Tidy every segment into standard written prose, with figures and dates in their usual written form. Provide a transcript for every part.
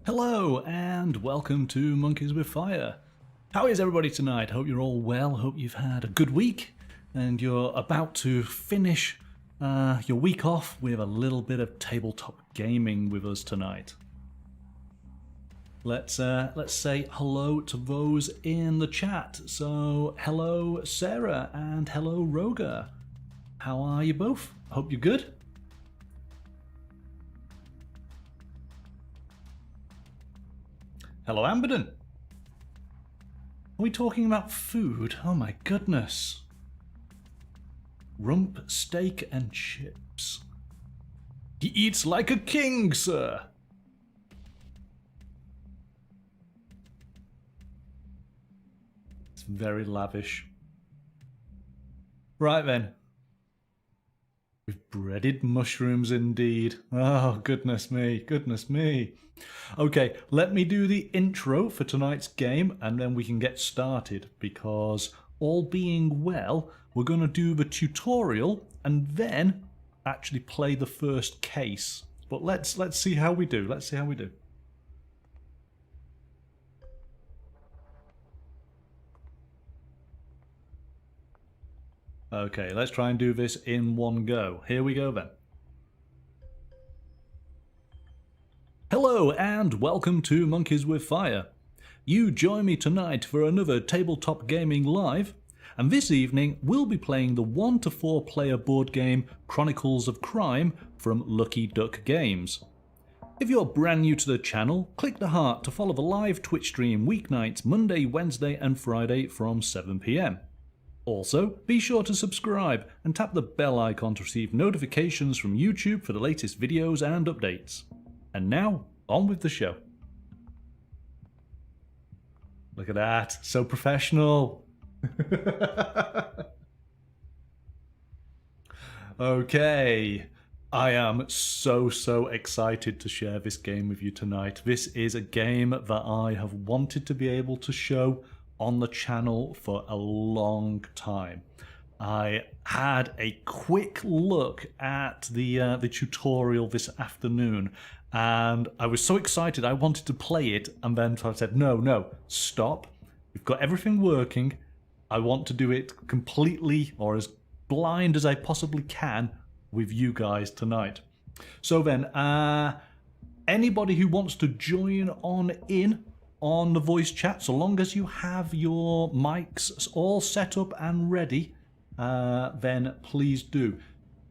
Hello and welcome to Monkeys with Fire. How is everybody tonight? Hope you're all well. Hope you've had a good week and you're about to finish your week off with a little bit of tabletop gaming with us tonight. Let's say hello to those in the chat. So hello Sarah and hello Roger. How are you both? Hope you're good. Hello, Amberden. Are we talking about food? Oh my goodness. Rump, steak and chips. He eats like a king, sir. It's very lavish. Right then. With breaded mushrooms indeed. Oh, goodness me, goodness me. Okay, let me do the intro for tonight's game and then we can get started because all being well, we're going to do the tutorial and then actually play the first case. But let's see how we do. Let's see how we do. Okay, let's try and do this in one go. Here we go then. Hello and welcome to Monkeys with Fire. You join me tonight for another Tabletop Gaming Live, and this evening we'll be playing the 1 to 4 player board game Chronicles of Crime from Lucky Duck Games. If you're brand new to the channel, click the heart to follow the live Twitch stream weeknights Monday, Wednesday and Friday from 7 PM. Also, be sure to subscribe and tap the bell icon to receive notifications from YouTube for the latest videos and updates. And now, on with the show. Look at that, so professional. Okay, I am so excited to share this game with you tonight. This is a game that I have wanted to be able to show on the channel for a long time. I had a quick look at the tutorial this afternoon and I was so excited I wanted to play it, and then I said no, stop, we've got everything working, I want to do it completely or as blind as I possibly can with you guys tonight. So then anybody who wants to join on the voice chat, so long as you have your mics all set up and ready, then please do,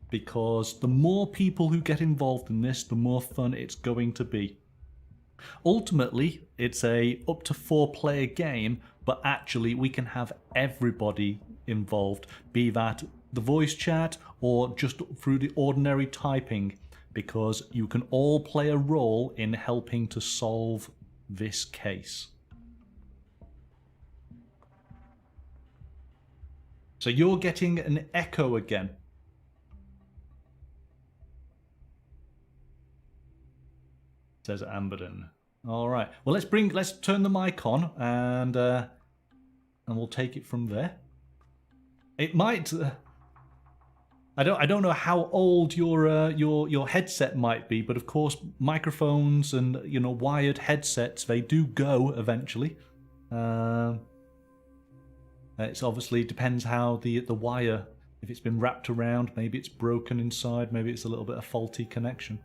because the more people who get involved in this, the more fun it's going to be. Ultimately, it's a up to 4 player game, but actually we can have everybody involved, be that the voice chat or just through the ordinary typing, because you can all play a role in helping to solve this case. So you're getting an echo again. Says Amberden. All right. Well, let's turn the mic on and we'll take it from there. It might. I don't know how old your headset might be, but of course microphones and wired headsets, they do go eventually. It's obviously depends how the wire, if it's been wrapped around, maybe it's broken inside, maybe it's a little bit of faulty connection.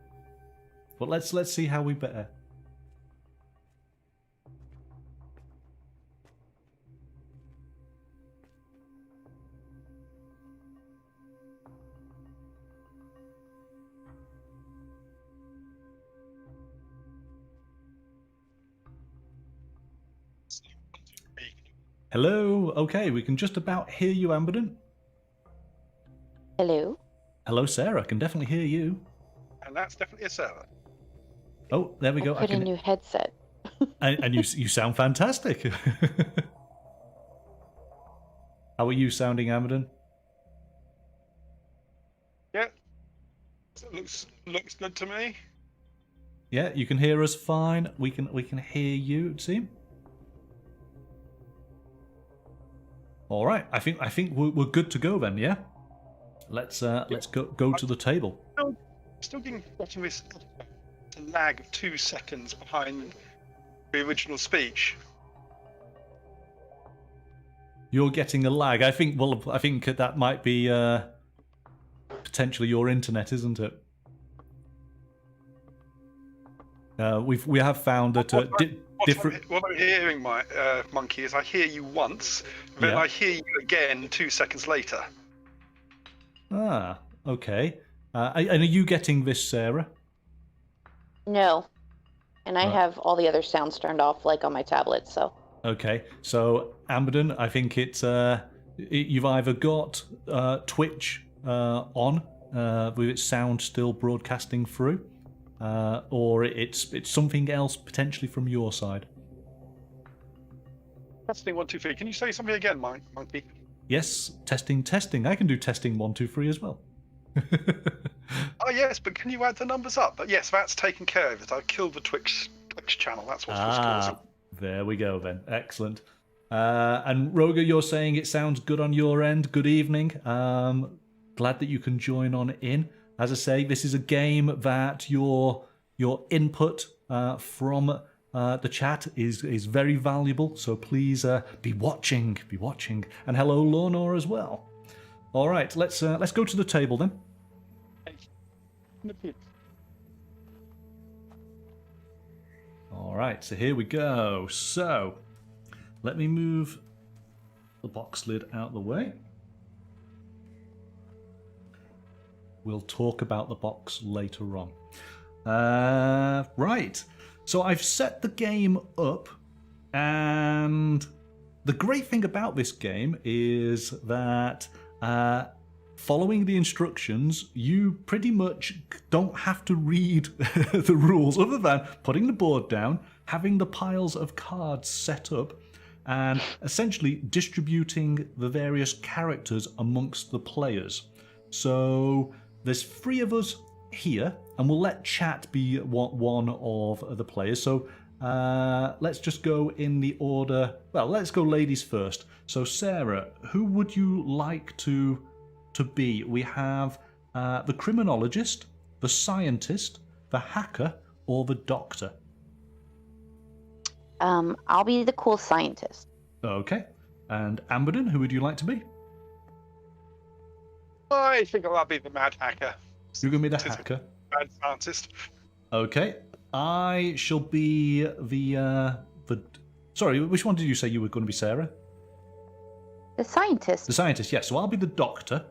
But let's see how we better. Hello. Okay, we can just about hear you, Amberden. Hello. Hello, Sarah. I can definitely hear you. And that's definitely a Sarah. Oh, there we go. I put a new headset. and you sound fantastic. How are you sounding, Amberden? Yeah, looks good to me. Yeah, you can hear us fine. We can hear you, it seems. All right, I think we're good to go then. Yeah, let's go to the table. Still getting watching this. a lag of 2 seconds behind the original speech. You're getting a lag. I think that might be potentially your internet, isn't it? We have found that different. What I'm hearing, my monkey, is I hear you once, then I hear you again 2 seconds later. Ah, okay. And are you getting this, Sarah? No. And I have all the other sounds turned off, like on my tablet, so. Okay, so Amberden, I think it's you've either got Twitch on with its sound still broadcasting through, or it's something else potentially from your side. Testing 1, 2, 3. Can you say something again, monkey? Yes, testing. I can do testing 1, 2, 3 as well. Oh yes, but can you add the numbers up? But yes, that's taken care of it. I've killed the Twitch channel. That's what's causing. There we go then. Excellent. And Roger, you're saying it sounds good on your end. Good evening. Glad that you can join on in. As I say, this is a game that your input from the chat is very valuable. So please be watching. And hello, Lorna, as well. All right, let's go to the table then. All right, so here we go. So, let me move the box lid out the way. We'll talk about the box later on. Right, so I've set the game up, and the great thing about this game is that following the instructions, you pretty much don't have to read the rules other than putting the board down, having the piles of cards set up, and essentially distributing the various characters amongst the players. So there's 3 of us here, and we'll let chat be one of the players. So let's just go in the order. Well, let's go ladies first. So Sarah, who would you like to be? We have the criminologist, the scientist, the hacker, or the doctor. I'll be the cool scientist. Okay. And Amberden, who would you like to be? I think I'll be the mad hacker. You're going to be the hacker. Mad scientist. Okay. I shall be the... Sorry, which one did you say you were going to be, Sarah? The scientist. The scientist, yes. So I'll be the doctor,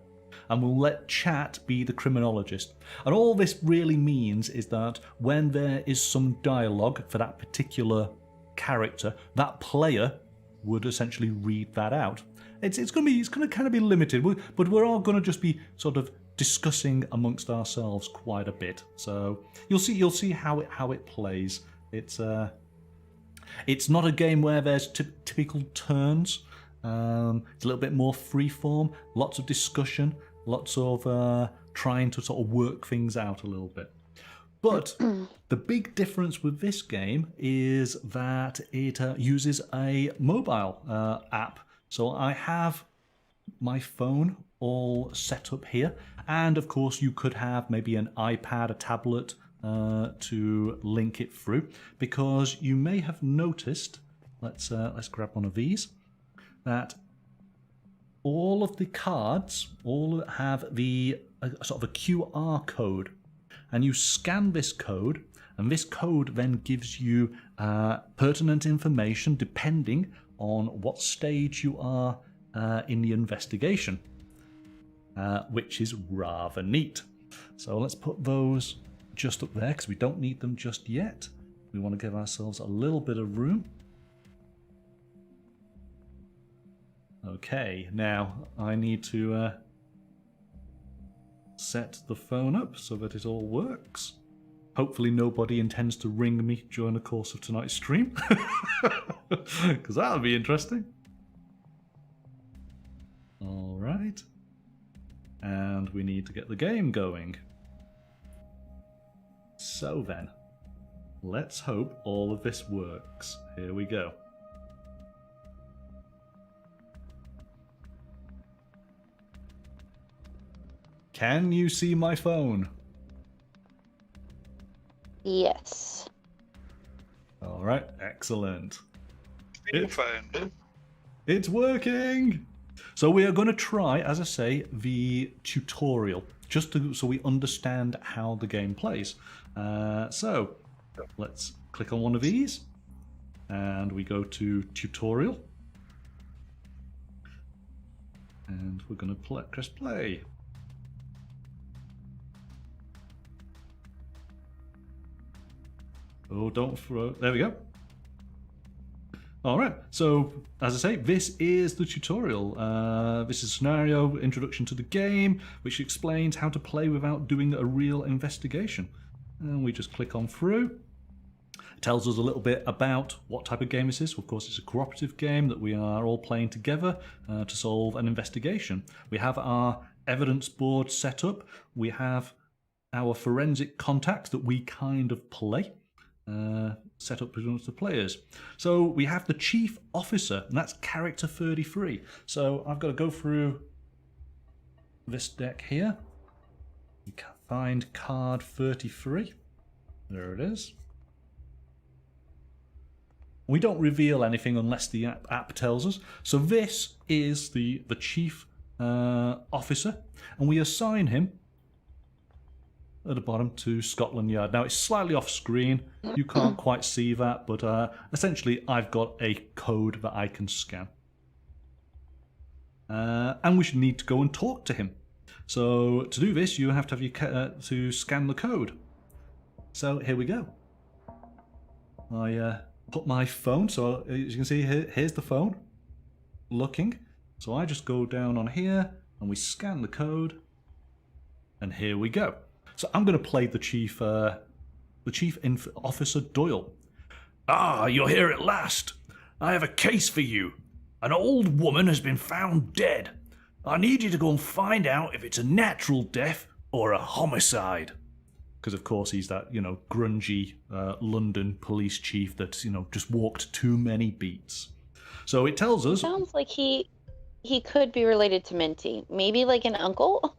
and we'll let chat be the criminologist. And all this really means is that when there is some dialogue for that particular character, that player would essentially read that out. It's going to kind of be limited, but we're all going to just be sort of discussing amongst ourselves quite a bit. So you'll see how it plays. It's not a game where there's typical turns. It's a little bit more freeform, lots of discussion, lots of trying to sort of work things out a little bit. But the big difference with this game is that it uses a mobile app. So I have my phone all set up here, and of course you could have maybe an iPad, a tablet to link it through, because you may have noticed. Let's grab one of these. That all of the cards all have the sort of a QR code, and you scan this code, and this code then gives you pertinent information depending on what stage you are in the investigation, which is rather neat. So let's put those just up there because we don't need them just yet. We want to give ourselves a little bit of room. Okay, now I need to set the phone up so that it all works. Hopefully nobody intends to ring me during the course of tonight's stream, because that would be interesting. All right, and we need to get the game going. So then, let's hope all of this works. Here we go. Can you see my phone? Yes. All right, excellent. Steam phone. It's working. So we are going to try, as I say, the tutorial, just so we understand how the game plays. So let's click on one of these, and we go to tutorial, and we're going to press play. Oh, don't throw. There we go. All right, so as I say, this is the tutorial. This is a scenario, introduction to the game, which explains how to play without doing a real investigation. And we just click on through. It tells us a little bit about what type of game this is. Of course, it's a cooperative game that we are all playing together to solve an investigation. We have our evidence board set up. We have our forensic contacts that we kind of play. Set up amongst the players. So we have the chief officer, and that's character 33. So I've got to go through this deck here. You can find card 33. There it is. We don't reveal anything unless the app tells us. So this is the chief officer, and we assign him at the bottom to Scotland Yard. Now it's slightly off screen, you can't quite see that, but essentially I've got a code that I can scan. And we should need to go and talk to him. So to do this, you have to have your to scan the code. So here we go. I put my phone, so as you can see here, here's the phone, looking. So I just go down on here and we scan the code, and here we go. So I'm going to play the chief officer Doyle. Ah, you're here at last. I have a case for you. An old woman has been found dead. I need you to go and find out if it's a natural death or a homicide. Because of course he's that, grungy London police chief that's, just walked too many beats. So it tells us... Sounds like he could be related to Minty. Maybe like an uncle?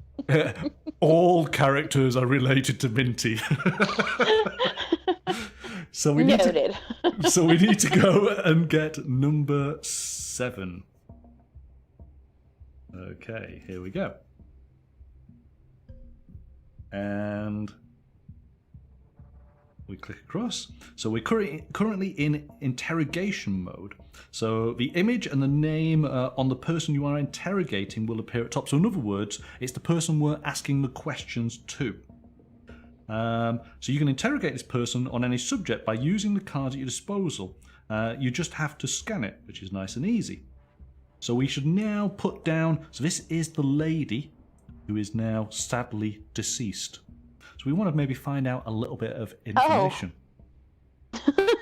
All characters are related to Minty. So we Noted. So we need to go and get number 7. Okay, here we go. And we click across. So we're currently in interrogation mode. So the image and the name on the person you are interrogating will appear at top. So in other words, it's the person we're asking the questions to. So you can interrogate this person on any subject by using the cards at your disposal. You just have to scan it, which is nice and easy. So we should now put down... So this is the lady who is now sadly deceased. So we want to maybe find out a little bit of information. Oh.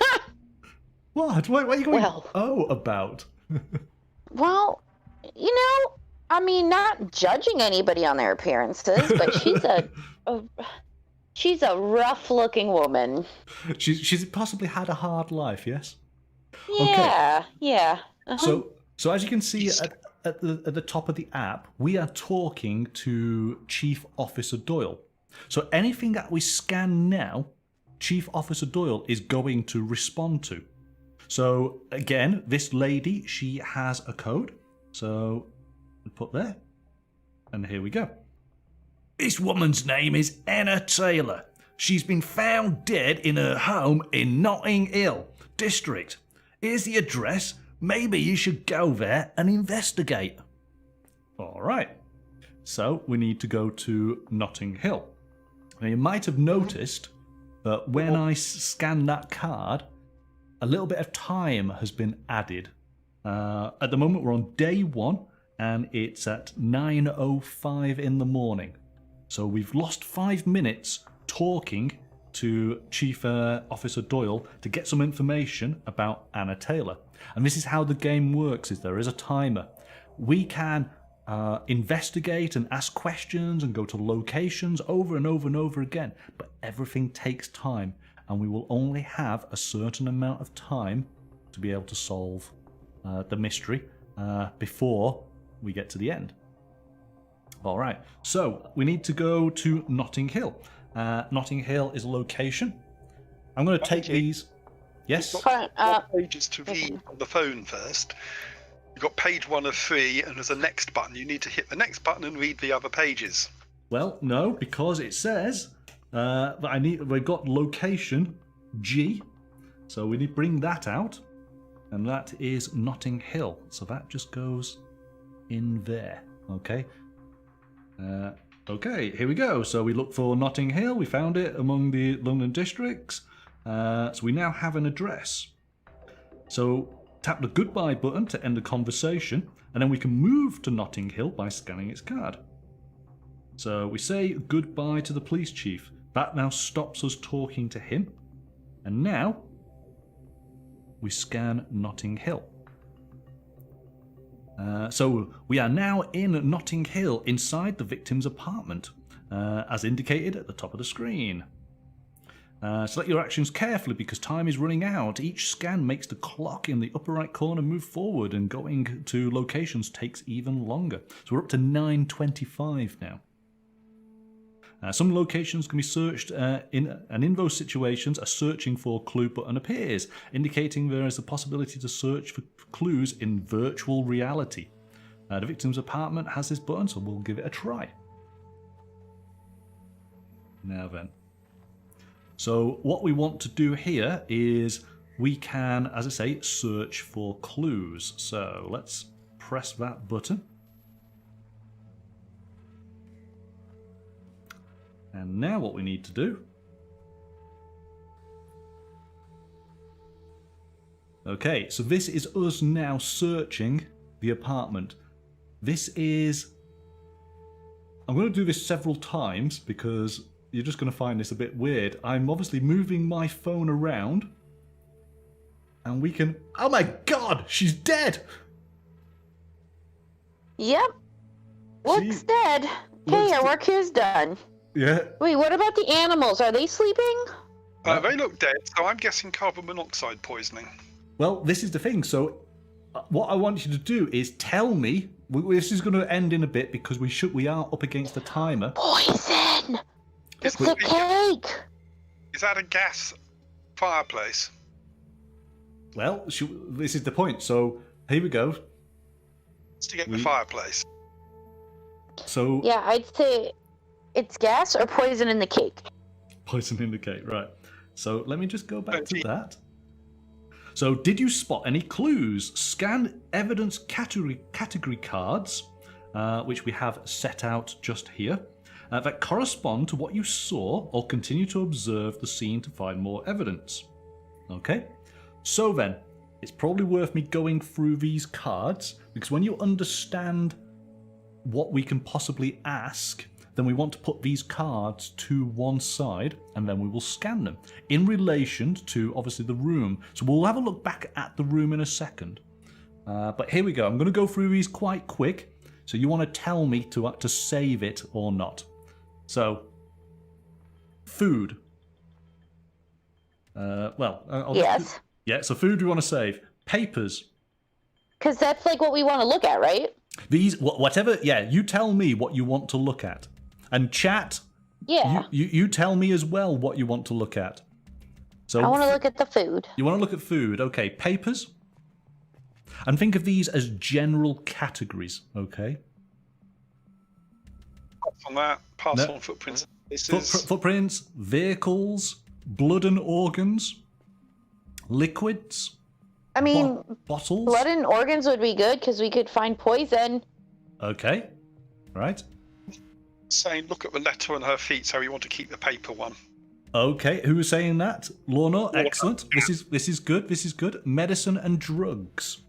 What? What are you going Well. About? Well, I mean, not judging anybody on their appearances, but she's a rough-looking woman. She's possibly had a hard life, yes? Yeah, okay. Yeah. Uh-huh. So as you can see at the top of the app, we are talking to Chief Officer Doyle. So anything that we scan now, Chief Officer Doyle is going to respond to. So again, this lady, she has a code. So we put there, and here we go. This woman's name is Anna Taylor. She's been found dead in her home in Notting Hill district. Here's the address. Maybe you should go there and investigate. All right. So we need to go to Notting Hill. Now you might have noticed that when I scan that card, a little bit of time has been added. At the moment we're on day 1 and it's at 9:05 in the morning. So we've lost 5 minutes talking to Chief Officer Doyle to get some information about Anna Taylor. And this is how the game works, is there is a timer. We can investigate and ask questions and go to locations over and over and over again, but everything takes time, and we will only have a certain amount of time to be able to solve the mystery before we get to the end. All right, so we need to go to Notting Hill. Notting Hill is a location. I'm going to take Okay. these. Yes? Fine, What pages to read on the phone first? You've got page 1 of 3, and there's a next button. You need to hit the next button and read the other pages. Well, no, because it says that we've got location G, so we need to bring that out, and that is Notting Hill. So that just goes in there. Okay. Okay, here we go. So we look for Notting Hill. We found it among the London districts. So we now have an address. So tap the goodbye button to end the conversation, and then we can move to Notting Hill by scanning its card. So we say goodbye to the police chief. That now stops us talking to him. And now we scan Notting Hill. So we are now in Notting Hill inside the victim's apartment, as indicated at the top of the screen. Select your actions carefully because time is running out. Each scan makes the clock in the upper right corner move forward, and going to locations takes even longer. So we're up to 9:25 now. Some locations can be searched in those situations a searching for clue button appears, indicating there is a possibility to search for clues in virtual reality. The victim's apartment has this button, so we'll give it a try. Now then. So what we want to do here is we can, as I say, search for clues. So let's press that button. And now what we need to do... Okay, so this is us now searching the apartment. This is... I'm going to do this several times because you're just going to find this a bit weird. I'm obviously moving my phone around. And we can... Oh my god! She's dead! Yep. Looks dead. Okay, our work here's done. Yeah. Wait, what about the animals? Are they sleeping? They look dead, so I'm guessing carbon monoxide poisoning. Well, this is the thing. So what I want you to do is tell me... This is going to end in a bit because we are up against a timer. Poison! Is It's a cake! that a gas fireplace? Well, this is the point. So here we go. It's to get the fireplace. So Yeah, I'd say it's gas or poison in the cake. poison in the cake, right? So let me just go back to that. So did you spot any clues? Scan evidence category cards, which we have set out just here, that correspond to what you saw, or continue to observe the scene to find more evidence. Okay? So then, it's probably worth me going through these cards, because when you understand what we can possibly ask, then we want to put these cards to one side, and then we will scan them in relation to, obviously, the room. So we'll have a look back at the room in a second. But here we go. I'm going to go through these quite quick, so you want to tell me to save it or not. So, food. Yes. Yeah, so food we want to save. Papers. Because that's like what we want to look at, right? These, whatever, yeah, you tell me what you want to look at. And chat, Yeah. you tell me as well what you want to look at. So I want to look at the food. You want to look at food, okay. Papers. And think of these as general categories, okay? On that, parcel and footprints. Footprints, vehicles, blood and organs, liquids. I mean, bottles. blood and organs would be good because we could find poison. Okay, right. Saying look at the letter on her feet, so you want to keep the paper one. Okay, who was saying that? Lorna, excellent. This is good. This is good. Medicine and drugs.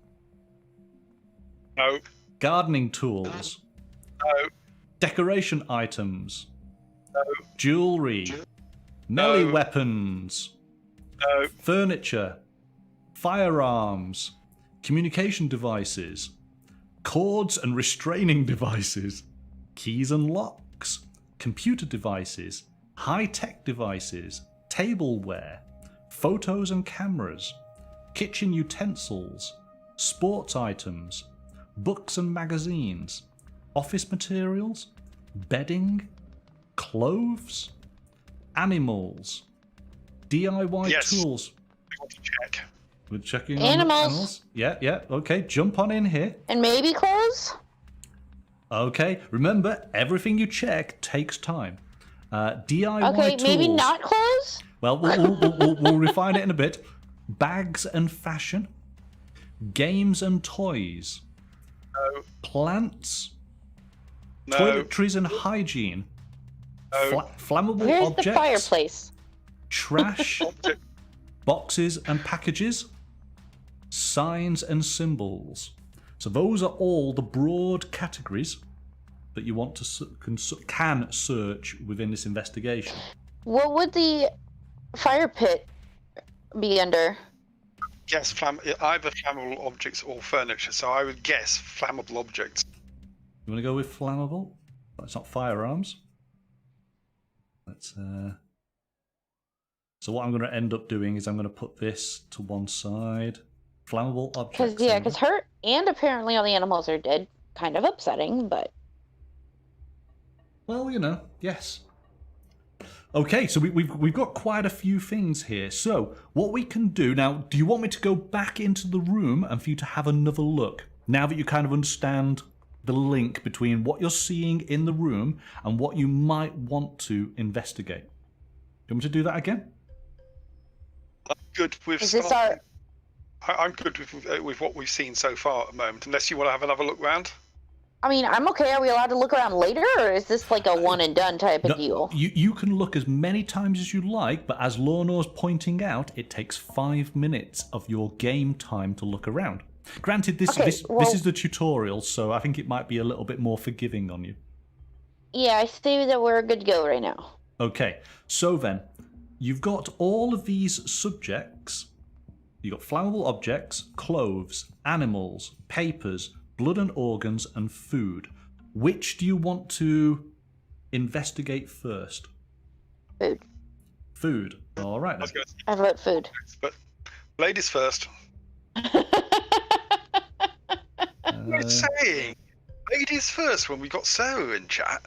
No. Gardening tools. No. Decoration items. No. Jewelry. Melee weapons. No. Furniture. Firearms. Communication devices. Cords and restraining devices. Keys and locks. Computer devices. High-tech devices. Tableware. Photos and cameras. Kitchen utensils. Sports items. Books and magazines. Office materials. Bedding. Clothes. Animals. DIY Yes. tools. I want to check. We're checking on Animals. Yeah. Okay, jump on in here. And maybe clothes? Okay, remember, everything you check takes time. DIY Okay, tools. maybe not clothes? Well, we'll refine it in a bit. Bags and fashion. Games and toys. No. Plants. No. Toiletries and hygiene. No. Flammable Where's objects. the fireplace? Trash. Object. Boxes and packages. Signs and symbols. So those are all the broad categories that you want to can search within this investigation. What would the fire pit be under? Guess either flammable objects or furniture. So I would guess flammable objects. You want to go with flammable? That's not firearms. Let's. So what I'm going to end up doing is I'm going to put this to one side. Flammable objects. Because her and apparently all the animals are dead. Kind of upsetting, but. Well, yes. Okay, so we've got quite a few things here. So what we can do now, do you want me to go back into the room and for you to have another look? Now that you kind of understand the link between what you're seeing in the room and what you might want to investigate. Do you want me to do that again? I'm good with. Is this our. I'm good with what we've seen so far at the moment. Unless you want to have another look round. I mean, I'm okay. Are we allowed to look around later, or is this like a one and done type of deal? You can look as many times as you like, but as Lorna's pointing out, it takes 5 minutes of your game time to look around. Granted, this is the tutorial, so I think it might be a little bit more forgiving on you. Yeah, I see that we're good to go right now. Okay, so then, you've got all of these subjects. You've got flammable objects, clothes, animals, papers, blood and organs, and food. Which do you want to investigate first? Food. Food. All right. Then. I vote food. But ladies first. What saying? Ladies first when we got Sarah in chat.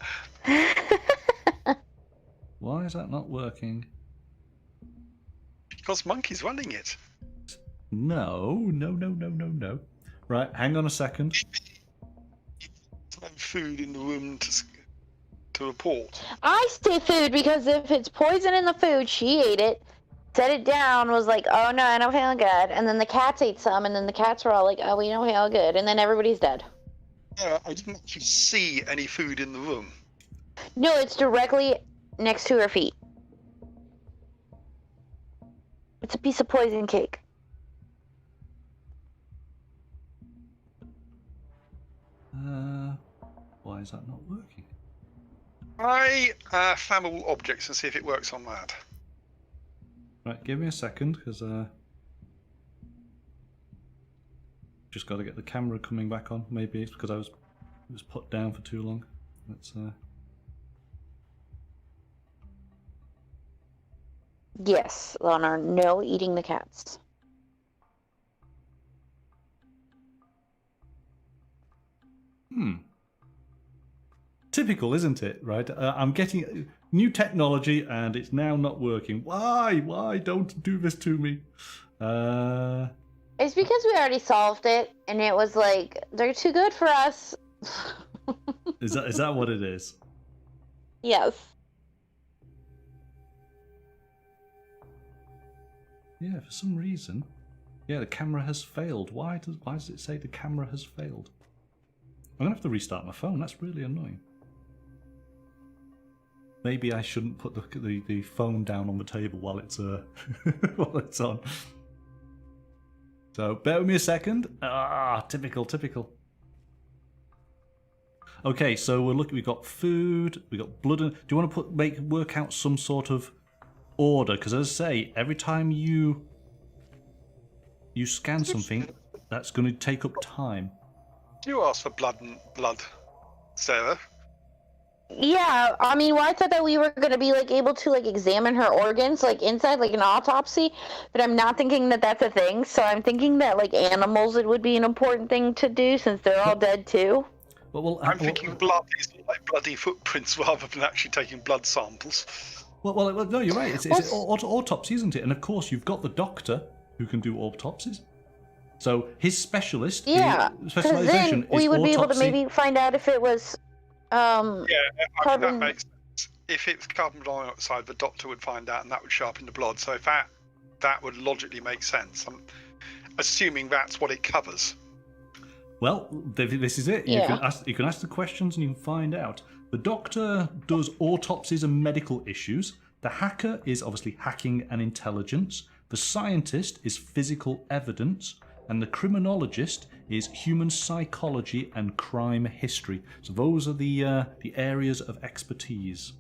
Why is that not working? Because Monkey's running it. No. Right, hang on a second. No food in the room to report. I say food because if it's poison in the food, she ate it, set it down, was like, oh no, I don't feel good. And then the cats ate some, and then the cats were all like, oh, we don't feel good. And then everybody's dead. Yeah, I didn't actually see any food in the room. No, it's directly next to her feet. It's a piece of poison cake. Why is that not working? Try flammable objects and see if it works on that. Right, give me a second, because just got to get the camera coming back on. Maybe it's because it was put down for too long. Let's Yes, Lana, no eating the cats. Typical, isn't it? Right? I'm getting new technology and it's now not working. Why? Why? Don't do this to me. It's because we already solved it, and it was like, they're too good for us. Is that what it is? Yes. Yeah, for some reason. Yeah, the camera has failed. Why does it say the camera has failed? I'm gonna have to restart my phone. That's really annoying. Maybe I shouldn't put the phone down on the table while it's while it's on. So bear with me a second. Typical. Okay, so we've got food, we got blood. Do you want to work out some sort of order? Because as I say, every time you scan something, that's going to take up time. You asked for blood, Sarah. Yeah, I mean, well, I thought that we were going to be, like, able to, like, examine her organs, like, inside, like, an autopsy, but I'm not thinking that that's a thing, so I'm thinking that, like, animals, it would be an important thing to do, since they're all dead, too. I'm thinking blood is like bloody footprints rather than actually taking blood samples. Well, no, you're right. It's autopsy, isn't it? And of course, you've got the doctor who can do autopsies. So his specialization because then we would be able to maybe find out if it was That carbon. makes sense. If it's carbon dioxide, the doctor would find out, and that would show up in the blood. So if that would logically make sense. I'm assuming that's what it covers. Well, this is it. Yeah. You can ask the questions and you can find out. The doctor does autopsies and medical issues. The hacker is obviously hacking and intelligence. The scientist is physical evidence. And the criminologist is human psychology and crime history. So those are the areas of expertise.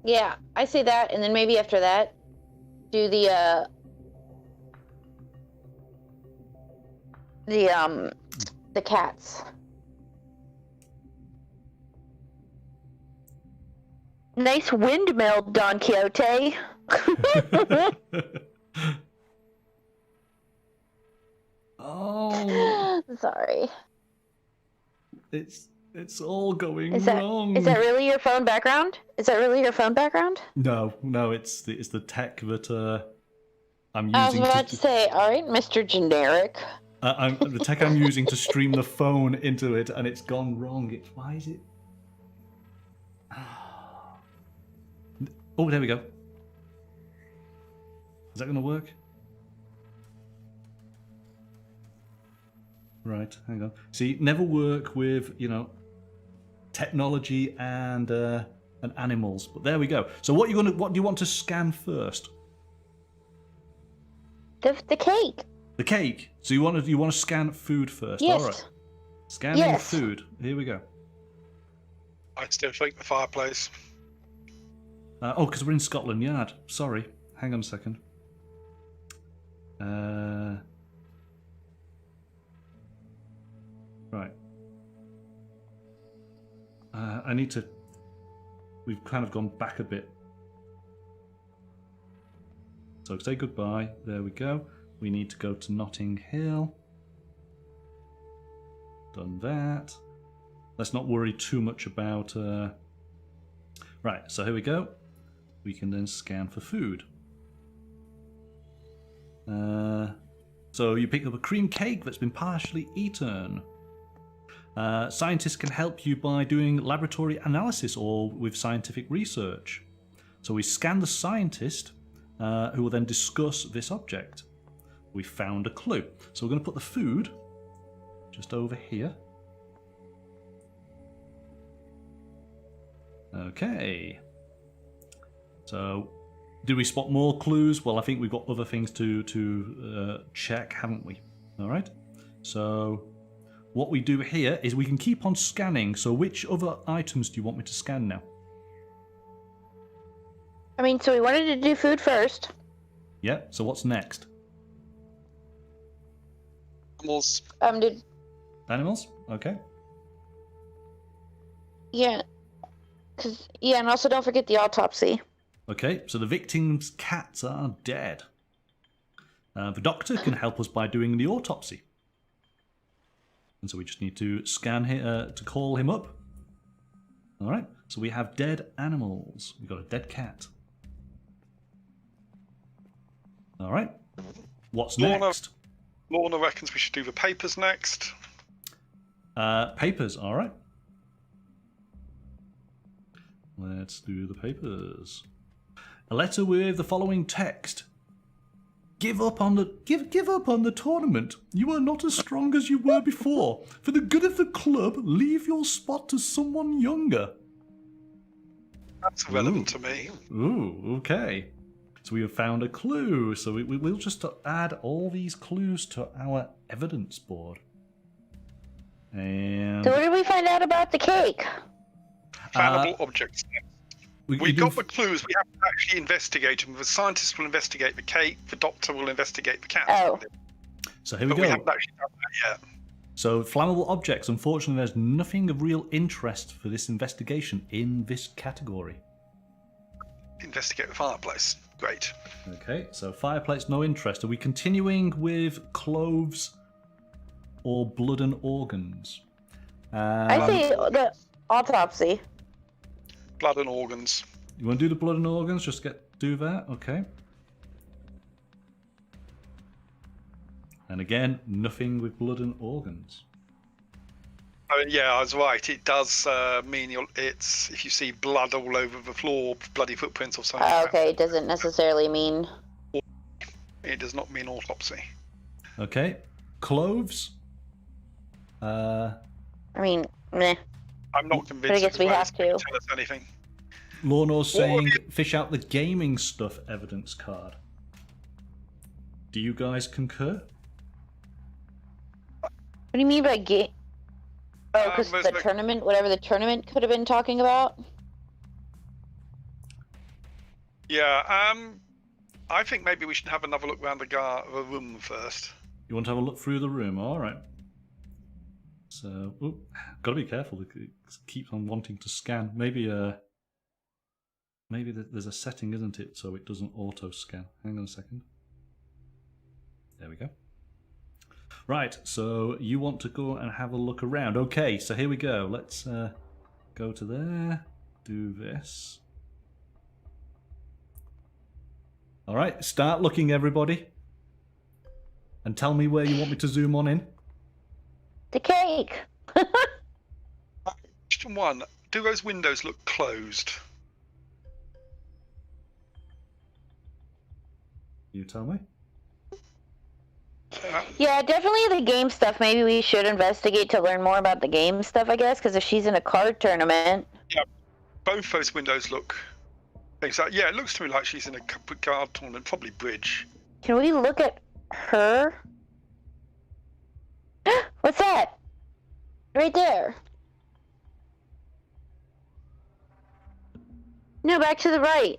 Yeah, I say that, and then maybe after that, do the cats. Nice windmill, Don Quixote. Oh, Sorry. it's all going wrong. wrong. Is that really your phone background? No, it's the tech that I'm using. I was about to say, all right, Mr. Generic. The tech I'm using to stream the phone into it, and it's gone wrong. Why is it? Oh, there we go. Is that going to work? Right, hang on. See, never work with, technology and animals. But there we go. So what do you want to scan first? The cake. The cake. So you want to scan food first. Yes. All right. Scanning food. Here we go. I still think the fireplace. Because we're in Scotland Yard. Sorry. Hang on a second. Right. I need to... We've kind of gone back a bit. So say goodbye. There we go. We need to go to Notting Hill. Done that. Let's not worry too much about... Right, so here we go. We can then scan for food. So you pick up a cream cake that's been partially eaten. Scientists can help you by doing laboratory analysis or with scientific research. So we scan the scientist, who will then discuss this object. We found a clue. So we're going to put the food just over here. Okay. So, did we spot more clues? Well, I think we've got other things to check, haven't we? All right. So, what we do here is we can keep on scanning. So, which other items do you want me to scan now? I mean, so we wanted to do food first. Yeah. So, what's next? Animals. Dude. Animals. Okay. Yeah. And also don't forget the autopsy. Okay, so the victim's cats are dead. The doctor can help us by doing the autopsy. And so we just need to scan here to call him up. All right, so we have dead animals. We've got a dead cat. All right, what's next? Lorna reckons we should do the papers next. Papers, all right. Let's do the papers. A letter with the following text. Give up on the tournament. You are not as strong as you were before. For the good of the club, leave your spot to someone younger. That's relevant to me. Ooh, okay. So we have found a clue. So we'll just add all these clues to our evidence board. And So what did we find out about the cake? Flammable objects. We got the clues. We have to actually investigate them. The scientist will investigate the cake. The doctor will investigate the cat. Oh. So here we But go. we haven't actually done that yet. So flammable objects. Unfortunately, there's nothing of real interest for this investigation in this category. Investigate the fireplace. Great. Okay, so fireplace, no interest. Are we continuing with clothes or blood and organs? I say Autopsy. Blood and organs. You want to do the blood and organs? Just do that, okay. And again, nothing with blood and organs. Oh, yeah, I was right. It does mean it's if you see blood all over the floor, bloody footprints or something. Okay, it doesn't necessarily mean. It does not mean autopsy. Okay. Cloves? I mean, meh. I'm not convinced. I guess we have to. Tell us anything. Lornor's saying, What? fish out the gaming stuff evidence card. Do you guys concur? What do you mean by game? Oh, because there's the like- tournament, whatever the tournament could have been talking about. Yeah, I think maybe we should have another look around the room first. You want to have a look through the room? All right. So, got to be careful. It keeps on wanting to scan. Maybe there's a setting, isn't it, so it doesn't auto scan. Hang on a second. There we go. Right, so you want to go and have a look around. Okay, so here we go. Let's go to there. Do this. All right, start looking, everybody. And tell me where you want me to zoom on in. The cake. Question 1. Do those windows look closed? You tell me. Yeah, definitely the game stuff. Maybe we should investigate to learn more about the game stuff, I guess, because if she's in a card tournament. Yeah, both those windows look... Exactly. Yeah, it looks to me like she's in a card tournament, probably bridge. Can we look at her? What's that? Right there. No, back to the right.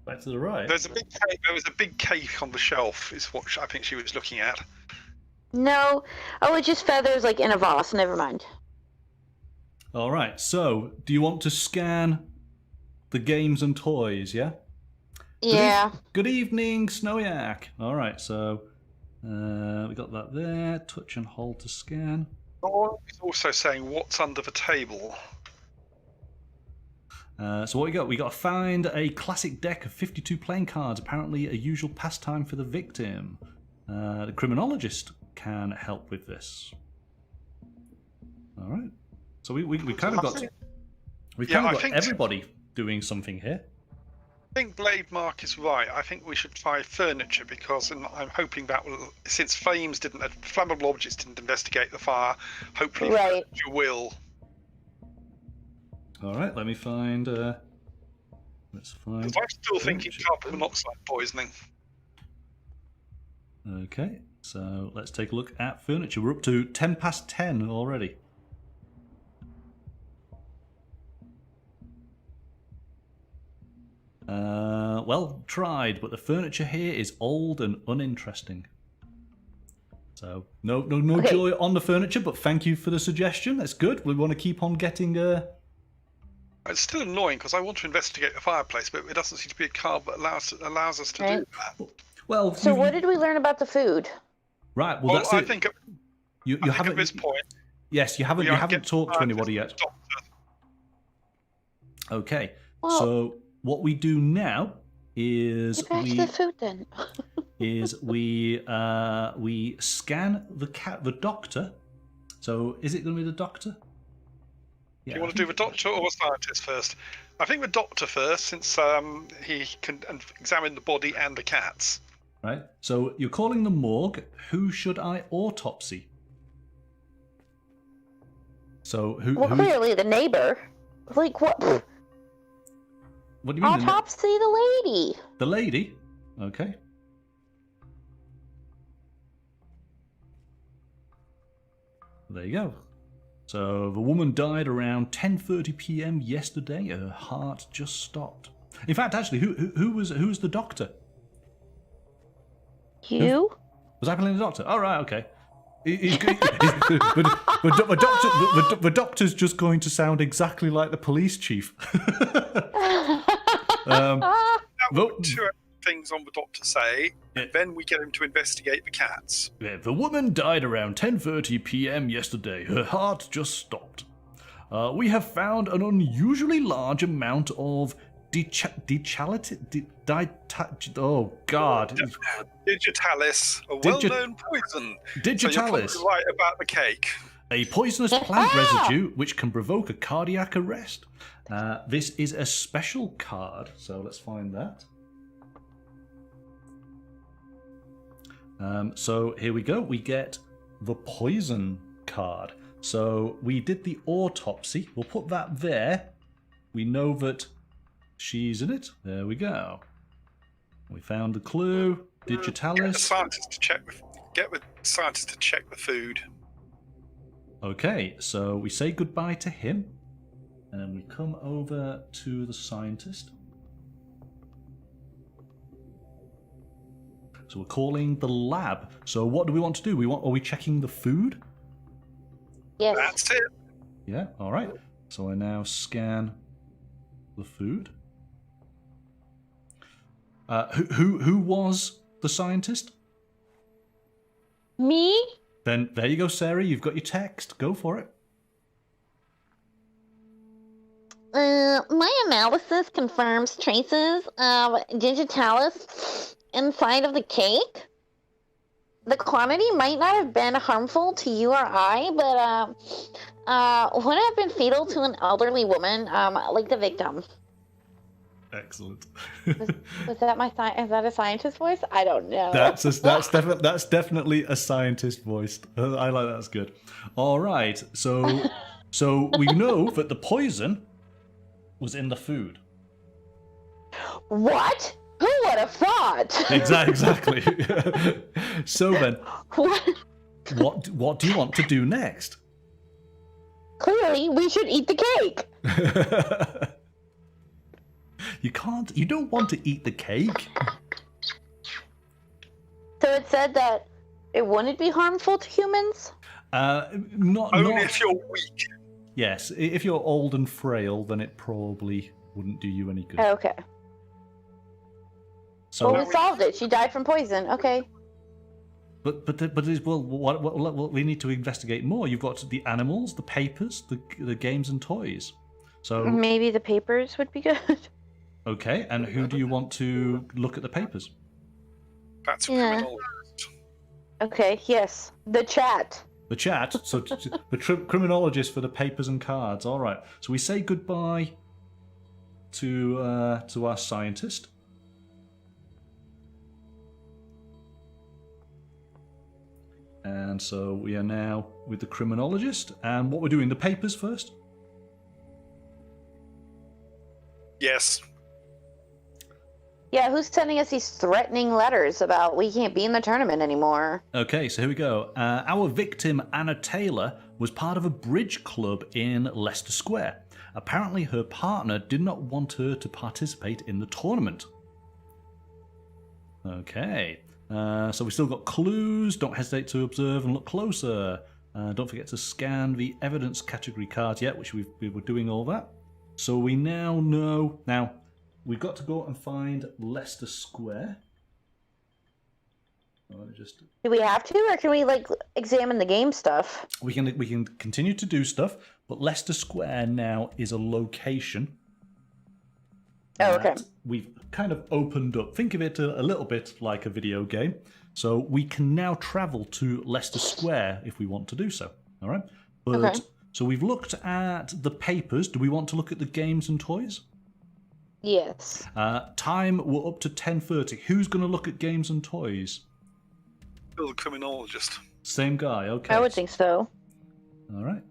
Back to the right. There was a big cake on the shelf, is what I think she was looking at. No. Oh, it's just feathers like in a vase. Never mind. All right, so do you want to scan the games and toys, yeah? Yeah. Good evening, Snowyak. All right, so we got that there. Touch and hold to scan. He's also saying what's under the table. So what we got? We got to find a classic deck of 52 playing cards, apparently a usual pastime for the victim. The criminologist can help with this. All right. So we kind of got everybody doing something here. I think Blade Mark is right. I think we should try furniture because I'm hoping that will, since flammable objects didn't investigate the fire, hopefully Right. furniture will. All right, let me find. Let's find. Because I'm still thinking furniture. carbon monoxide poisoning. Okay, so let's take a look at furniture. We're up to 10 past 10 already. Well, tried, but the furniture here is old and uninteresting. So, no Okay. joy on the furniture, but thank you for the suggestion. That's good. We want to keep on getting... It's still annoying because I want to investigate the fireplace, but it doesn't seem to be a card that allows us to do that. Well, So what did we learn about the food? Right, well, that's I it. think You I think haven't... at this point, Yes, you haven't talked to anybody yet. Doctor. Okay, Well- so what we do now is Get back to the food then. we scan the doctor. So is it going to be the doctor? Do you want to do the doctor or the scientist first? I think the doctor first, since he can examine the body and the cats. Right. So you're calling the morgue. Who should I autopsy? So who? Well, clearly the neighbor. Like what? What do you mean? Autopsy the lady. The lady. Okay. There you go. So the woman died around 10:30 p.m. yesterday. Her heart just stopped. In fact, actually, who was the doctor? You? Was I playing the doctor? Oh, right, okay. The doctor's just going to sound exactly like the police chief. Two things on the doctor say, and then we get him to investigate the cats. The woman died around 10:30 p.m. yesterday. Her heart just stopped. We have found an unusually large amount of oh God. Digitalis, a well-known poison. Digitalis. So you're probably right about the cake. A poisonous plant residue which can provoke a cardiac arrest. This is a special card, so let's find that. So here we go. We get the poison card. So we did the autopsy. We'll put that there. We know that she's in it. There we go. We found the clue. Digitalis. Get the scientist to check the food. Okay, so we say goodbye to him, and then we come over to the scientist. So we're calling the lab. So what do we want to do? Are we checking the food? Yes. That's it. Yeah, all right. So I now scan the food. Who was the scientist? Me? Then there you go, Sarah. You've got your text. Go for it. My analysis confirms traces of digitalis inside of the cake. The quantity might not have been harmful to you or I, but would have been fatal to an elderly woman, like the victim. Excellent. Was that is that a scientist voice? I don't know. That's definitely a scientist voice. I like that. That's good. All right. So we know that the poison was in the food. What? Who would have thought? Exactly. So then, What? what do you want to do next? Clearly, we should eat the cake. You don't want to eat the cake. So it said that it wouldn't be harmful to humans? Not if you're weak. Yes, if you're old and frail, then it probably wouldn't do you any good. Okay. So, Well, we solved it. She died from poison. Okay. but what we need to investigate more. You've got the animals, the papers, the games and toys. So Maybe the papers would be good. okay, and who do you want to look at the papers? That's Yeah. criminal. Okay, yes. The chat. The chat. So the criminologist for the papers and cards. All right. So we say goodbye to our scientist. And so we are now with the criminologist. And what we're doing, the papers first? Yes. Yeah, who's sending us these threatening letters about we can't be in the tournament anymore? Okay, so here we go. Our victim, Anna Taylor, was part of a bridge club in Leicester Square. Apparently, her partner did not want her to participate in the tournament. Okay, so we still got clues. Don't hesitate to observe and look closer. Don't forget to scan the evidence category cards yet, which we were doing all that. So we now know. Now, we've got to go and find Leicester Square. Do we have to, or can we examine the game stuff? We can continue to do stuff, but Leicester Square now is a location. Oh, okay. that We've kind of opened up. Think of it a little bit like a video game. So we can now travel to Leicester Square if we want to do so. All right. But Okay. So we've looked at the papers. Do we want to look at the games and toys? Yes. Time, we're up to 10:30. Who's going to look at games and toys? Still the criminologist. Same guy. Okay. I would think so. All right.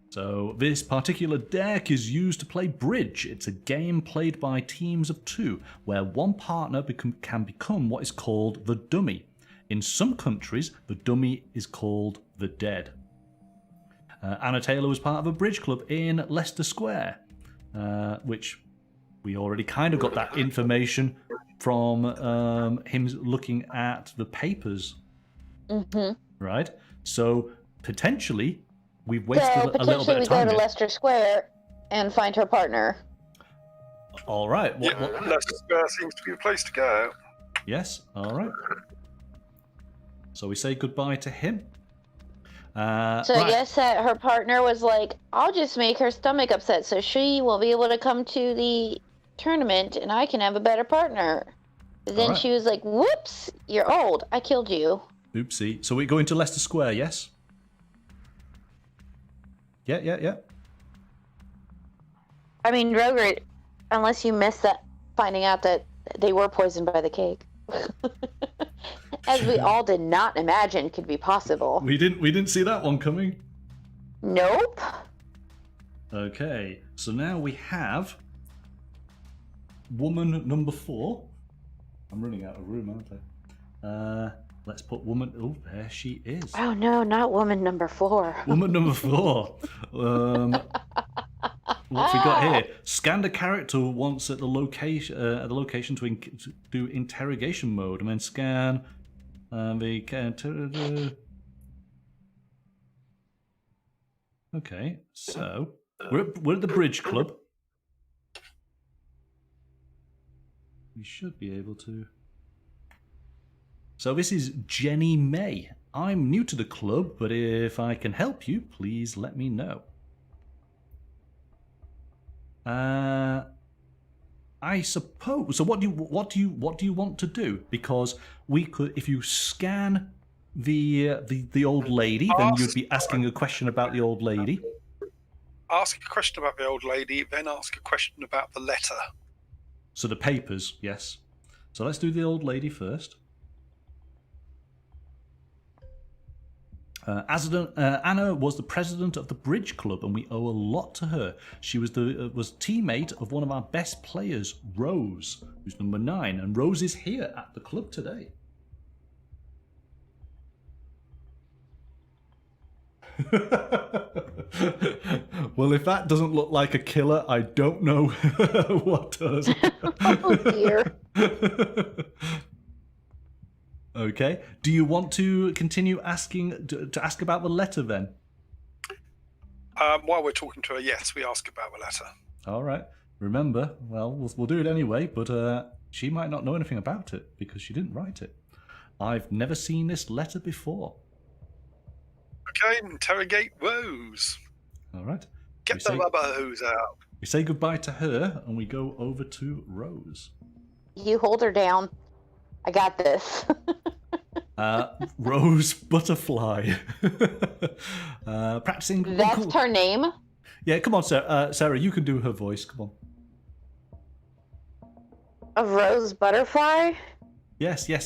So this particular deck is used to play bridge. It's a game played by teams of two, where one partner can become what is called the dummy. In some countries, the dummy is called the dead. Anna Taylor was part of a bridge club in Leicester Square, which we already kind of got that information from him looking at the papers. Mm-hmm. Right? So potentially we've wasted So a little potentially bit we of go time. to here. Leicester Square and find her partner. All right. Leicester Square seems to be the place to go. Yes. All right. So we say goodbye to him. So I right. guess that her partner was like, I'll just make her stomach upset so she will be able to come to the tournament and I can have a better partner. Then right. she was like, whoops, you're old. I killed you. Oopsie. So we're going to Leicester Square, yes? Yeah. I mean, Roger, unless you missed that, finding out that they were poisoned by the cake. As we all did not imagine could be possible. We didn't see that one coming. Nope. Okay, so now we have woman number 4. I'm running out of room, aren't I? Let's put woman. Oh, there she is. Oh no, not woman number 4. Woman number 4. What we got here? Scanned a character once at the location to do interrogation mode, and then scan the character. Okay, so we're at the Bridge Club. We should be able to. So this is Jenny May. I'm new to the club, but if I can help you, please let me know. I suppose. So what do you want to do? Because we could, if you scan the old lady, then you'd be asking a question about the old lady. Ask a question about the old lady, then ask a question about the letter. So the papers, yes. So let's do the old lady first. Anna was the president of the Bridge Club, and we owe a lot to her. She was teammate of one of our best players, Rose, who's number 9, and Rose is here at the club today. Well, if that doesn't look like a killer, I don't know what does. Oh dear. Okay. Do you want to continue asking to ask about the letter then? While we're talking to her, yes, we ask about the letter. All right. Remember, well, we'll do it anyway, but she might not know anything about it because she didn't write it. I've never seen this letter before. Okay, interrogate Rose. All right. Get the rubber hose out. We say goodbye to her and we go over to Rose. You hold her down. I got this. Rose Butterfly. Practicing. That's her name? Yeah, come on, Sarah. Sarah, you can do her voice. Come on. A Rose Butterfly? Yes. We're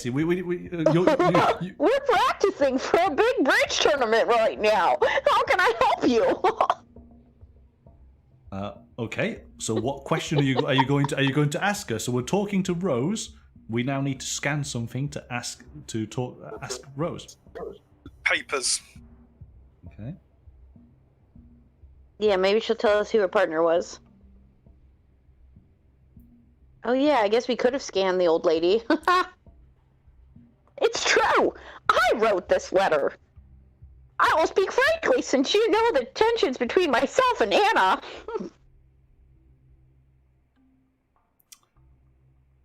practicing for a big bridge tournament right now. How can I help you? Okay. So, what question are you going to ask her? So, we're talking to Rose. We now need to scan something to ask Rose. Papers. Okay. Yeah, maybe she'll tell us who her partner was. Oh yeah, I guess we could have scanned the old lady. It's true! I wrote this letter! I will speak frankly since you know the tensions between myself and Anna.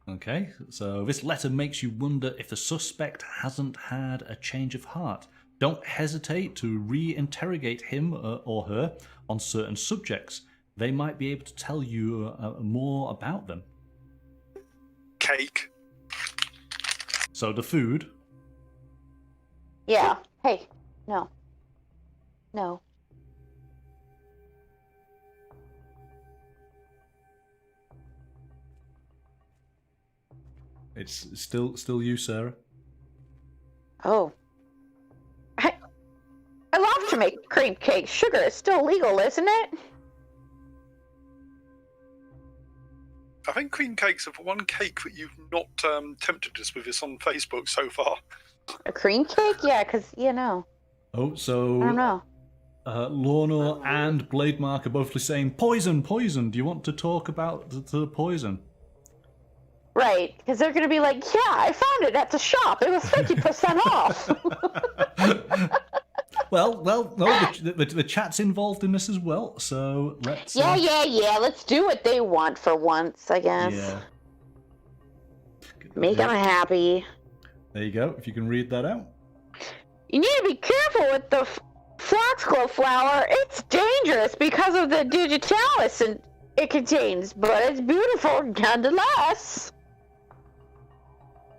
Okay, so this letter makes you wonder if the suspect hasn't had a change of heart. Don't hesitate to re-interrogate him or her on certain subjects. They might be able to tell you more about them. Cake. So the food. Yeah. Hey. No. No. It's still you, Sarah. Oh. I love to make cream cake. Sugar is still legal, isn't it? I think cream cakes are the one cake that you've not tempted us with this on Facebook so far. A cream cake? Yeah, because, you know. Oh, so... I don't know. Lorna and Blademark are both saying, poison. Do you want to talk about the poison? Right, because they're going to be like, yeah, I found it at the shop. It was 50% off. Well, no, the chat's involved in this as well, so let's... Yeah, let's do what they want for once, I guess. Yeah. Make them happy. There you go, if you can read that out. You need to be careful with the Foxglove flower, it's dangerous because of the digitalis and it contains, but it's beautiful nonetheless.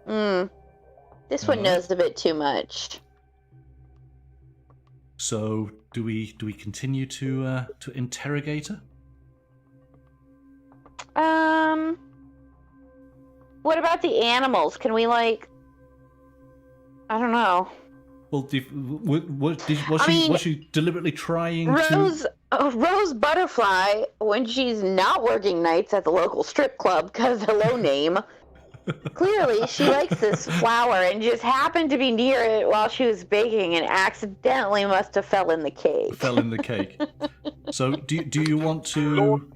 This one knows a bit too much. So, do we continue to interrogate her? What about the animals? Can we, like, I don't know. Well, was she deliberately trying to... Rose Butterfly, when she's not working nights at the local strip club, because hello name, clearly she likes this flower and just happened to be near it while she was baking and accidentally must have fell in the cake. Fell in the cake. So, do you want to...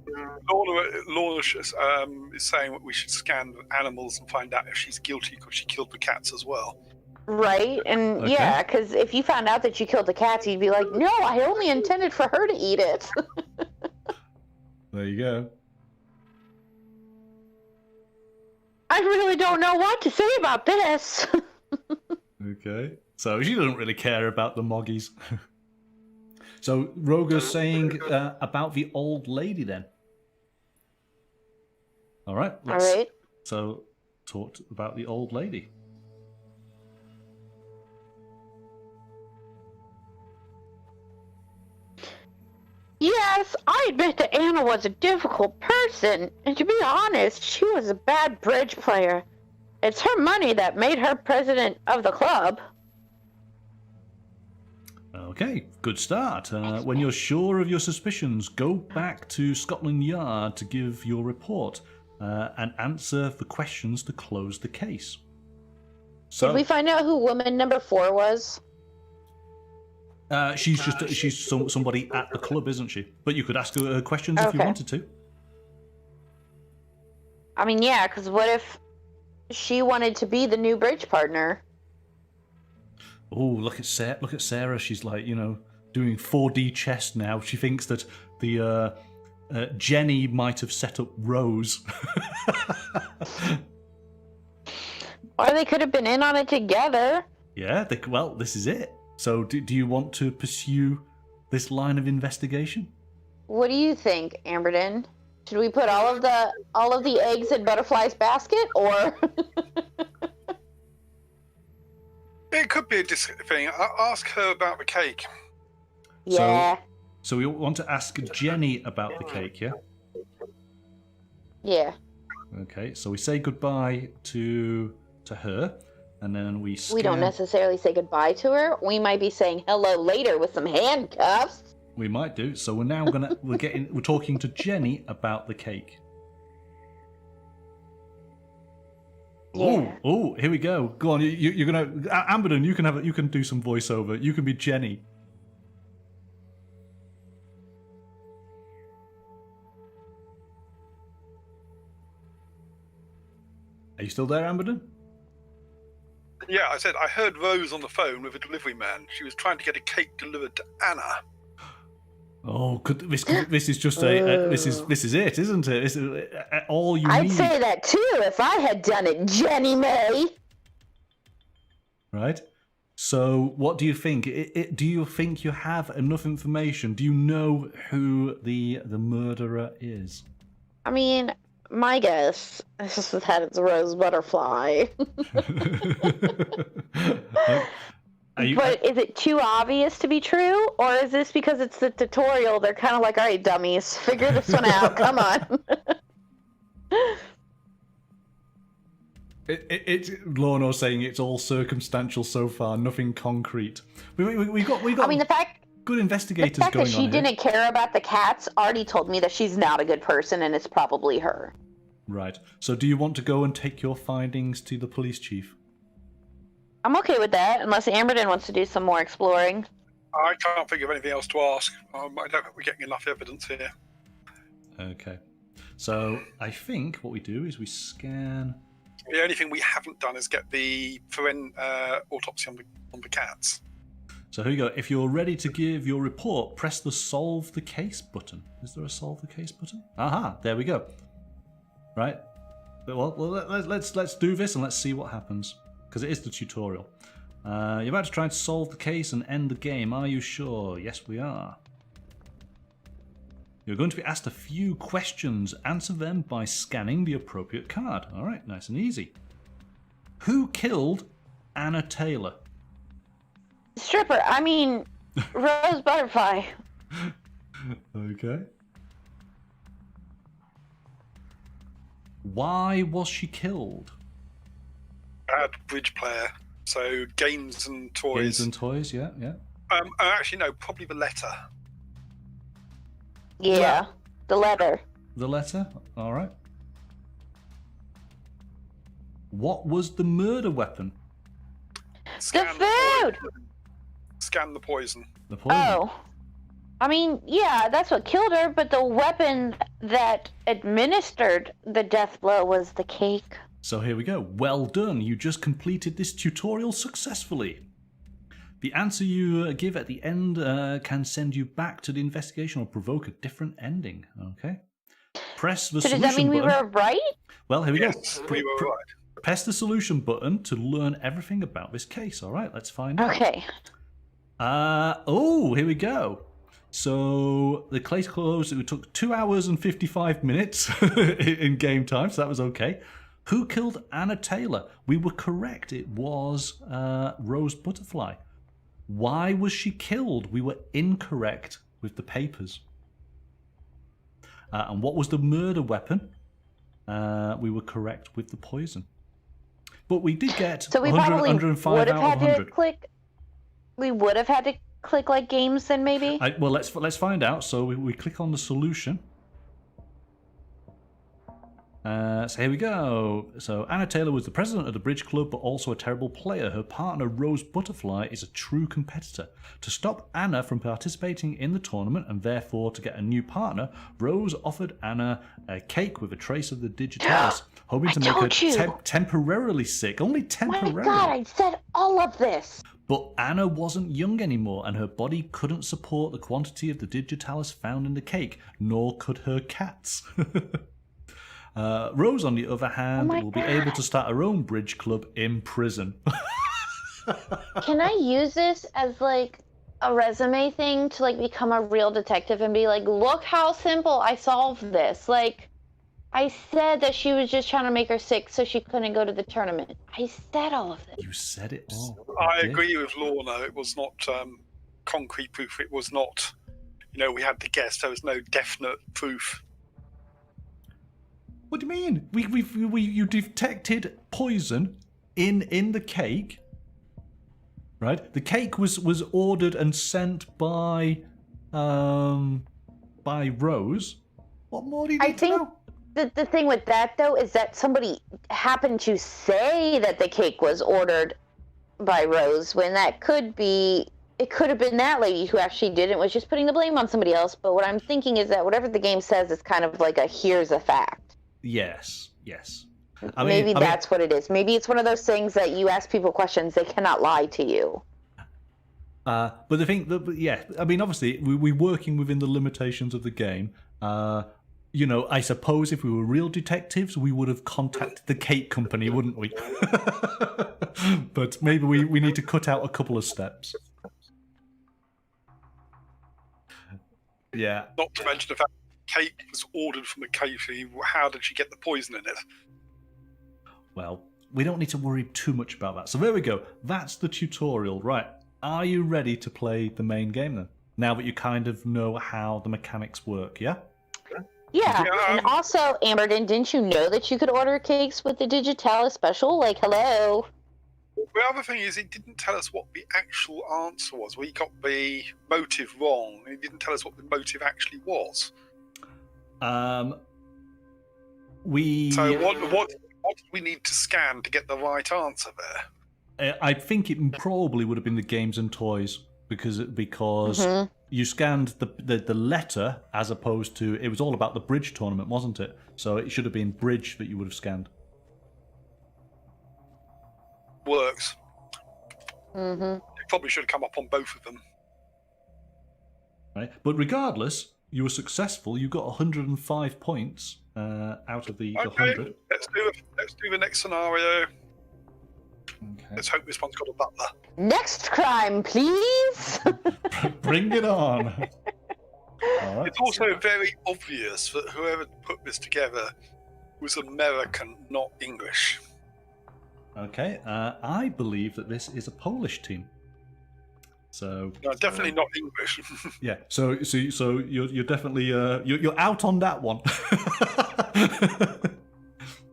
Lorna is saying that we should scan the animals and find out if she's guilty because she killed the cats as well. Right, and Okay. yeah, because if you found out that you killed the cats, you'd be like, no, I only intended for her to eat it. There you go. I really don't know what to say about this. Okay. So she doesn't really care about the moggies. So Roger's saying about the old lady then. All right. All right. So talk about the old lady. Yes, I admit that Anna was a difficult person, and to be honest, she was a bad bridge player. It's her money that made her president of the club. Okay, good start. When you're sure of your suspicions, go back to Scotland Yard to give your report and answer the questions to close the case. So, Did we find out who woman number 4 was? she's somebody at the club, isn't she? But you could ask her questions if you Okay. wanted to. I mean, yeah, because what if she wanted to be the new bridge partner? Oh, look at Sarah! Look at Sarah. She's like, doing 4D chess now. She thinks that the Jenny might have set up Rose. Or they could have been in on it together. Yeah. Well, this is it. So, do you want to pursue this line of investigation? What do you think, Amberden? Should we put all of the eggs in Butterfly's basket, or? It could be a thing. Ask her about the cake. Yeah. So we want to ask Jenny about the cake, yeah? Yeah. Okay. So we say goodbye to her, and then we scan... We don't necessarily say goodbye to her. We might be saying hello later with some handcuffs. We might do. So we're now we're talking to Jenny about the cake. Yeah. Oh, here we go. Go on, you're gonna Amberden. You can do some voiceover. You can be Jenny. Are you still there, Amberden? Yeah, I said I heard Rose on the phone with a delivery man. She was trying to get a cake delivered to Anna. Oh, this is just this is it, isn't it? This is all you I'd need. say that too if I had done it, Jenny May. Right. So, what do you think? Do you think you have enough information? Do you know who the murderer is? I mean, my guess is that it's Rose Butterfly. But is it too obvious to be true? Or is this because it's the tutorial? They're kind of like, all right, dummies, figure this one out. Come on. It's Lorna saying it's all circumstantial so far, nothing concrete. We got. I mean, the fact good investigators the fact going that she on didn't care about the cats already told me that she's not a good person, and it's probably her. Right. So, do you want to go and take your findings to the police chief? I'm okay with that, unless Amberden wants to do some more exploring. I can't think of anything else to ask. I don't think we're getting enough evidence here. Okay. So, I think what we do is we scan. The only thing we haven't done is get the autopsy on the cats. So here you go. If you're ready to give your report, press the solve the case button. Is there a solve the case button? Aha, there we go. Right. Well let's do this and let's see what happens, because it is the tutorial. You're about to try and solve the case and end the game. Are you sure? Yes, we are. You're going to be asked a few questions. Answer them by scanning the appropriate card. All right, nice and easy. Who killed Anna Taylor? Stripper. I mean, Rose Butterfly. Okay. Why was she killed? Bad bridge player. So games and toys. Games and toys, yeah. Actually, no, probably the letter. Yeah, the letter. The letter? All right. What was the murder weapon? Scan The food! Scan the poison. The poison. Oh. I mean, yeah, that's what killed her, but the weapon that administered the death blow was the cake. So here we go. Well done. You just completed this tutorial successfully. The answer you give at the end can send you back to the investigation or provoke a different ending. Okay. Press the So solution does that mean we button. were right? Well, here we Yes, go. we were right. Press the solution button to learn everything about this case. All right, let's find out. Okay. Here we go. So the case closed. It took 2 hours and 55 minutes in game time, so that was okay. Who killed Anna Taylor? We were correct. It was Rose Butterfly. Why was she killed? We were incorrect with the papers. And what was the murder weapon? We were correct with the poison. But we did get So we 100, probably 105 would have out of had to 100. click. We would have had to click like games then, maybe. Well, let's find out. So we click on the solution. So here we go. So Anna Taylor was the president of the bridge club, but also a terrible player. Her partner, Rose Butterfly, is a true competitor. To stop Anna from participating in the tournament and therefore to get a new partner, Rose offered Anna a cake with a trace of the digitalis, hoping to make her temporarily sick. Only temporarily. My God, I said all of this. But Anna wasn't young anymore, and her body couldn't support the quantity of the digitalis found in the cake, nor could her cats. Rose, on the other hand, will be able to start her own bridge club in prison. Can I use this as like a resume thing to like become a real detective and be like, look how simple I solved this? Like, I said that she was just trying to make her sick so she couldn't go to the tournament. I said all of this. You said it all. I agree with Lorna. It was not concrete proof. It was not, we had to guess. There was no definite proof. What do you mean? You detected poison in the cake, right? The cake was ordered and sent by Rose. What more do you need to know? The thing with that, though, is that somebody happened to say that the cake was ordered by Rose, when that could have been that lady who actually did it, was just putting the blame on somebody else. But what I'm thinking is that whatever the game says is kind of like a here's a fact. Yes. Maybe that's what it is. Maybe it's one of those things that you ask people questions, they cannot lie to you. But the thing, obviously, we're working within the limitations of the game. I suppose if we were real detectives, we would have contacted the cake company, wouldn't we? But maybe we need to cut out a couple of steps. Yeah. Not to mention the fact that cake was ordered from the cake. How did she get the poison in it? Well, we don't need to worry too much about that. So there we go. That's the tutorial. Right. Are you ready to play the main game then? Now that you kind of know how the mechanics work, yeah? Yeah, and also, Amberden, didn't you know that you could order cakes with the digitalis special? Like, hello. The other thing is, it didn't tell us what the actual answer was. We got the motive wrong. It didn't tell us what the motive actually was. So what do we need to scan to get the right answer there? I think it probably would have been the games and toys because you scanned the letter as opposed to, it was all about the bridge tournament, wasn't it? So it should have been bridge that you would have scanned. Works. Mm-hmm. It probably should have come up on both of them. Right, but regardless, you were successful. You got 105 points out of the 100. Let's do the next scenario. Okay. Let's hope this one's got a butler. Next crime, please. Bring it on. All right. It's also very obvious that whoever put this together was American, not English. Okay. I believe that this is a Polish team. So No, definitely not English. yeah. So you're definitely you're out on that one.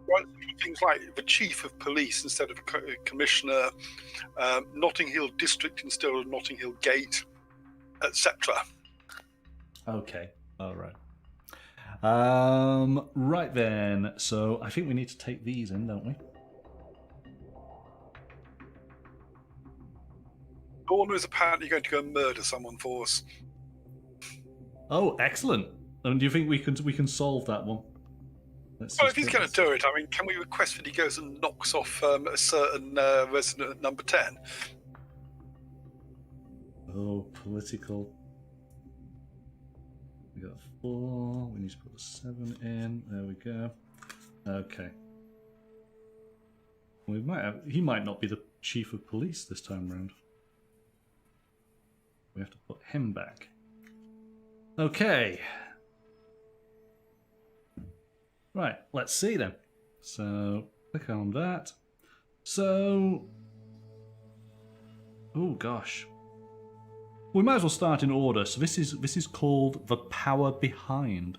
Right, things like the chief of police instead of commissioner, Notting Hill district instead of Notting Hill gate, etc. Okay. All right. Right then. So I think we need to take these in, don't we? Dawn is apparently going to go and murder someone for us. Oh, excellent. And do you think we can solve that one? Well, if he's going to do it, I mean, can we request that he goes and knocks off a certain resident at number 10? Oh, political. We got 4. We need to put the 7 in. There we go. Okay. We might have. He might not be the chief of police this time round. We have to put him back. Okay. Right, let's see then. So, click on that. So... oh gosh. We might as well start in order. So this is called The Power Behind.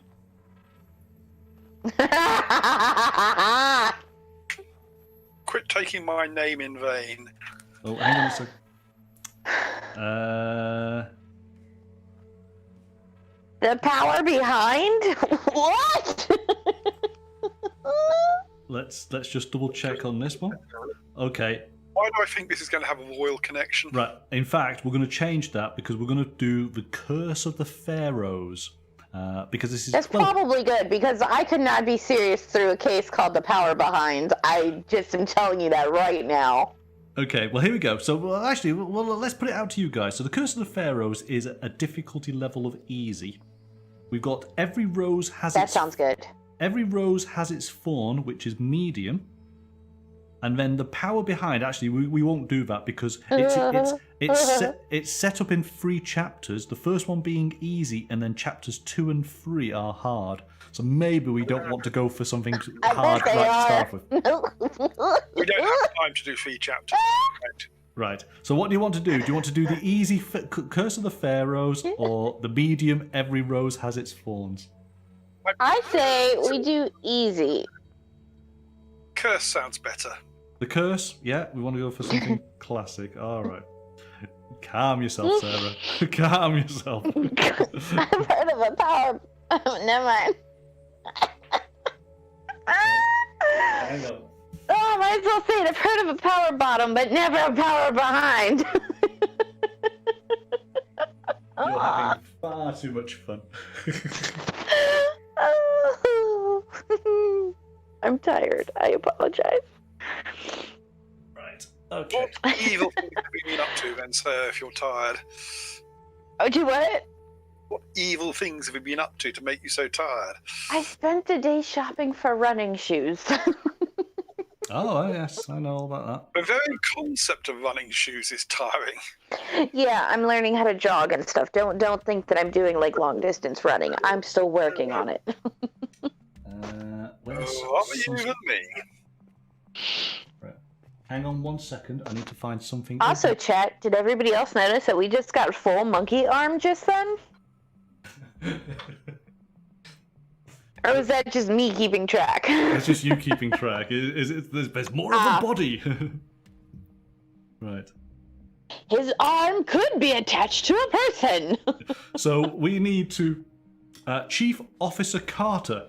Quit taking my name in vain. Oh, hang on a sec. The power behind? What? Let's just double check on this one. Okay. Why do I think this is going to have a royal connection? Right. In fact, we're going to change that because we're going to do the Curse of the Pharaohs. Because this is That's probably good because I could not be serious through a case called The Power Behind. I just am telling you that right now. Okay, well, here we go. So, let's put it out to you guys. So, the Curse of the Pharaohs is a difficulty level of easy. We've got every rose has That sounds good. Every rose has its fawn, which is medium. And then the power behind, actually, we won't do that because it's set up in 3 chapters. The first one being easy, and then chapters 2 and 3 are hard. So maybe we don't want to go for something hard right to start with. We don't have time to do 3 chapters. Right. So what do you want to do? Do you want to do the easy Curse of the Pharaohs or the medium Every Rose Has Its Thorns? I say we do easy. Curse sounds better. The Curse? Yeah, we want to go for something classic. All right. Calm yourself, Sarah. Calm yourself. I've heard of a power... Oh, never mind. Hang on. Oh, I might as well say it. I've heard of a power bottom, but never a power behind. You're having far too much fun. I'm tired. I apologize. Right. Okay. What evil things have you been up to then, sir, if you're tired? Oh, do what? What evil things have you been up to make you so tired? I spent the day shopping for running shoes. Oh, yes. I know all about The very concept of running shoes is tiring. Yeah, I'm learning how to jog and stuff. Don't think that I'm doing like long distance running. I'm still working on it. that. What were you and me? Right. Hang on 1 second. I need to find something. Also, chat, did everybody else notice that we just got full monkey arm just then? Or was that just me keeping track? It's just you keeping track. There's more of a body. Right. His arm could be attached to a person. So we need to... Chief Officer Carter,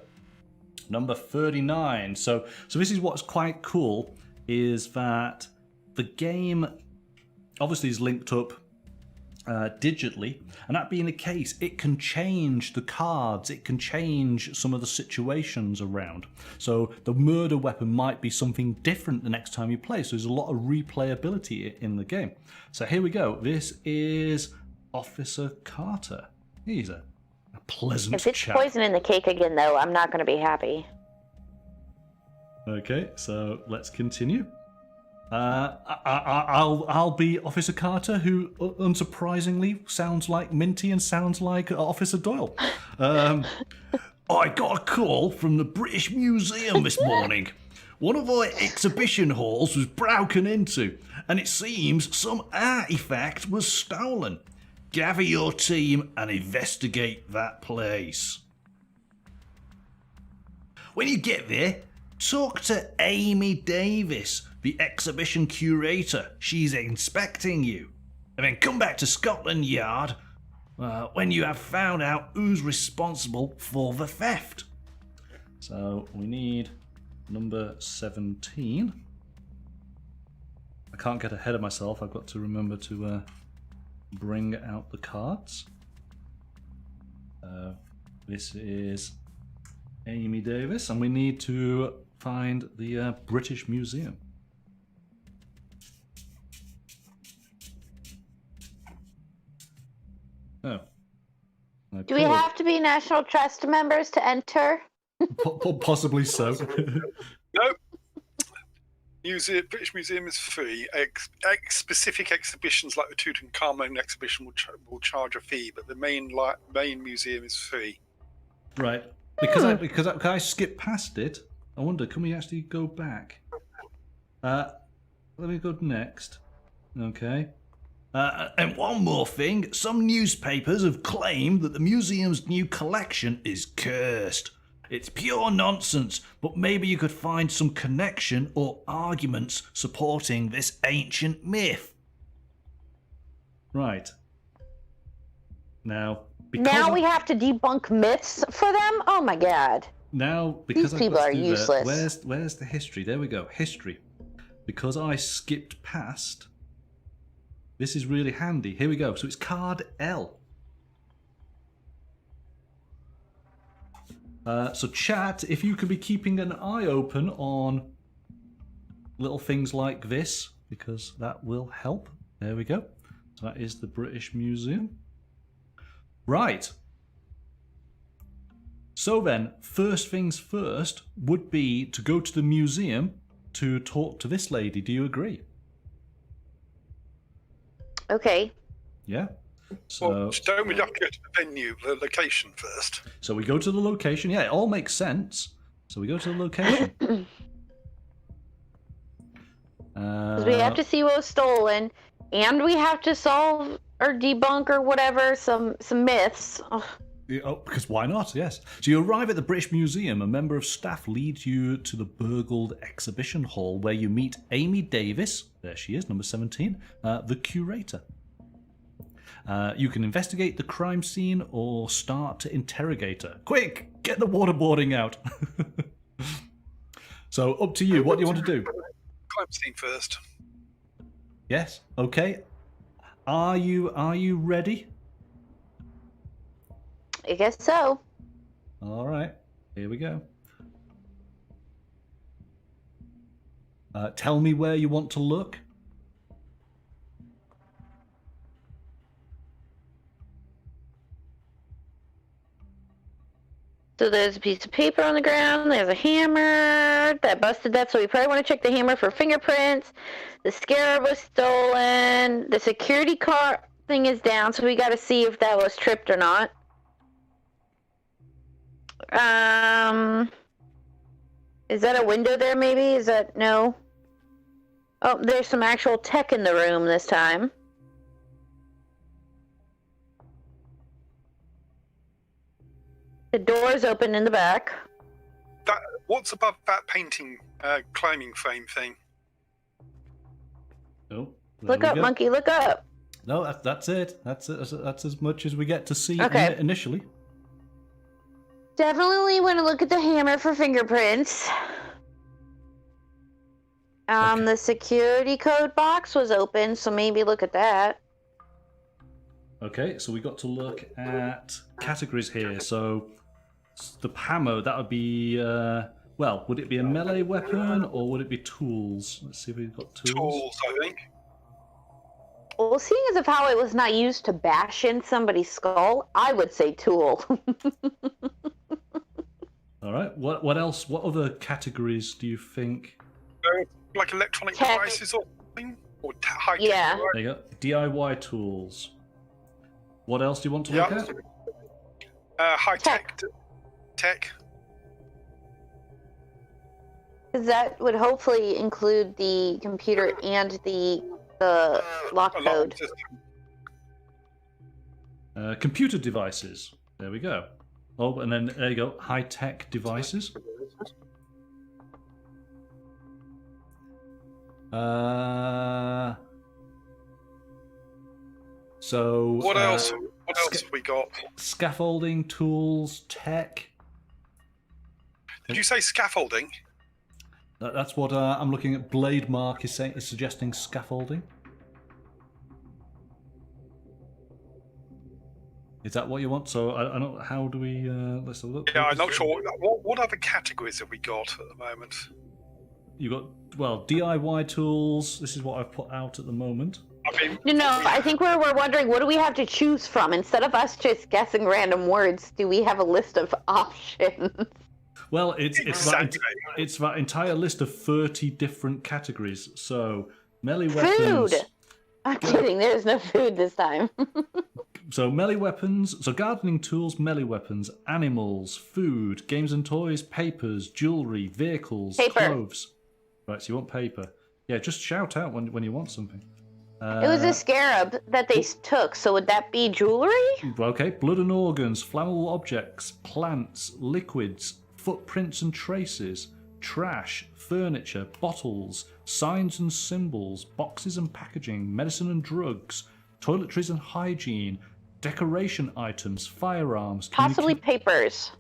number 39. So this is what's quite cool, is that the game obviously is linked up digitally, and that being the case, it can change the cards, it can change some of the situations around. So the murder weapon might be something different the next time you play, so there's a lot of replayability in the game. So here we go. This is Officer Carter. He's a pleasant If it's chap. poison in the cake again, though, I'm not going to be happy. Okay, so let's continue. I'll be Officer Carter, who unsurprisingly sounds like Minty and sounds like Officer Doyle. I got a call from the British Museum this morning. One of our exhibition halls was broken into, and it seems some artifact was stolen. Gather your team and investigate that place. When you get there, talk to Amy Davis, the exhibition curator. She's inspecting you. And then come back to Scotland Yard when you have found out who's responsible for the theft. So we need number 17. I can't get ahead of myself. I've got to remember to bring out the cards. This is Amy Davis, and we need to find the British Museum. Oh. Do we have to be National Trust members to enter? Possibly so. Nope. British Museum is free. Specific exhibitions like the Tutankhamun exhibition will charge a fee, but the main museum is free. Right. Because I skipped past it. I wonder, can we actually go back? Let me go next. Okay. And one more thing, some newspapers have claimed that the museum's new collection is cursed. It's pure nonsense, but maybe you could find some connection or arguments supporting this ancient myth. Right. Now, we have to debunk myths for them? Oh my god. Now, because these people are useless. Where's the history? There we go. History. Because I skipped past. This is really handy. Here we go. So it's card L. So chat, if you could be keeping an eye open on little things like this, because that will help. There we go. So that is the British Museum. Right. So then, first things first would be to go to the museum to talk to this lady. Do you agree? Okay. Yeah. So Well, don't we have to go to the venue, the location first? So we go to the location. Yeah, it all makes sense. So we go to the location. Because we have to see what was stolen, and we have to solve or debunk or whatever some myths. Ugh. Oh, because why not? Yes. So you arrive at the British Museum. A member of staff leads you to the burgled exhibition hall, where you meet Amy Davis. There she is, number 17, the curator. You can investigate the crime scene or start to interrogate her. Quick, get the waterboarding out. So up to you. What do you want to do? Crime scene first. Yes. Okay. Are you ready? I guess so. All right. Here we go. Tell me where you want to look. So there's a piece of paper on the ground. There's a hammer that busted that. So we probably want to check the hammer for fingerprints. The scarab was stolen. The security car thing is down. So we got to see if that was tripped or not. Is that a window there maybe? Is that no? Oh, there's some actual tech in the room this time. The door's open in the back. What's above that painting, climbing frame thing? Oh, look up, monkey, look up. No, that's it. That's as much as we get to see initially. Definitely want to look at the hammer for fingerprints. Okay. The security code box was open, so maybe look at that. Okay, so we got to look at categories here. So the hammer, that would be, well, would it be a melee weapon or would it be tools? Let's see if we've got tools. Tools, I think. Well, seeing as of how it was not used to bash in somebody's skull, I would say tool. All right. What else? What other categories do you think? Like electronic Tech. devices or something? Or high-tech Yeah. devices? There you go. DIY tools. What else do you want to look at? High-tech tech. Because that would hopefully include the computer and the lock Alarm code. system. Computer devices. There we go. Oh, and then there you go. High-tech devices. So. What else? What else have we got? Scaffolding, tools, tech. Did you say scaffolding? That's what I'm looking at. Blade Mark is suggesting scaffolding. Is that what you want? So I don't. How do we? Let's have a look. Yeah, I'm not sure. What other categories have we got at the moment? You got DIY tools. This is what I've put out at the moment. I mean, No, I think we're wondering, what do we have to choose from? Instead of us just guessing random words, do we have a list of options? Well, it's Exactly. that entire list of 30 different categories. So melee weapons. Food! I'm kidding, there's no food this time. So melee weapons, so gardening tools, melee weapons, animals, food, games and toys, papers, jewelry, vehicles, Paper. clothes. Right, so you want paper. Yeah, just shout out when you want something. It was a scarab that they took, so would that be jewelry? Okay, blood and organs, flammable objects, plants, liquids, footprints and traces, trash, furniture, bottles, signs and symbols, boxes and packaging, medicine and drugs, toiletries and hygiene, decoration items, firearms, Possibly papers.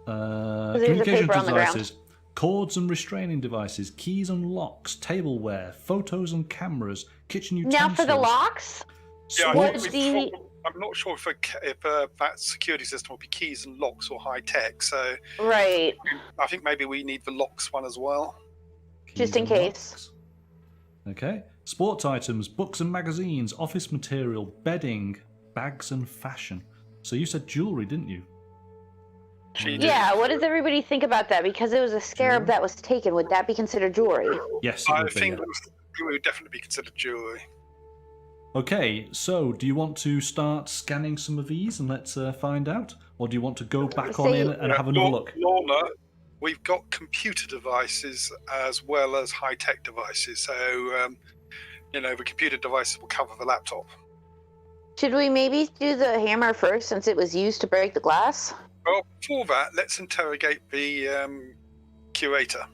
there's a communication paper on the ground. devices, cords and restraining devices, keys and locks, tableware, photos and cameras, kitchen utensils. Now for the locks? yeah, What sports- the- I'm not sure if that security system will be keys and locks or high tech. So Right. I think maybe we need the locks one as well. Just keys in and case. locks. Okay. Sports items, books and magazines, office material, bedding, bags and fashion. So you said jewelry, didn't you? She did. Yeah, what does everybody think about that? Because it was a scarab Jewelry? that was taken, would that be considered jewelry? Yes, it I would be, think yeah. it would definitely be considered jewelry. Okay, so do you want to start scanning some of these and let's find out? Or do you want to go back on in and have another look? Lorna, we've got computer devices as well as high tech devices. So, the computer devices will cover the laptop. Should we maybe do the hammer first since it was used to break the glass? Well, before that, let's interrogate the curator.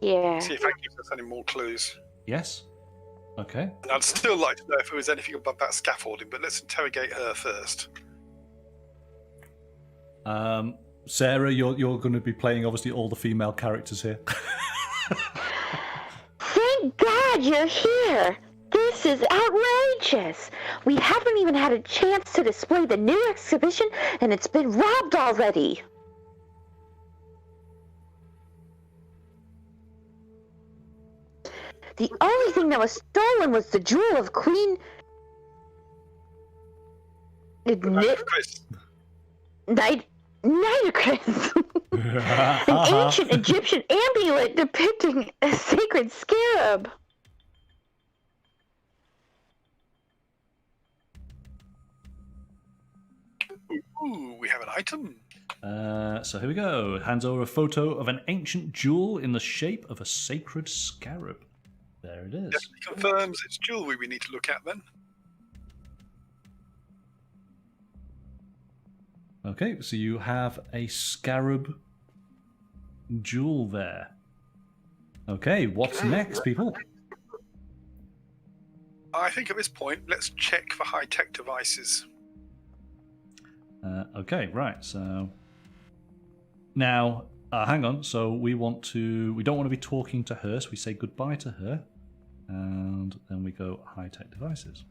Yeah. See if that gives us any more clues. Yes? Okay. And I'd still like to know if there was anything above that scaffolding, but let's interrogate her first. Sarah, you're going to be playing obviously all the female characters here. Thank God you're here! This is outrageous! We haven't even had a chance to display the new exhibition, and it's been robbed already! The only thing that was stolen was the jewel of Queen... Chris, Nitocris! An ancient Egyptian amulet depicting a sacred scarab! ooh, we have an item. So here we go. Hands over a photo of an ancient jewel in the shape of a sacred scarab. There it is. Definitely confirms it's jewelry we need to look at then. Okay, so you have a scarab jewel there. Okay, what's next, people? I think at this point, let's check for high tech devices. Okay, right. So now, hang on. So we don't want to be talking to her. So we say goodbye to her, and then we go high-tech devices.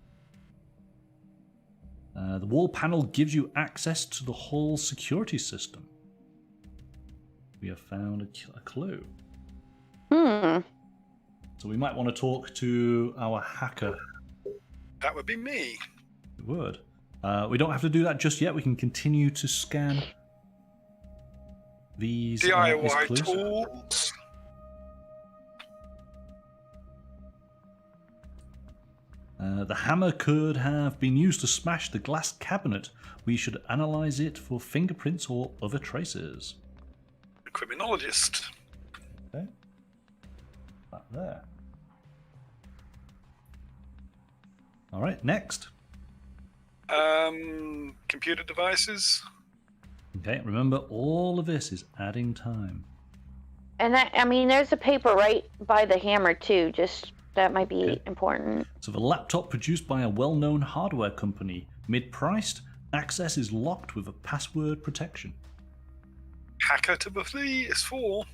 The wall panel gives you access to the hall security system. We have found a clue. So we might want to talk to our hacker. That would be me. We would. We don't have to do that just yet. We can continue to scan these clues. DIY tools. The hammer could have been used to smash the glass cabinet. We should analyze it for fingerprints or other traces. The criminologist. Okay. Back there. All right, next. Computer devices. Okay, remember all of this is adding time. And I mean, there's a paper right by the hammer too. Just that might be important. So the laptop produced by a well-known hardware company, mid-priced, access is locked with a password protection. Hacker Timothy is 4.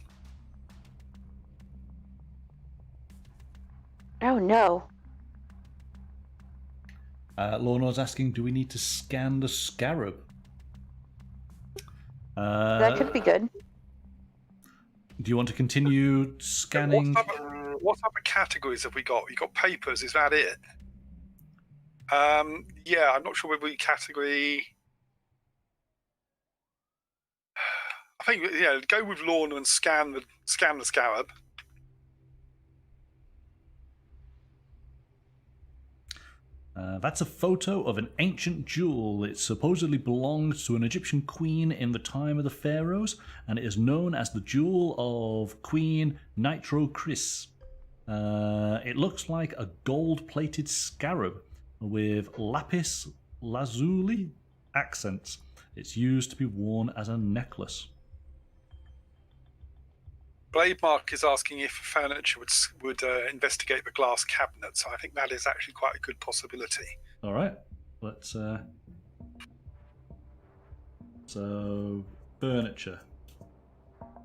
Oh no. Lorna's asking, do we need to scan the scarab? That could be good. Do you want to continue scanning? What type of categories have we got? You got papers, is that it? Yeah, I'm not sure whether we category. I think go with Lorna and scan the scarab. That's a photo of an ancient jewel. It supposedly belonged to an Egyptian queen in the time of the Pharaohs, and it is known as the Jewel of Queen Nitocris. It looks like a gold-plated scarab with lapis lazuli accents. It's used to be worn as a necklace. Blade Mark is asking if furniture would investigate the glass cabinet. So I think that is actually quite a good possibility. All right, let's. So furniture. All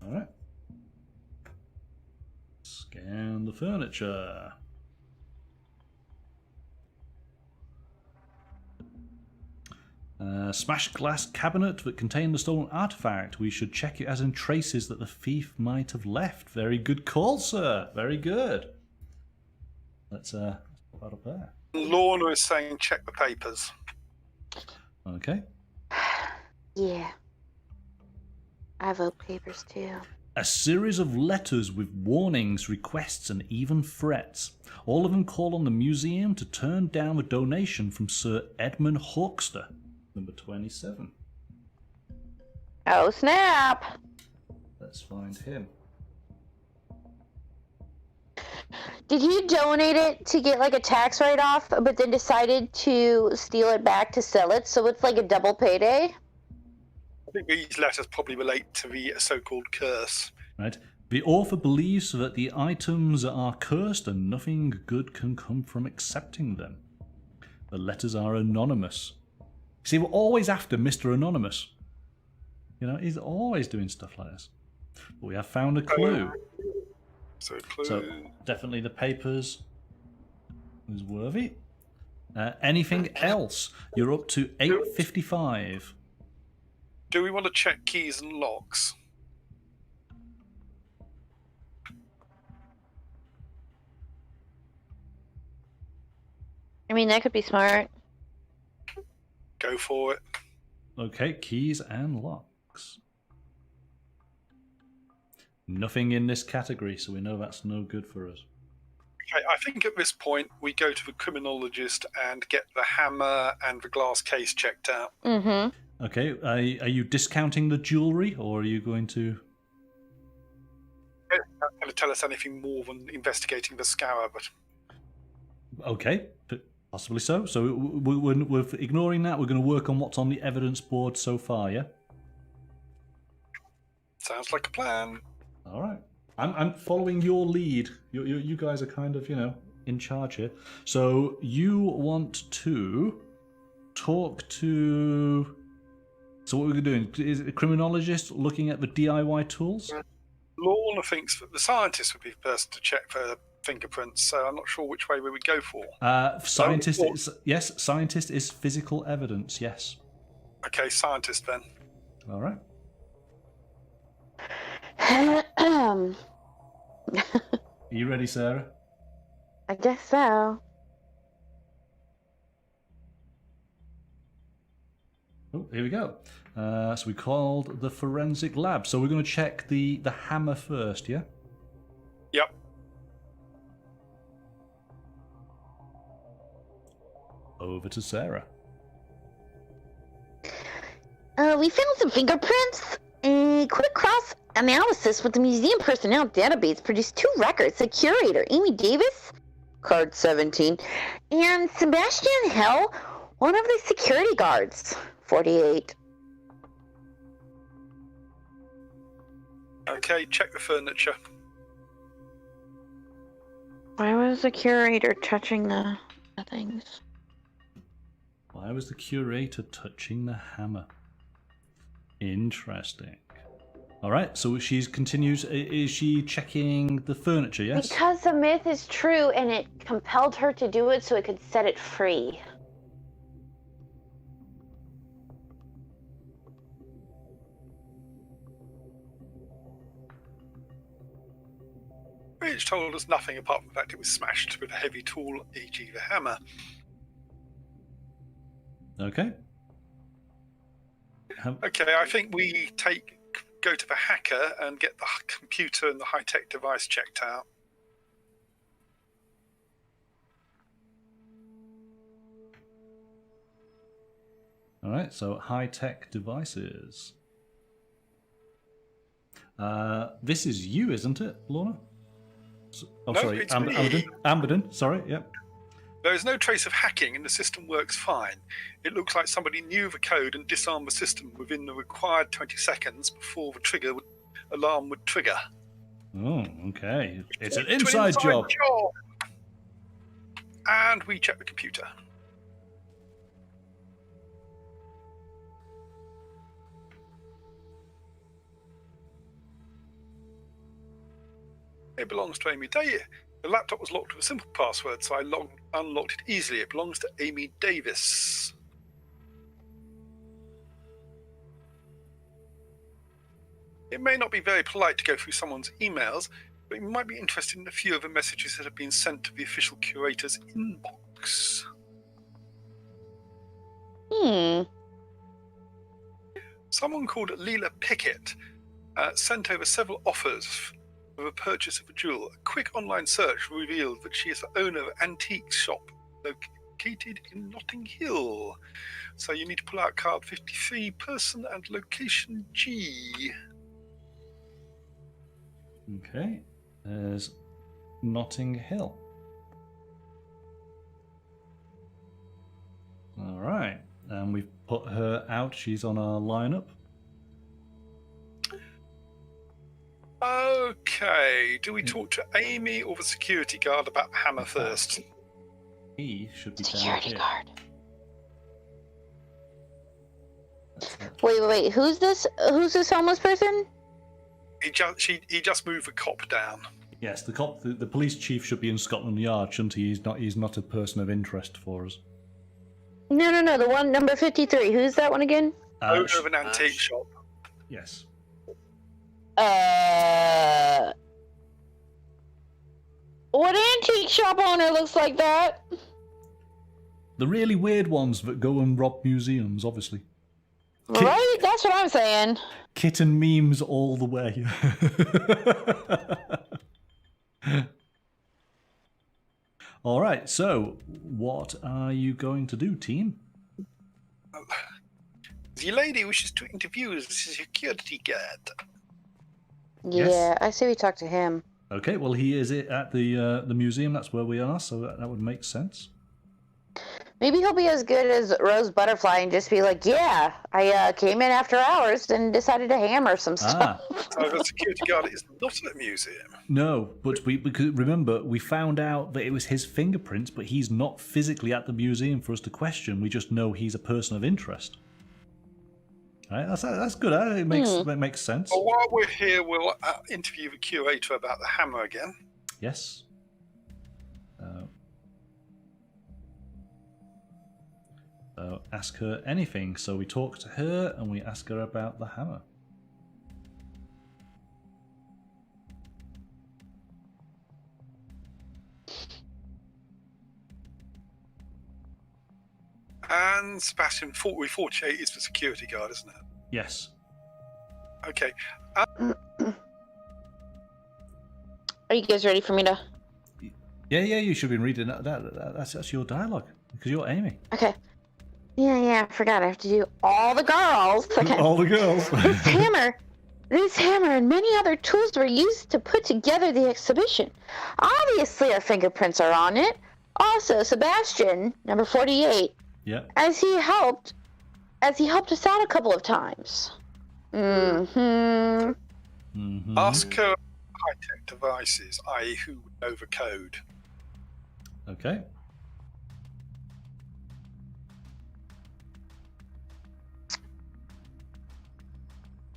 right. Scan the furniture. Smashed glass cabinet that contained the stolen artifact. We should check it as in traces that the thief might have left. Very good call, sir. Very good. Let's put that up there. Lorna is saying check the papers. Okay. Yeah. I vote papers too. A series of letters with warnings, requests, and even threats. All of them call on the museum to turn down a donation from Sir Edmund Hawkster, number 27. Oh, snap! Let's find him. Did he donate it to get like a tax write-off, but then decided to steal it back to sell it, so it's like a double payday? I think these letters probably relate to the so-called curse. Right. The author believes that the items are cursed and nothing good can come from accepting them. The letters are anonymous. See, we're always after Mr. Anonymous. You know, he's always doing stuff like this. But we have found a clue. So, clue. So definitely the papers is worthy. Anything else? You're up to 8:55. Do we want to check keys and locks? I mean, that could be smart. Go for it. Okay, keys and locks. Nothing in this category, so we know that's no good for us. Okay, I think at this point we go to the criminologist and get the hammer and the glass case checked out. Mm-hmm. Okay, are you discounting the jewellery, or are you going to... It's not going to tell us anything more than investigating the scarab. Okay, possibly so. So we're ignoring that. We're going to work on what's on the evidence board so far, yeah? Sounds like a plan. All right. I'm following your lead. You guys are kind of, in charge here. So you want to talk to... So what we're doing, is it a criminologist looking at the DIY tools? Lorna thinks that the scientist would be the person to check for fingerprints, so I'm not sure which way we would go for. Scientist is physical evidence, yes. Okay, scientist then. All right. I Are you ready, Sarah? guess so. Oh, here we go. So we called the forensic lab. So we're going to check the hammer first, yeah? Yep. over to Sarah. We found some fingerprints. A quick cross analysis with the museum personnel database produced 2 records. The curator, Amy Davis, card 17, and Sebastian Hell, one of the security guards, 48. Okay, check the furniture. Why was the curator touching the things? Why was the curator touching the hammer? Interesting. All right, so she continues. Is she checking the furniture? Yes. Because the myth is true and it compelled her to do it so it could set it free. Which told us nothing apart from the fact it was smashed with a heavy tool, e.g. the hammer. Okay. Okay, I think we go to the hacker and get the computer and the high-tech device checked out. All right, so high-tech devices. This is you, isn't it, Lorna? No, sorry, it's me. Amberden, sorry, yep. There is no trace of hacking and the system works fine. It looks like somebody knew the code and disarmed the system within the required 20 seconds before the alarm would trigger. Oh, okay. It's an inside job. And we check the computer. It belongs to Amy Day. The laptop was locked with a simple password, so I unlocked it easily. It belongs to Amy Davis. It may not be very polite to go through someone's emails, but you might be interested in a few of the messages that have been sent to the official curator's inbox. Someone called Leela Pickett sent over several offers for the purchase of a jewel. A quick online search revealed that she is the owner of an antique shop located in Notting Hill. So you need to pull out card 53, person and location G. Okay, there's Notting Hill. All right, and we've put her out. She's on our lineup. Okay, do we talk to Amy or the security guard about the hammer first? He should be Security down guard. here. Wait. Who's this homeless person? He just moved the cop down. Yes, the police chief should be in Scotland Yard, shouldn't he? He's not a person of interest for us. No, the one number 53. Who's that one again? Owner of an antique shop. Yes. What antique shop owner looks like that? The really weird ones that go and rob museums, obviously. Right? That's what I'm saying. Kitten memes all the way. All right, so what are you going to do, team? The lady wishes to interview the security guard. Yeah, Yes. I say we talk to him. Okay, well, he is at the museum. That's where we are, so that would make sense. Maybe he'll be as good as Rose Butterfly and just be like, yeah, I came in after hours and decided to hammer some stuff. So the security guard is not at a museum. No, but because remember, we found out that it was his fingerprints, but he's not physically at the museum for us to question. We just know he's a person of interest. All right, that's good. It makes sense. Well, while we're here, we'll interview the curator about the hammer again. Yes. So ask her anything. So we talk to her and we ask her about the hammer. And Sebastian, 48 is the security guard, isn't it? Yes. Okay. Are you guys ready for me to... Yeah, you should be reading that. That's your dialogue. Because you're Amy. Okay. Yeah, I forgot. I have to do all the girls. Okay. All the girls. This hammer and many other tools were used to put together the exhibition. Obviously, our fingerprints are on it. Also, Sebastian, number 48, Yeah. as he helped us out a couple of times. Mhm. Ask her high-tech devices, i.e. who would know the code. Okay.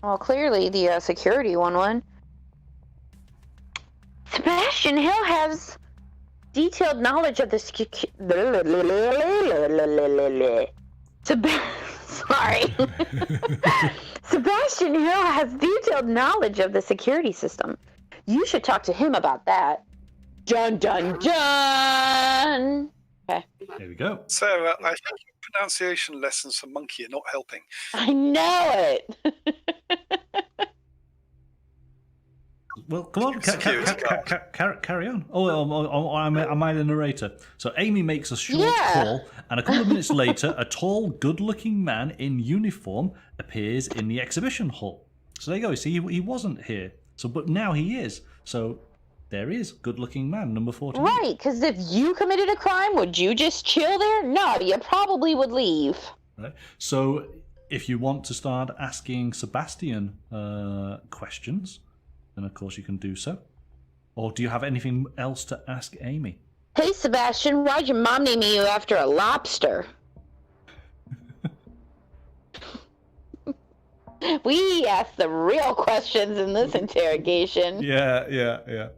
Well, clearly the security one would. Sebastian Hill has detailed knowledge of the Sorry. Sebastian Hill has detailed knowledge of the security system. You should talk to him about that. Dun dun dun. Okay. Here we go. Sarah, I think your pronunciation lessons for monkey are not helping. I know it. Well, come on, carry on. Am I the narrator? So Amy makes a short call, and a couple of minutes later, a tall, good-looking man in uniform appears in the exhibition hall. So there you go. See, he wasn't here. But now he is. So there he is, good-looking man, number 14. Right, because if you committed a crime, would you just chill there? No, you probably would leave. Right. So if you want to start asking Sebastian questions, then of course you can do so. Or do you have anything else to ask Amy? Hey, Sebastian, why'd your mom name you after a lobster? We ask the real questions in this interrogation. Yeah.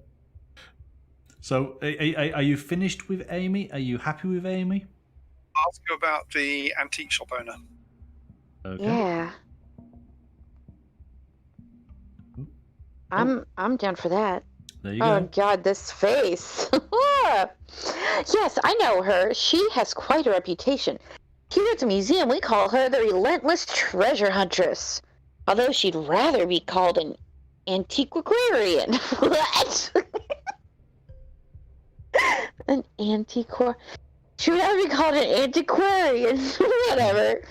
So, are you finished with Amy? Are you happy with Amy? Ask her about the antique shop owner. Okay. Yeah. I'm down for that. There you Oh go. God, this face. Yes, I know her. She has quite a reputation. Here at the museum, we call her the relentless treasure huntress. Although she'd rather be called an antiquarian. What? An antiquar. She would rather be called an antiquarian. Whatever.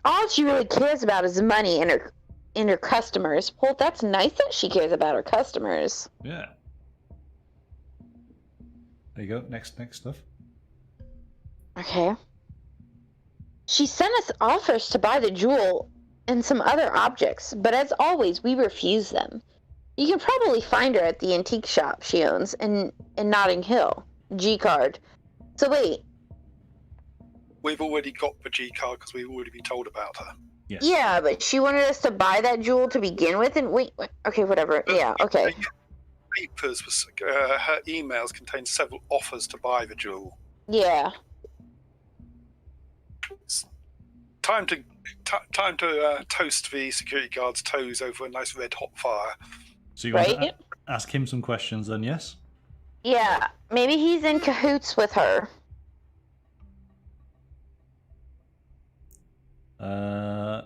All she really cares about is money and her customers. Well, that's nice that she cares about her customers. Yeah. There you go. Next stuff. Okay. She sent us offers to buy the jewel and some other objects, but as always, we refuse them. You can probably find her at the antique shop she owns in Notting Hill. G-card. So wait. We've already got the G card because we've already been told about her. Yes. Yeah, but she wanted us to buy that jewel to begin with, and wait. Okay, whatever. Yeah, okay. Papers, her emails contain several offers to buy the jewel. Yeah. It's time to toast the security guard's toes over a nice red hot fire. So you want Right? to ask him some questions then, yes? Yeah, maybe he's in cahoots with her.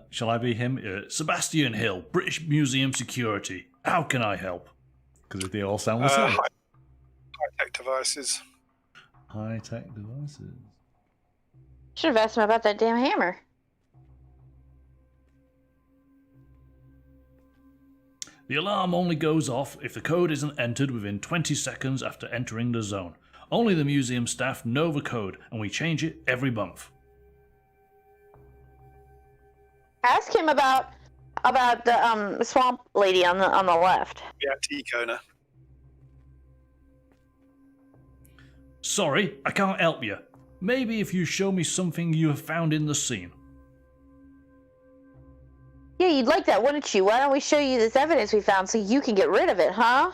Shall I be him? Sebastian Hill, British Museum Security. How can I help? Because they all sound the same. High-tech devices. High-tech devices. Should have asked him about that damn hammer. The alarm only goes off if the code isn't entered within 20 seconds after entering the zone. Only the museum staff know the code, and we change it every month. Ask him about the swamp lady on the left. The antique owner. Sorry, I can't help you. Maybe if you show me something you have found in the scene. Yeah, you'd like that, wouldn't you? Why don't we show you this evidence we found so you can get rid of it, huh?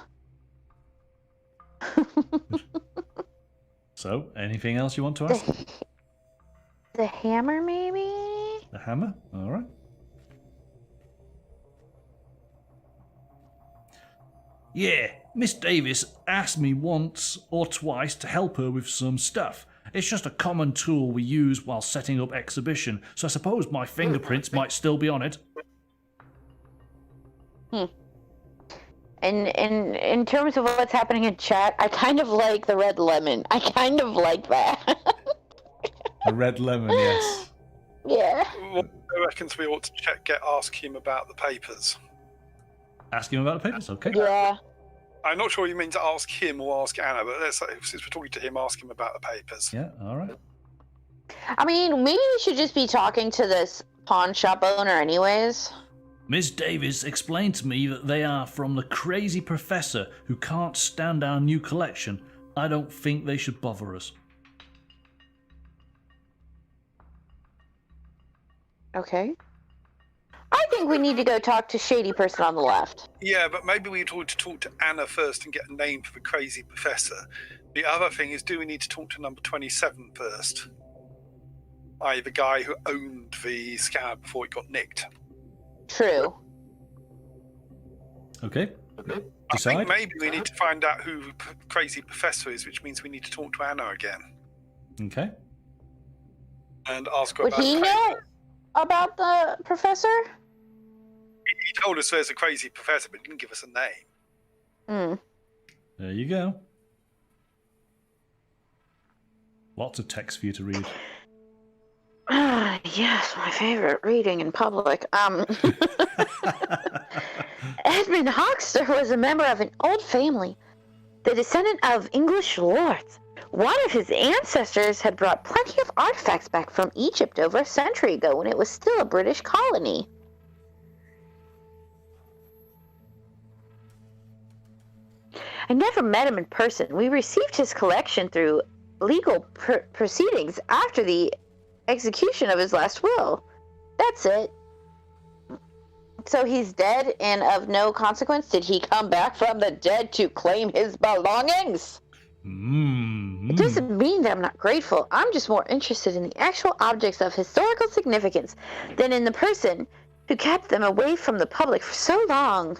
So, anything else you want to ask? The hammer, maybe? The hammer? All right. Yeah, Miss Davis asked me once or twice to help her with some stuff. It's just a common tool we use while setting up exhibition, so I suppose my fingerprints might still be on it. And in terms of what's happening in chat, I kind of like the red lemon. I kind of like that. A red lemon, yes. Yeah. What I reckons we ought to ask him about the papers. Ask him about the papers, okay. Yeah. I'm not sure you mean to ask him or ask Anna, but since we're talking to him, ask him about the papers. Yeah, all right. I mean, maybe we should just be talking to this pawn shop owner anyways. Miss Davis explained to me that they are from the crazy professor who can't stand our new collection. I don't think they should bother us. Okay. I think we need to go talk to shady person on the left. Yeah, but maybe we ought to talk to Anna first and get a name for the crazy professor. The other thing is, do we need to talk to number 27 first? I.e. the guy who owned the scab before it got nicked. True. Okay. I Decide. think maybe we need to find out who the crazy professor is, which means we need to talk to Anna again. Okay. And ask her Would about he the know about the professor? He told us there's a crazy professor, but didn't give us a name. There you go. Lots of text for you to read. Yes, my favorite reading in public. Edmund Hoxter was a member of an old family, the descendant of English lords. One of his ancestors had brought plenty of artifacts back from Egypt over a century ago when it was still a British colony. I never met him in person. We received his collection through legal proceedings after the execution of his last will. That's it. So he's dead and of no consequence? Did he come back from the dead to claim his belongings? It doesn't mean that I'm not grateful. I'm just more interested in the actual objects of historical significance than in the person who kept them away from the public for so long.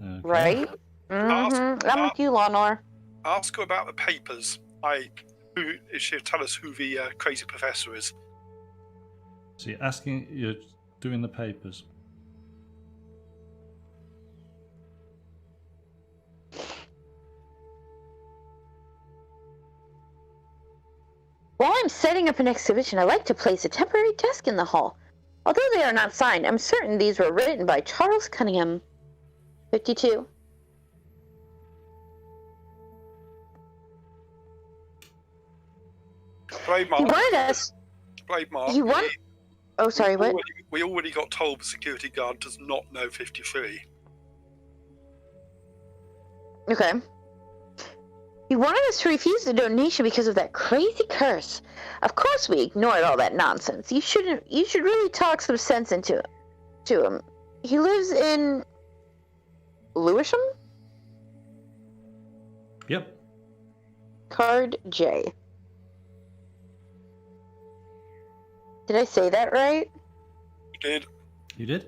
Okay. Right? I'm with you, Lenore. Ask her about the papers. She'll tell us who the crazy professor is. So you're doing the papers. While I'm setting up an exhibition, I like to place a temporary desk in the hall. Although they are not signed, I'm certain these were written by Charles Cunningham. 52. Blade Mark. He wanted us. Blade Mark. He wanted. Oh, sorry, what? We already got told the security guard does not know 53. Okay. He wanted us to refuse the donation because of that crazy curse. Of course we ignored all that nonsense. You should really talk some sense into him. He lives in Lewisham? Yep. Card J. Did I say that right? You did. You did?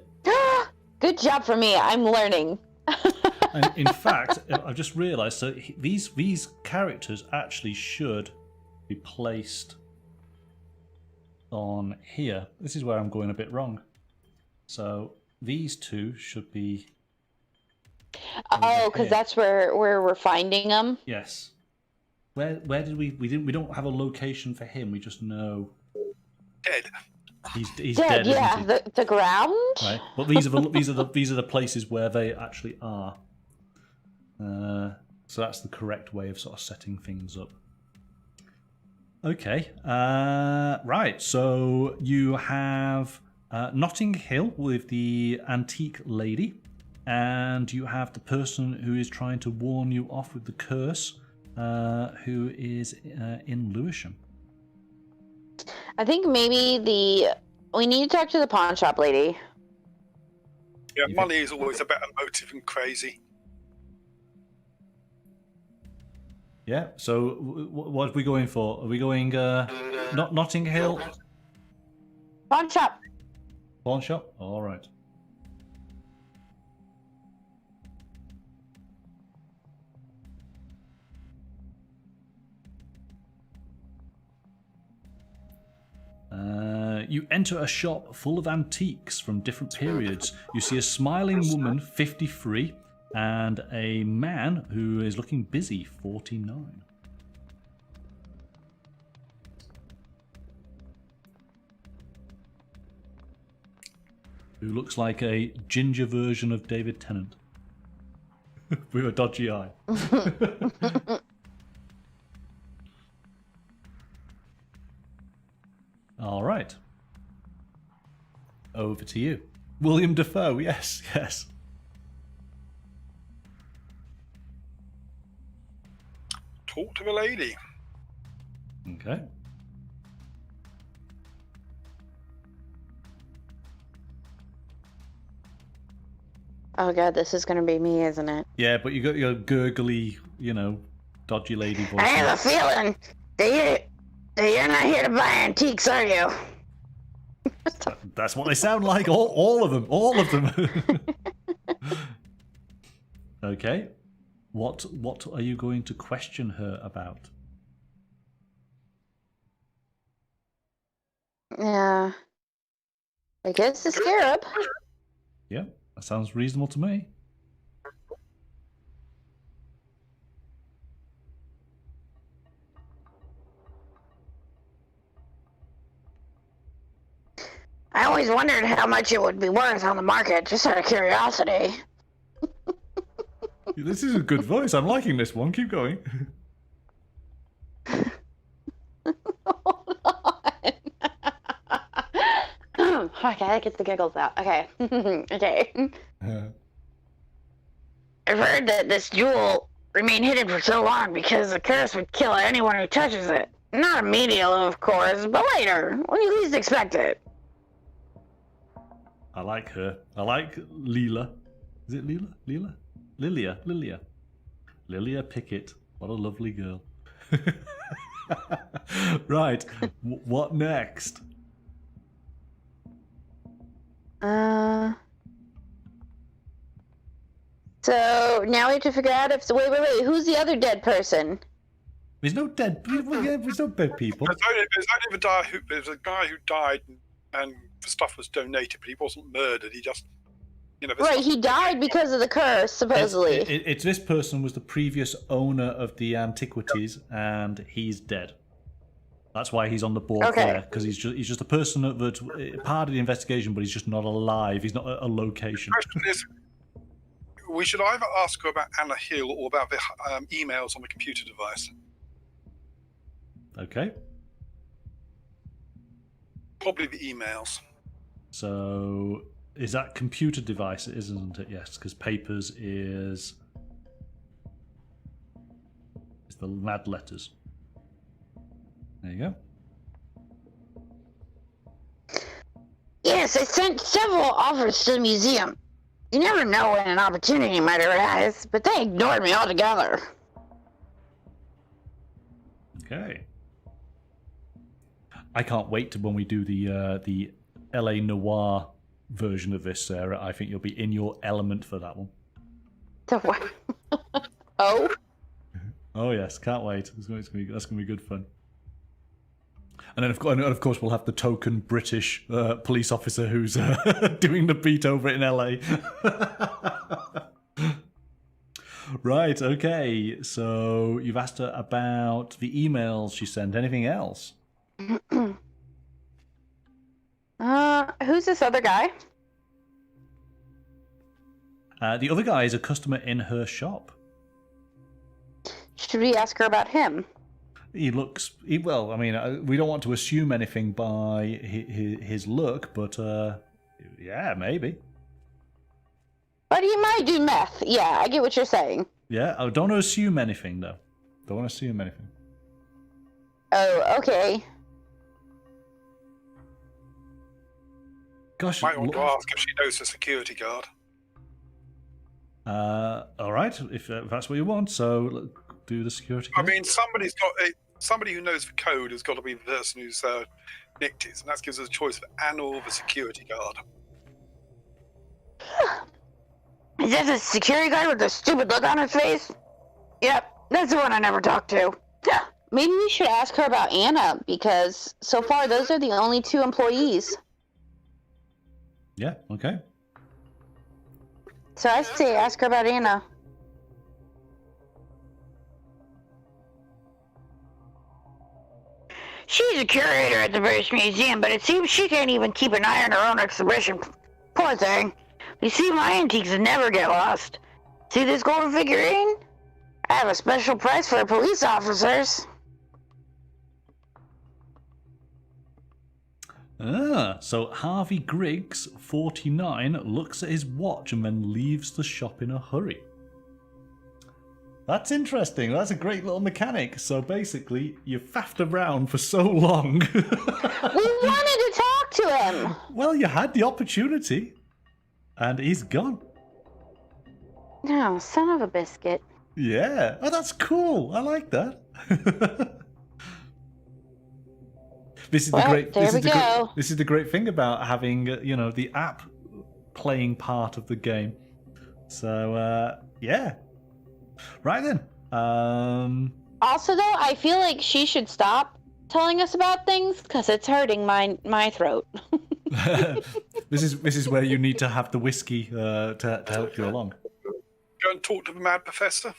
Good job for me. I'm learning. And in fact, I've just realised, so these characters actually should be placed on here. This is where I'm going a bit wrong. So these two should be. Oh, because that's where we're finding them. Yes. Where did we don't have a location for him. We just know Dead. he's dead. Yeah, isn't he? the ground. Right. But these are the places where they actually are. So that's the correct way of sort of setting things up. Okay. Right. So you have Notting Hill with the antique lady, and you have the person who is trying to warn you off with the curse, who is in Lewisham. I think maybe we need to talk to the pawn shop lady. Yeah, money is always a better motive than crazy. Yeah. So what are we going for? Are we going Notting Hill? Pawn shop. Pawn shop? All right. You enter a shop full of antiques from different periods. You see a smiling woman, 53, and a man who is looking busy, 49. who looks like a ginger version of David Tennant with a dodgy eye. All right. Over to you. William Dafoe, yes. Talk to the lady. Okay. Oh god, this is gonna be me, isn't it? Yeah, but you got your gurgly, dodgy lady voice. I have a feeling that you're not here to buy antiques, are you? That's what they sound like. All of them. Okay. What are you going to question her about? Yeah. I guess the scarab. Yeah, that sounds reasonable to me. I always wondered how much it would be worth on the market, just out of curiosity. This is a good voice. I'm liking this one. Keep going. Hold on. Okay, that gets the giggles out. Okay. Okay. I've heard that this jewel remained hidden for so long because the curse would kill anyone who touches it. Not immediately, of course, but later, when you least expect it. I like her. I like Leela. Is it Leela? Lilia Pickett. What a lovely girl. Right. What next? So now we have to figure out if wait, who's the other dead person? There's no dead people. There's no dead people. There's a guy who died and the stuff was donated, but he wasn't murdered. He just, Right, he died because of the curse, supposedly. It's this person was the previous owner of the antiquities, and he's dead. That's why he's on the board there, because he's just a person that's part of the investigation, but he's just not alive. He's not a location. The question is, we should either ask her about Anna Hill or about the emails on the computer device. Okay. Probably the emails. So, is that computer device, isn't it? Yes, because papers is the mad letters. There you go. Yes, I sent several offers to the museum. You never know when an opportunity might arise, but they ignored me altogether. Okay. I can't wait to when we do the LA Noir version of this, Sarah. I think you'll be in your element for that one. The what? Oh? Oh yes, can't wait. That's gonna be good fun. And then of course we'll have the token British police officer who's doing the beat over it in LA. Right. Okay. So you've asked her about the emails she sent. Anything else? Who's this other guy? The other guy is a customer in her shop. Should we ask her about him? He looks... well, I mean, we don't want to assume anything by his look, but yeah, maybe. But he might do meth. Yeah, I get what you're saying. Yeah, I don't want to assume anything, though. Don't want to assume anything. Oh, okay. Gosh, Might want to ask if she knows the security guard. All right, if that's what you want, so do the security guard. I mean, somebody who knows the code has got to be the person who's nicked it, and that gives us a choice for Anna or the security guard. Is that the security guard with the stupid look on his face? Yep, that's the one I never talked to. Maybe we should ask her about Anna, because so far those are the only two employees. Yeah, okay. So I say ask her about Anna. She's a curator at the British Museum, but it seems she can't even keep an eye on her own exhibition. Poor thing. You see, my antiques never get lost. See this golden figurine? I have a special price for police officers. So Harvey Griggs, 49, looks at his watch and then leaves the shop in a hurry. That's interesting. That's a great little mechanic. So basically, you faffed around for so long. We wanted to talk to him. Well, you had the opportunity. And he's gone. No, son of a biscuit. Yeah. Oh, that's cool. I like that. This is Well, the great. there we go. This is the great thing about having, the app playing part of the game. So yeah. Right then. Also, though, I feel like she should stop telling us about things because it's hurting my throat. This is where you need to have the whiskey to help you along. Go and talk to the mad professor.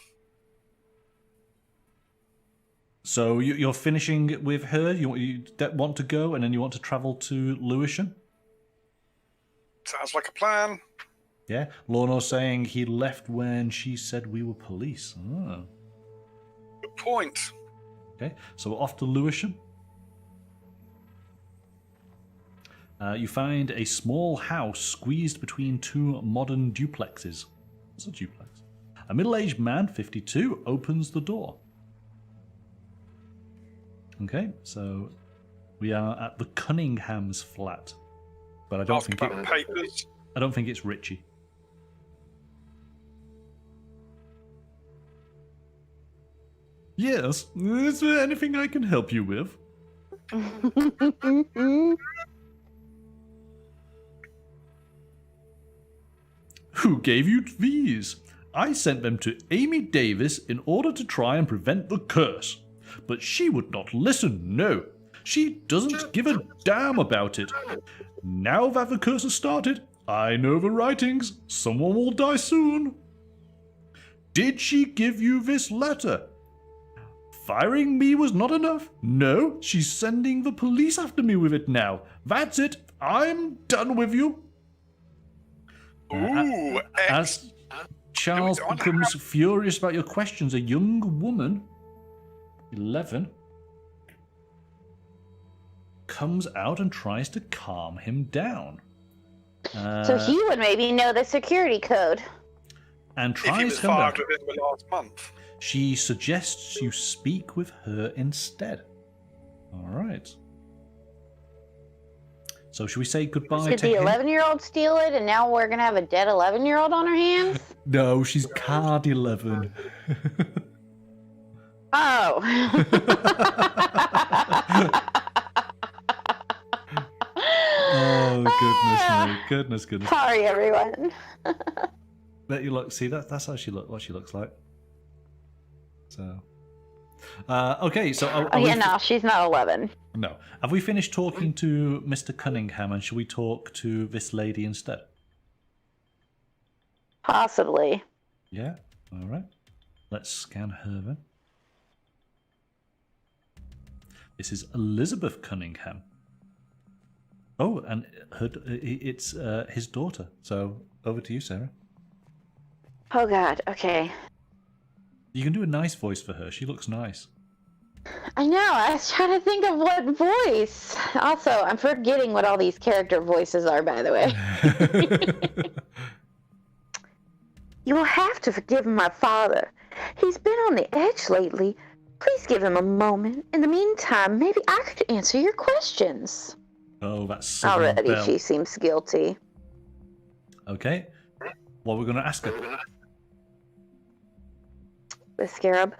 So you're finishing with her. You want to go, and then you want to travel to Lewisham. Sounds like a plan. Yeah, Lorno's saying he left when she said we were police. Oh. Good point. Okay, so we're off to Lewisham. You find a small house squeezed between two modern duplexes. What's a duplex? A middle-aged man, 52, opens the door. Okay, so we are at the Cunningham's flat, but I don't Ask think about the papers. I don't think it's Richie. Yes, is there anything I can help you with? Who gave you these? I sent them to Amy Davis in order to try and prevent the curse. But she would not listen, no. She doesn't give a damn about it. Now that the curse has started, I know the writings. Someone will die soon. Did she give you this letter? Firing me was not enough. No, she's sending the police after me with it now. That's it. I'm done with you. Ooh, As Charles becomes furious about your questions, a young woman, 11, comes out and tries to calm him down. So he would maybe know the security code. And if he tries was to calm fired down. within the last month. She suggests you speak with her instead. All right. So should we say goodbye Did to the him? 11-year-old steal it, and now we're going to have a dead 11-year-old on our hands? No, she's card 11. Oh. Oh, goodness me. Sorry, everyone. Let you look. See, that's how what she looks like. So, okay. So, No, she's not 11. No. Have we finished talking to Mr. Cunningham, and should we talk to this lady instead? Possibly. Yeah. All right. Let's scan her then. This is Elizabeth Cunningham. Oh, and it's his daughter. So over to you, Sarah. Oh, God. Okay. You can do a nice voice for her. She looks nice. I know. I was trying to think of what voice. Also, I'm forgetting what all these character voices are, by the way. You will have to forgive my father. He's been on the edge lately. Please give him a moment. In the meantime, maybe I could answer your questions. Oh, that's Already, Bell. she seems guilty. Okay. What are we going to ask her? The scarab.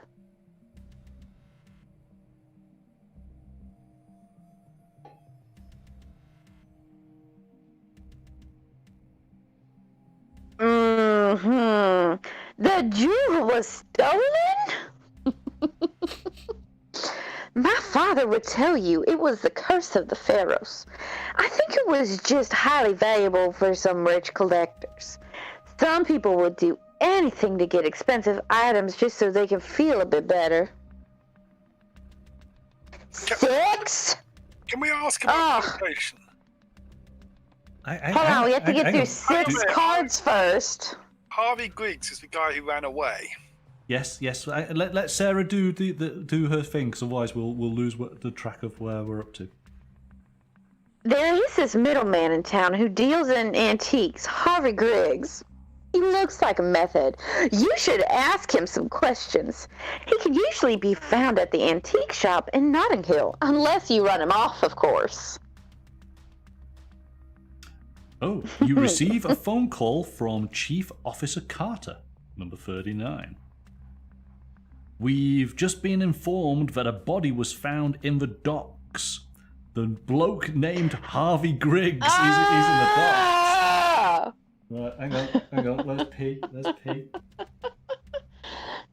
The jewel was stolen? My father would tell you it was the curse of the Pharaohs. I think it was just highly valuable for some rich collectors. Some people would do anything to get expensive items just so they can feel a bit better. 6? Can we ask about the location? Hold on, we have to get through 6 cards first. Harvey Griggs is the guy who ran away. Yes. Let Sarah do do her thing, because otherwise we'll lose the track of where we're up to. There is this middleman in town who deals in antiques, Harvey Griggs. He looks like a method. You should ask him some questions. He can usually be found at the antique shop in Notting Hill, unless you run him off, of course. Oh, you receive a phone call from Chief Officer Carter, number 39. We've just been informed that a body was found in the docks. The bloke named Harvey Griggs is in the docks. Right, hang on, let's pee.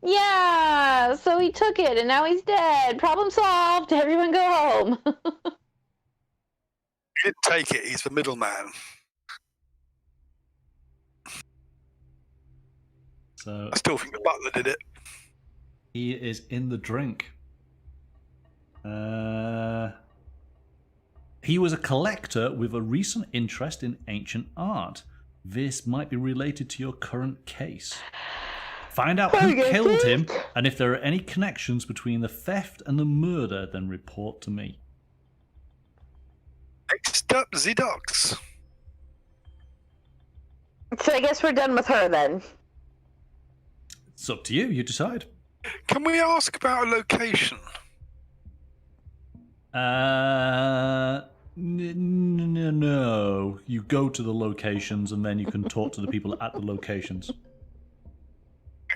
Yeah, so he took it and now he's dead. Problem solved. Everyone go home. He didn't take it, he's the middleman. So I still think the butler did it. he is in the drink. He was a collector with a recent interest in ancient art. This might be related to your current case. Find out who killed him, and if there are any connections between the theft and the murder, then report to me. Next up, the docks. So I guess we're done with her then. It's up to you. You decide. Can we ask about a location? No. You go to the locations and then you can talk to the people at the locations.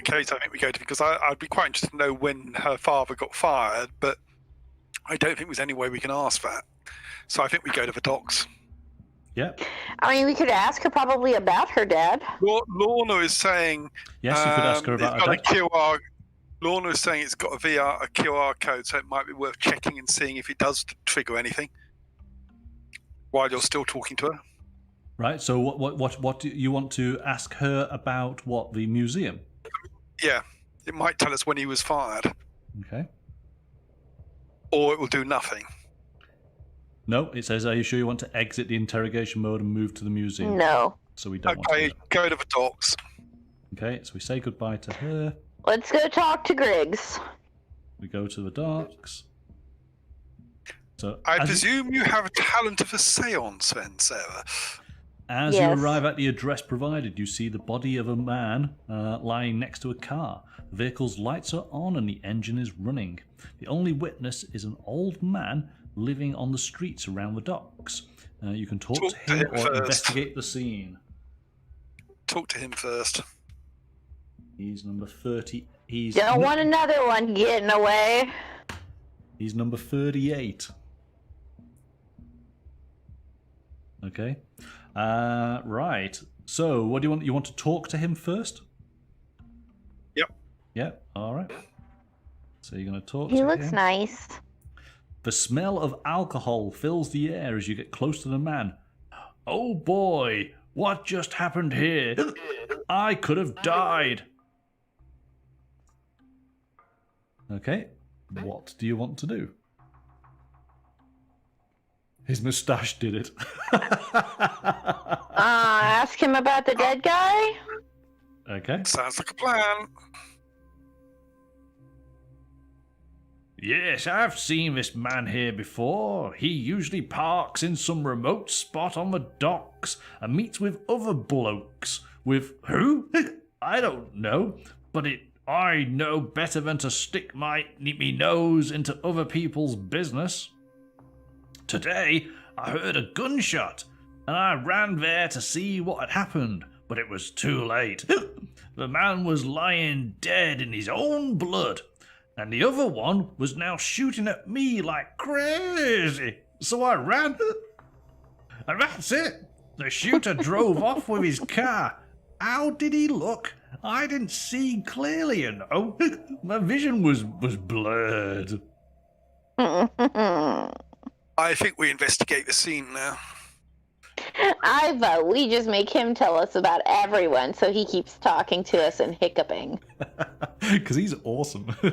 Okay, so I think we go to, because I'd be quite interested to know when her father got fired, but I don't think there's any way we can ask that. So I think we go to the docks. Yeah. I mean, we could ask her probably about her dad. Lorna is saying... Yes, you could ask her about her dad. Lorna is saying it's got a QR code, so it might be worth checking and seeing if it does trigger anything while you're still talking to her. Right, so what do you want to ask her about? What, the museum? Yeah, it might tell us when he was fired. Okay. Or it will do nothing. No, it says, are you sure you want to exit the interrogation mode and move to the museum? No. So we don't want to do that. Go to the docks. Okay, so we say goodbye to her. Let's go talk to Griggs. We go to the docks. So I presume you have a talent of a seance then, Sarah. As you arrive at the address provided, you see the body of a man lying next to a car. The vehicle's lights are on and the engine is running. The only witness is an old man living on the streets around the docks. You can talk to him or investigate the scene. Talk to him first. He's number 30. Don't want another one getting away. He's number 38. Okay. Right. So, what do you want? You want to talk to him first? Yep. Yep. All right. So you're going to talk to him. He looks nice. The smell of alcohol fills the air as you get close to the man. Oh boy, what just happened here? I could have died. Okay. What do you want to do? His moustache did it. Ask him about the dead guy? Okay. Sounds like a plan. Yes, I've seen this man here before. He usually parks in some remote spot on the docks and meets with other blokes. With who? I don't know. But I know better than to stick me nose into other people's business. Today, I heard a gunshot, and I ran there to see what had happened, but it was too late. The man was lying dead in his own blood, and the other one was now shooting at me like crazy. So I ran, and that's it. The shooter drove off with his car. How did he look? I didn't see clearly, you know. My vision was blurred. I think we investigate the scene now. I vote we just make him tell us about everyone so he keeps talking to us and hiccuping. Because he's awesome. He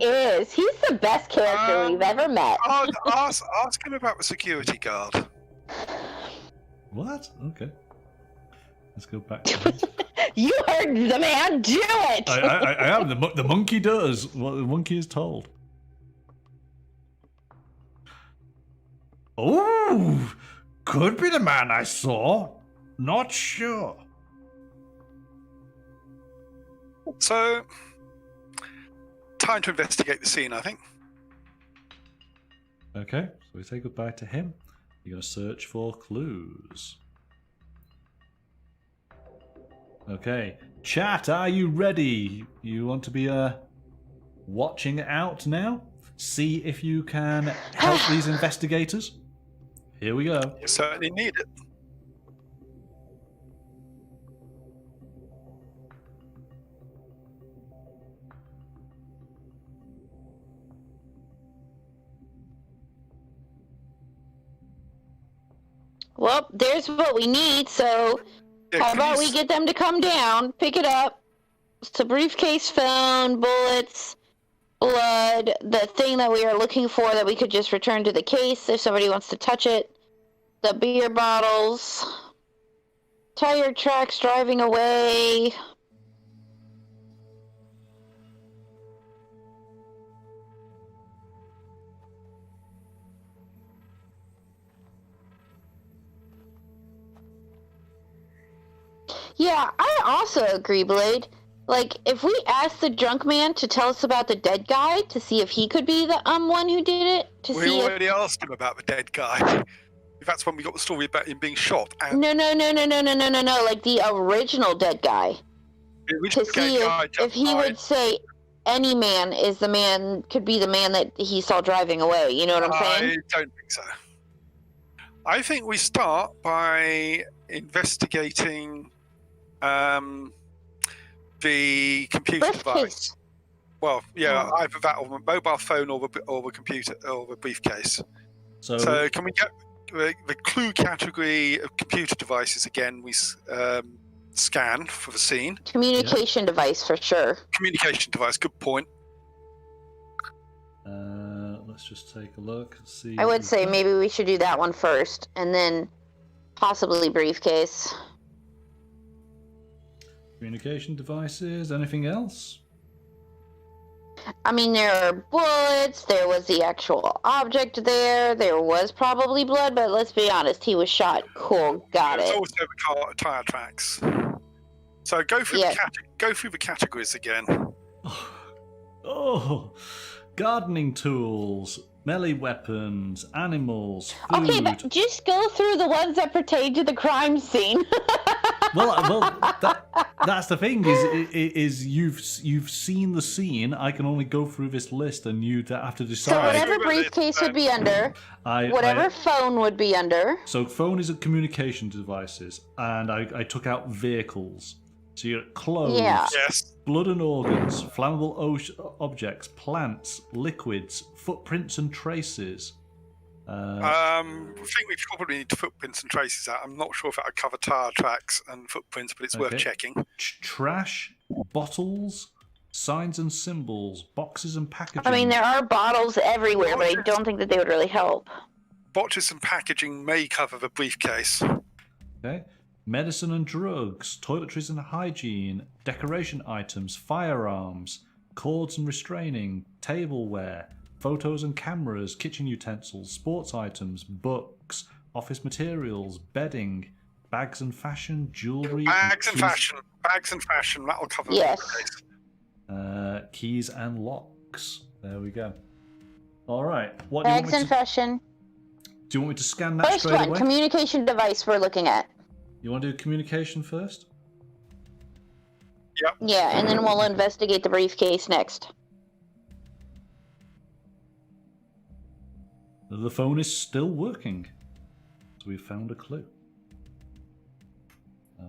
is. He's the best character we've ever met. Ask him about the security guard. What? Okay. Let's go back to it. You heard the man. Do it. I am. The monkey does what the monkey is told. Oh, could be the man I saw. Not sure. So, time to investigate the scene, I think. Okay, so we say goodbye to him. You're going to search for clues. Okay, chat, are you ready? You want to be watching out now? See if you can help these investigators? Here we go. You certainly need it. Well, there's what we need, so Yeah, how can about you we get them to come down, pick it up. It's a briefcase, phone, bullets, blood, the thing that we are looking for that we could just return to the case if somebody wants to touch it, the beer bottles, tire tracks driving away. Yeah, I also agree, Blade. Like, if we ask the drunk man to tell us about the dead guy to see if he could be the one who did it, to We see if already asked him about the dead guy. That's when we got the story about him being shot. And no, like the original dead guy. the To original see dead guy if just he died. would say any man is the man, could be the man that he saw driving away. You know what I'm saying? I don't think so. I think we start by investigating the computer device. Briefcase. Well, yeah, either that or the mobile phone or the computer or the briefcase. So, So can we get the clue category of computer devices again? We scan for the scene. Communication device for sure. Communication device, good point. let's just take a look and see. I would say maybe we should do that one first, and then possibly briefcase. Communication devices. Anything else? I mean, there are bullets, there was the actual object there was probably blood, but let's be honest, he was shot. Cool, got There's it. also the tire tracks. So go through the categories again. Oh, gardening tools, melee weapons, animals, food. Okay, but just go through the ones that pertain to the crime scene. That's the thing is you've seen the scene. I can only go through this list, and you have to So decide. whatever briefcase would be under, whatever phone would be under. So phone is a communication devices, and I took out vehicles. So you're clothes, Yes. blood and organs, flammable objects, plants, liquids, footprints and traces. I think we probably need footprints and traces out. I'm not sure if that would cover tire tracks and footprints, but it's worth checking. Trash, bottles, signs and symbols, boxes and packaging. I mean, there are bottles everywhere, but I don't think that they would really help. Boxes and packaging may cover the briefcase. Okay. Medicine and drugs, toiletries and hygiene, decoration items, firearms, cords and restraining, tableware, photos and cameras, kitchen utensils, sports items, books, office materials, bedding, bags and fashion, jewellery. Bags and fashion, that'll cover the briefcase. Keys and locks. There we go. All right. What Bags and fashion. Do you want me to scan that First straight one, away? communication device we're looking at. You want to do communication first? Yep. Yeah, and then we'll investigate the briefcase next. The phone is still working. So we've found a clue.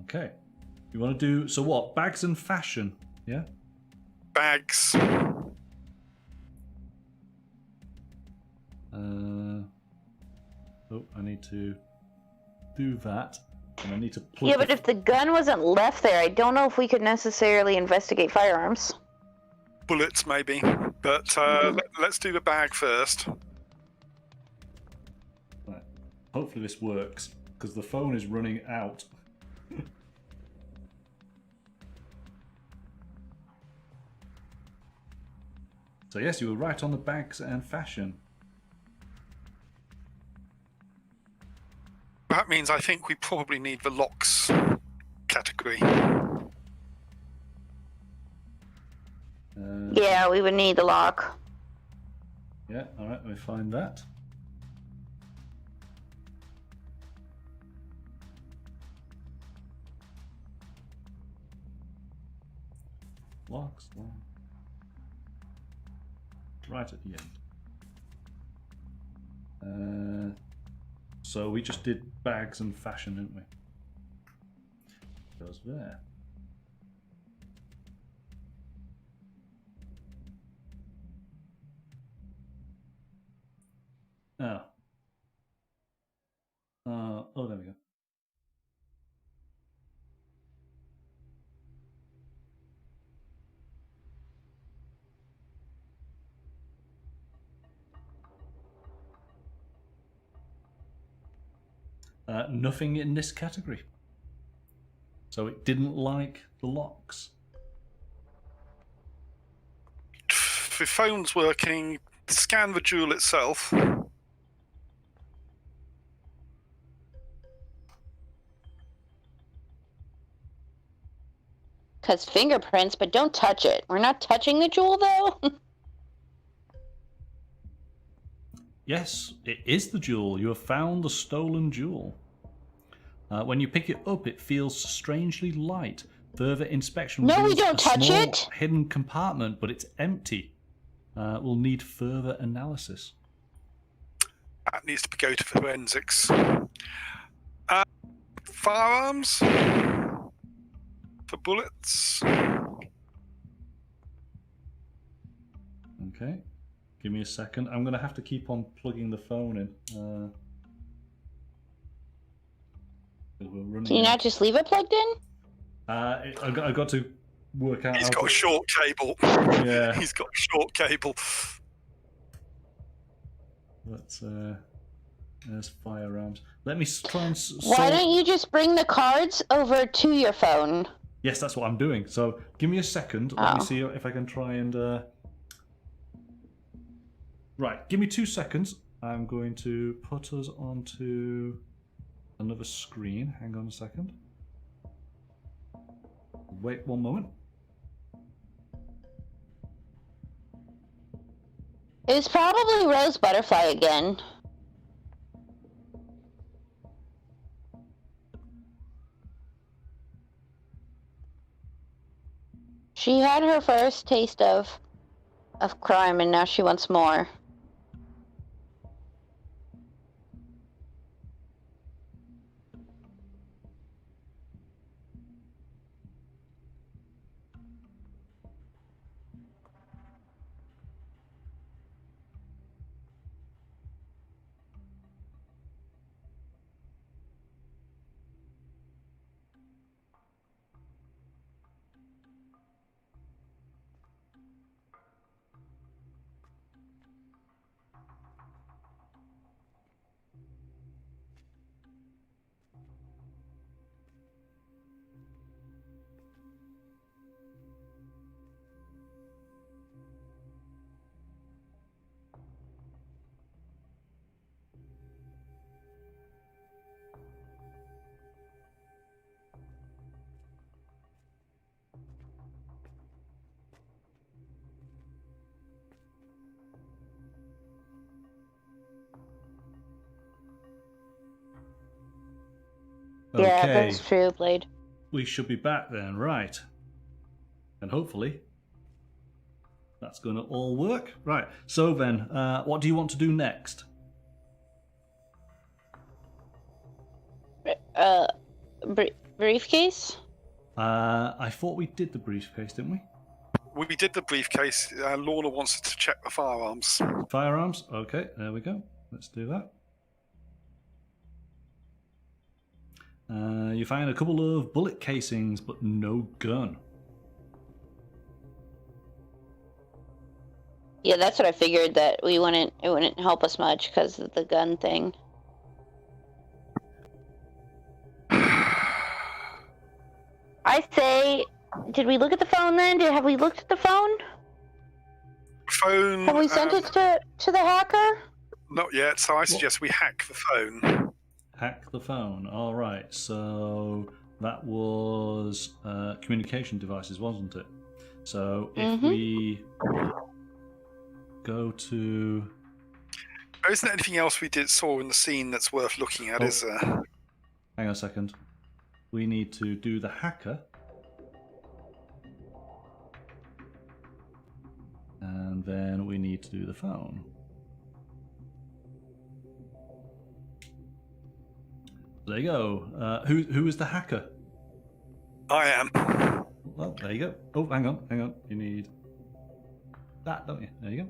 Okay. You want to do... So what? Bags and fashion. Yeah? Bags. Oh, I need to do that. And I need to put Yeah, but if the gun wasn't left there, I don't know if we could necessarily investigate firearms. Bullets, maybe. But let's do the bag first. Right. Hopefully this works. because the phone is running out. So yes, you were right on the bags and fashion. That means I think we probably need the locks category. Yeah, we would need the lock. Yeah, alright, let me find that. Locks. Right at the end. So we just did bags and fashion, didn't we? Goes there. Oh, there we go. Nothing in this category. So it didn't like the locks. The phone's working. Scan the jewel itself. Because fingerprints, but don't touch it. We're not touching the jewel, though? Yes, it is the jewel. You have found the stolen jewel. When you pick it up, it feels strangely light. Further inspection No, we reveals don't a touch small it. hidden compartment, but it's empty. We'll need further analysis. That needs to go to forensics. Firearms? For bullets? Okay, give me a second. I'm going to have to keep on plugging the phone in. Can you not just leave it plugged in? I got to work out. He's got a short cable. Yeah. He's got a short cable. There's firearms. Let me try and. Why don't you just bring the cards over to your phone? Yes, that's what I'm doing. So give me a second. Let me see if I can try and. Right, give me 2 seconds. I'm going to put us onto another screen. Hang on a second. Wait 1 moment. It's probably Rose Butterfly again. She had her first taste of crime, and now she wants more. Okay. Yeah, that's true, Blade. We should be back then, right? And hopefully that's going to all work. Right, so then, what do you want to do next? Briefcase? I thought we did the briefcase, didn't we? We did the briefcase. Lorna wants to check the firearms. Firearms? Okay, there we go. Let's do that. You find a couple of bullet casings, but no gun. Yeah, that's what I figured, that it wouldn't help us much because of the gun thing. I say, did we look at the phone then? Have we looked at the phone? Phone. Have we sent it to the hacker? Not yet. So I suggest we hack the phone. Hack the phone. All right. So that was communication devices, wasn't it? So if we go to... There isn't anything else we saw in the scene that's worth looking at, is there? Hang on a second. We need to do the hacker. And then we need to do the phone. There you go. Who is the hacker? I am. Well, there you go. Oh, hang on. You need that, don't you? There you go.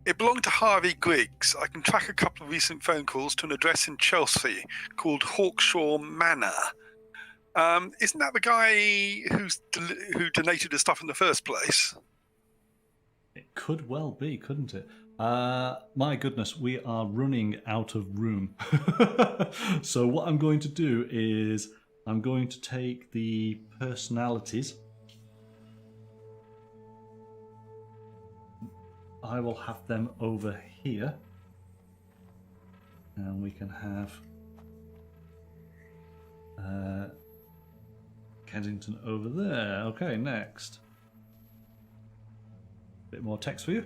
It belonged to Harvey Griggs. I can track a couple of recent phone calls to an address in Chelsea called Hawkshaw Manor. Isn't that the guy who donated the stuff in the first place? It could well be, couldn't it? My goodness, we are running out of room. So what I'm going to do is I'm going to take the personalities. I will have them over here. And we can have Kensington over there. Okay, next. Bit more text for you.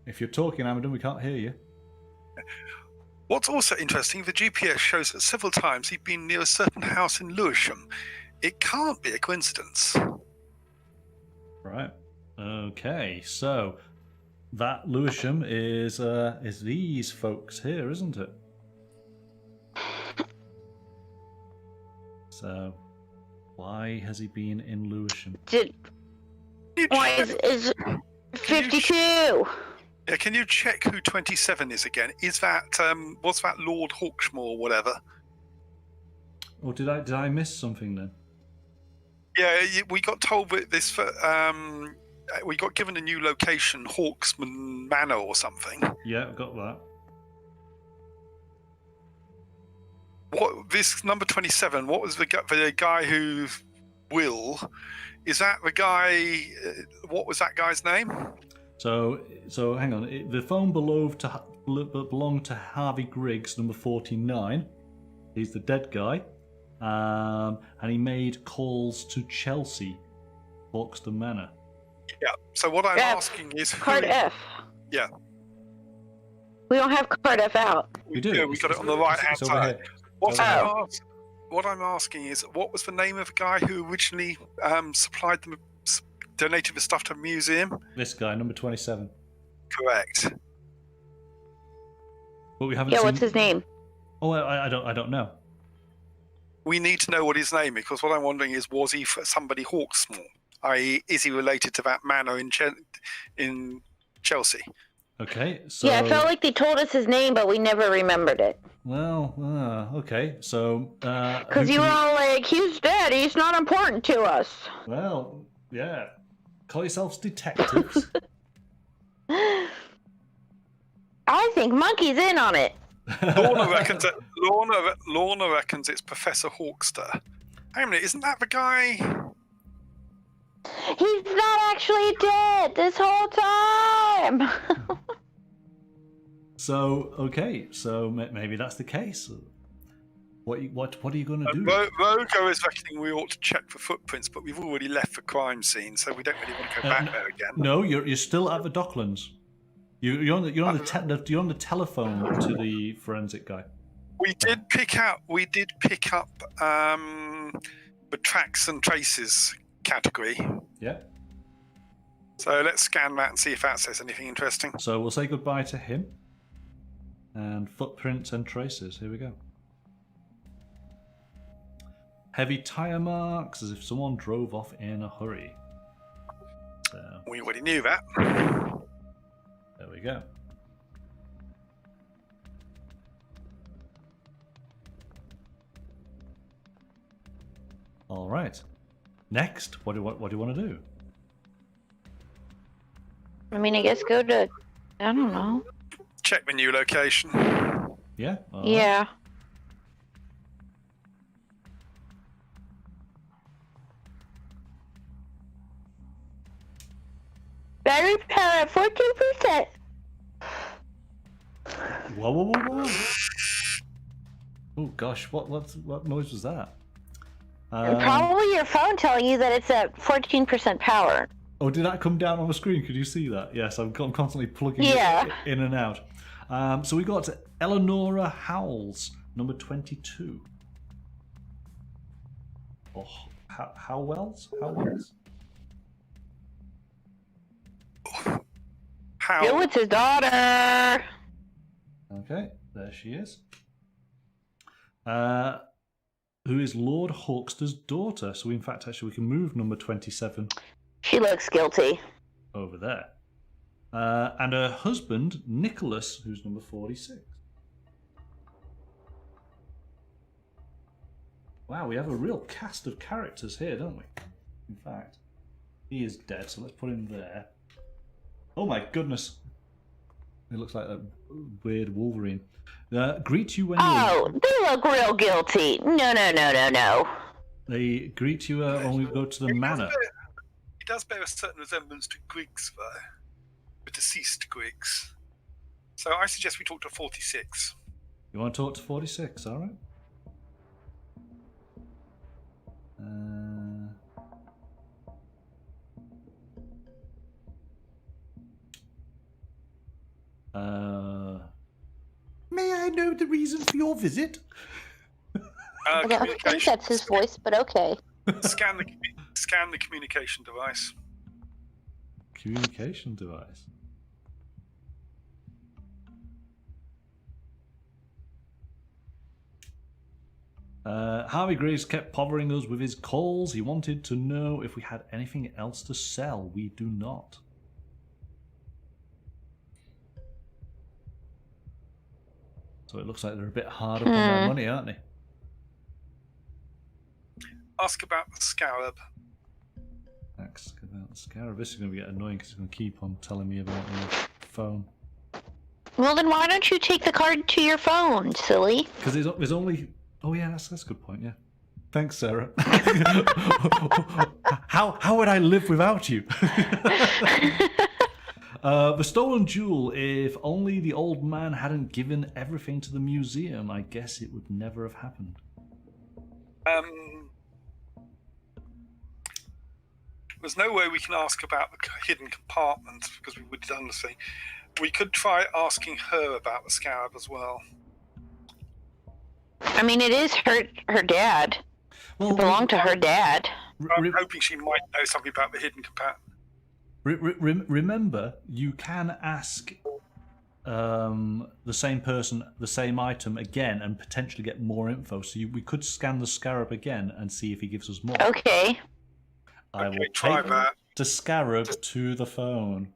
If you're talking, Amadon, we can't hear you. What's also interesting, the GPS shows that several times he'd been near a certain house in Lewisham. It can't be a coincidence. Right. Okay, so that Lewisham is these folks here, isn't it? So why has he been in Lewisham? Why is 52? Yeah, can you check who 27 is again? Is that was that Lord Hawkshaw or whatever? Oh, did I miss something then? Yeah, we got told that this. We got given a new location, Hawksman Manor or something. Yeah, I've got that. What this number 27? What was the guy who Will? Is that the guy? What was that guy's name? So hang on. The phone belonged to Harvey Griggs, number 49. He's the dead guy, and he made calls to Chelsea, Hawkston Manor. Yeah. So what I'm asking is card F. Yeah. We don't have card F out. We do. Yeah, we got it on the right hand It's over side. here. What I'm asking is, what was the name of the guy who originally donated the stuff to the museum? This guy, number 27. Correct. But we haven't. Yeah, seen... what's his name? Oh, I don't know. We need to know what his name is, because what I'm wondering is, was he somebody Hawksmoor? I.e., is he related to that manor in Chelsea? Okay, so... Yeah, I felt like they told us his name, but we never remembered it. Well, okay, so... Because you were all like, he's dead, he's not important to us. Well, yeah. Call yourselves detectives. I think Monkey's in on it. Lorna reckons it's Professor Hawkster. Hang on a minute, isn't that the guy... He's not actually dead this whole time. So, okay, so maybe that's the case. What are you going to do? Rogo is reckoning we ought to check for footprints, but we've already left the crime scene, so we don't really want to go back there again. No, you're still at the Docklands. You're on the telephone to the forensic guy. We did pick up the tracks and traces category. Yeah. So let's scan that and see if that says anything interesting. So we'll say goodbye to him. And footprints and traces. Here we go. Heavy tire marks, as if someone drove off in a hurry. So We already knew that. there we go. All right. Next, what do you want to do? I mean, I guess go to, I don't know. Check the new location. Yeah. All right. Yeah. Battery power at 14%. Whoa. Oh gosh, what noise was that? Probably your phone telling you that it's at 14% power. Oh, did that come down on the screen? Could you see that? Yes, I'm constantly plugging Yeah. it in and out. So we got Eleonora Howells, number 22. Oh, Howells? How? Yo, it's his daughter. Okay, there she is. Who is Lord Hawkster's daughter. So in fact, actually, we can move number 27 She looks guilty. over there. And her husband, Nicholas, who's number 46. Wow, we have a real cast of characters here, don't we? In fact, he is dead, so let's put him there. Oh my goodness. It looks like a weird Wolverine. Greet you when Oh, they look real guilty. No. They greet you when we go to the manor. He does bear a certain resemblance to Griggs, though. The deceased Griggs. So I suggest we talk to 46. You want to talk to 46, alright? May I know the reason for your visit? I don't think that's his voice, but okay. Scan the communication device. Communication device. Harvey Graves kept bothering us with his calls. He wanted to know if we had anything else to sell. We do not. So it looks like they're a bit hard up on their money, aren't they? Ask about the scarab. Ask about the scarab. This is going to get annoying because it's going to keep on telling me about your phone. Well, then why don't you take the card to your phone, silly? Because there's only... Oh yeah, that's a good point, yeah. Thanks, Sarah. How would I live without you? The stolen jewel, if only the old man hadn't given everything to the museum, I guess it would never have happened. There's no way we can ask about the hidden compartments because we would have done the thing. We could try asking her about the scarab as well. I mean, it is her dad. Well, It belonged to her dad. I'm hoping she might know something about the hidden compartment. Remember, you can ask the same person the same item again and potentially get more info. So we could scan the scarab again and see if he gives us more. Okay. I will try take that. the scarab to the phone.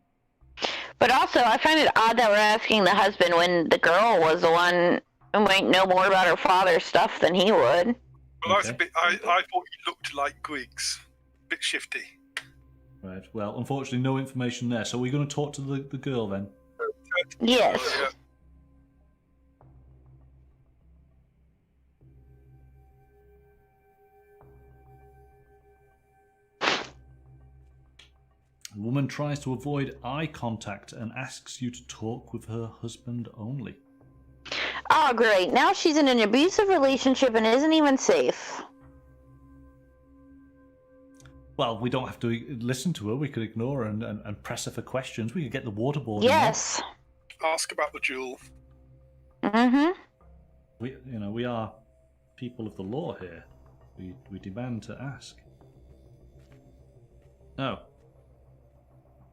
But also, I find it odd that we're asking the husband when the girl was the one who might know more about her father's stuff than he would. Well, Okay. I thought he looked like Griggs. A bit shifty. Right. Well, unfortunately, no information there. So we're going to talk to the girl then. Yes. Yeah. The woman tries to avoid eye contact and asks you to talk with her husband only. Oh, great. Now she's in an abusive relationship and isn't even safe. Well, we don't have to listen to her. We could ignore her and press her for questions. We could get the waterboard. Yes. Ask about the jewel. Mm-hmm. We are people of the law here. We demand to ask. No.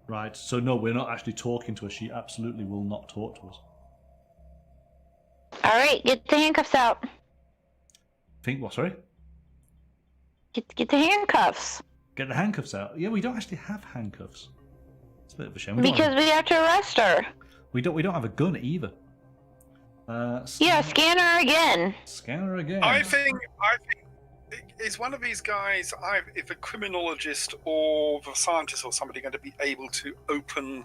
Right. So no, we're not actually talking to her. She absolutely will not talk to us. All right, get the handcuffs out. Think what? Sorry. Get the handcuffs. Get the handcuffs out. Yeah, we don't actually have handcuffs. It's a bit of a shame. We don't Because we have to arrest her. we don't have a gun either. Yeah, scan her again. Scan her again. I think is one of these guys, if a criminologist or the scientist or somebody, going to be able to open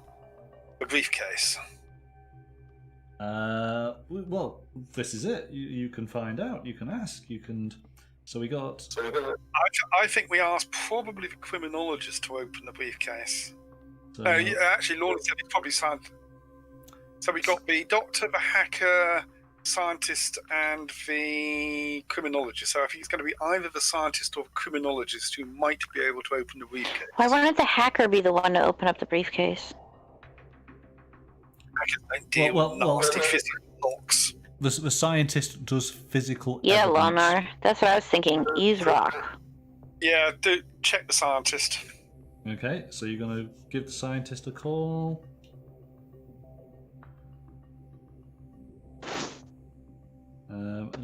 the briefcase? Well, this is it. You can find out. You can ask. You can. So we got. I think we asked probably the criminologist to open the briefcase. So, Actually, Lorna said he probably signed. So we got the doctor, the hacker, scientist, and the criminologist. So I think it's going to be either the scientist or the criminologist who might be able to open the briefcase. Why wouldn't the hacker be the one to open up the briefcase? Hackers don't deal with nasty physical blocks. the scientist does physical. Yeah, evidence. Lonar. That's what I was thinking. Use rock. Yeah, do check the scientist. Okay, so you're going to give the scientist a call.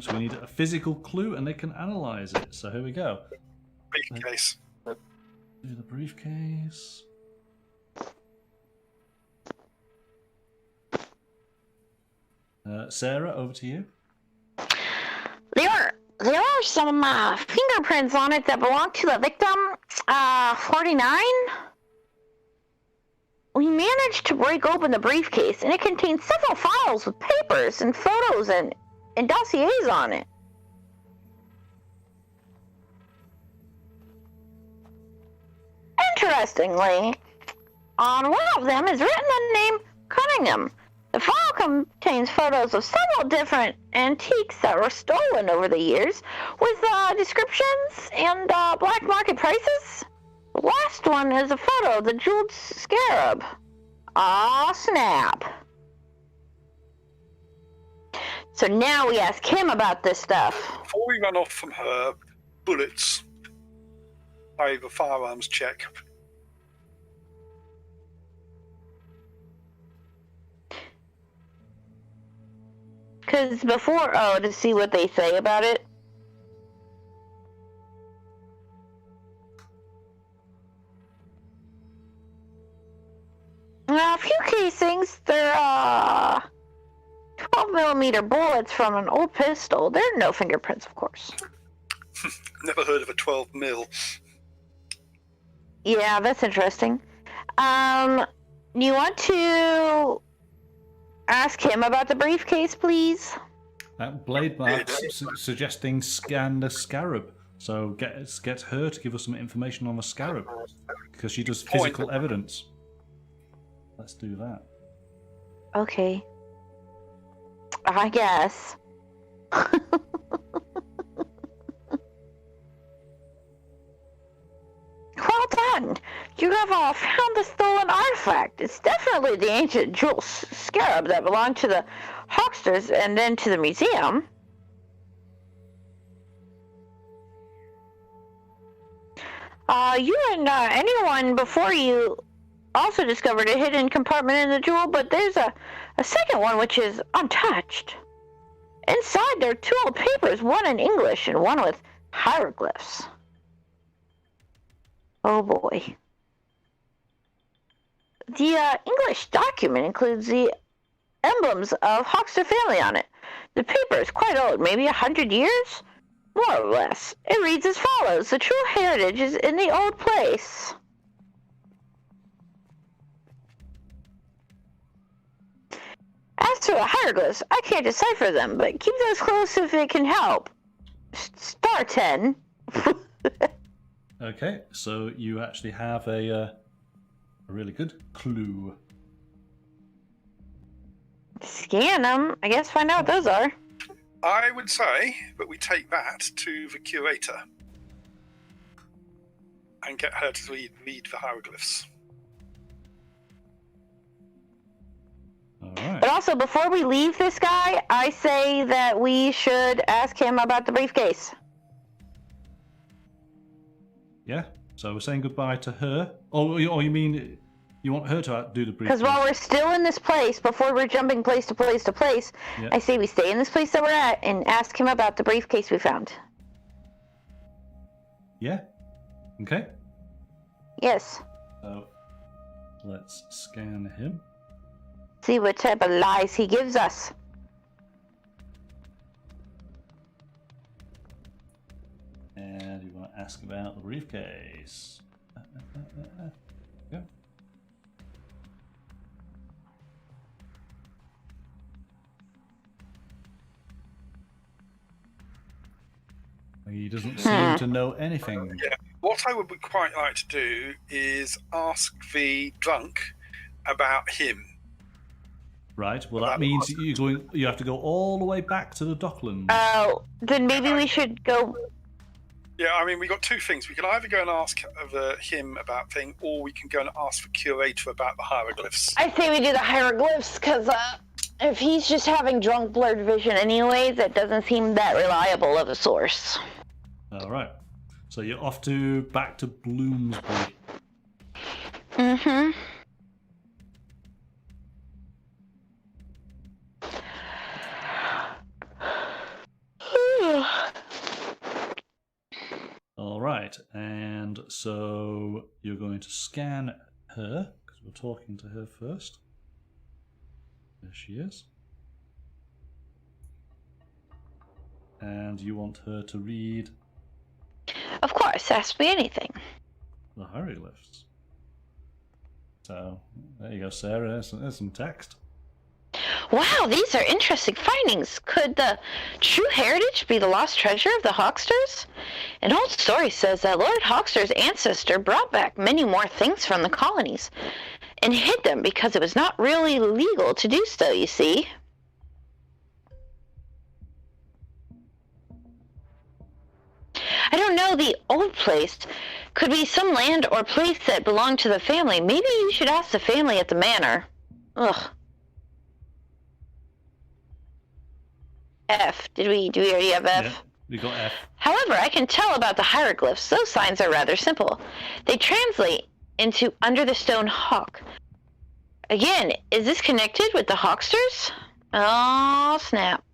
So we need a physical clue, and they can analyze it. So here we go. Briefcase. Do the briefcase. Sarah, over to you. There are some fingerprints on it that belong to the victim. 49. We managed to break open the briefcase, and it contains several files with papers and photos and dossiers on it. Interestingly, on one of them is written the name Cunningham. The file contains photos of several different antiques that were stolen over the years, with descriptions and black market prices. The last one is a photo of the jeweled scarab. Aw, snap. So now we ask him about this stuff. Before we run off from her, bullets. I have a firearms check. Because before, to see what they say about it. A few casings, they're 12mm bullets from an old pistol. There are no fingerprints, of course. Never heard of a 12 mil. Yeah, that's interesting. You want to ask him about the briefcase, please? That blade mark suggesting scan the scarab. So get her to give us some information on the scarab, because she does physical evidence. Let's do that. Okay. I guess. Well done! You have found the stolen artifact. It's definitely the ancient jewel scarab that belonged to the hucksters and then to the museum. You and anyone before you also discovered a hidden compartment in the jewel, but there's a second one which is untouched. Inside there are two old papers, one in English and one with hieroglyphs. Oh boy. The English document includes the emblems of Hoxter family on it. The paper is quite old, maybe 100 years? More or less. It reads as follows: the true heritage is in the old place. As for the hieroglyphs, I can't decipher them, but keep those close if it can help. Star 10. Okay, so you actually have a really good clue. Scan them. I guess find out what those are. I would say that we take that to the curator and get her to read the hieroglyphs. Alright. But also, before we leave this guy, I say that we should ask him about the briefcase. Yeah, so we're saying goodbye to her. Or you mean you want her to do the briefcase? Because while we're still in this place, before we're jumping place to place to place, Yeah. I say we stay in this place that we're at and ask him about the briefcase we found. Yeah? Okay. Yes. So let's scan him. See what type of lies he gives us. And you want to ask about the briefcase. Go. He doesn't seem to know anything. Yeah. What I would quite like to do is ask the drunk about him. Right. Well, that means you have to go all the way back to the Docklands. Oh, then maybe we should go. Yeah, I mean, we got two things. We can either go and ask him about thing, or we can go and ask the curator about the hieroglyphs. I say we do the hieroglyphs, because if he's just having drunk blurred vision anyways, that doesn't seem that reliable of a source. All right. So you're off back to Bloomsbury. Mm-hmm. All right. And so you're going to scan her, because we're talking to her first. There she is. And you want her to read Of course, ask me anything. the hieroglyphs. So there you go, Sarah. There's some text. Wow, these are interesting findings. Could the true heritage be the lost treasure of the Hawksters? An old story says that Lord Hawkster's ancestor brought back many more things from the colonies and hid them because it was not really legal to do so, you see. I don't know, the old place could be some land or place that belonged to the family. Maybe you should ask the family at the manor. Ugh. F. Do we already have F? Yeah, we got F. However, I can tell about the hieroglyphs. Those signs are rather simple. They translate into under the stone hawk. Again, is this connected with the Hawksters? Oh, snap.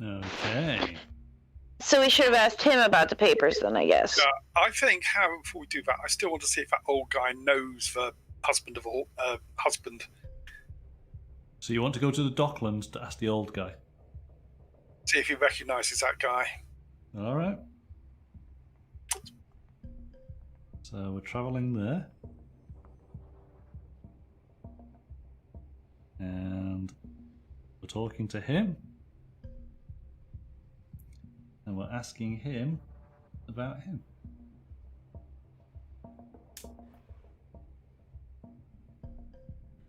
Okay. So we should have asked him about the papers then, I guess. I think, before we do that, I still want to see if that old guy knows the husband of a husband. So you want to go to the Docklands to ask the old guy? See if he recognises that guy. All right. So we're travelling there. And we're talking to him. And we're asking him about him.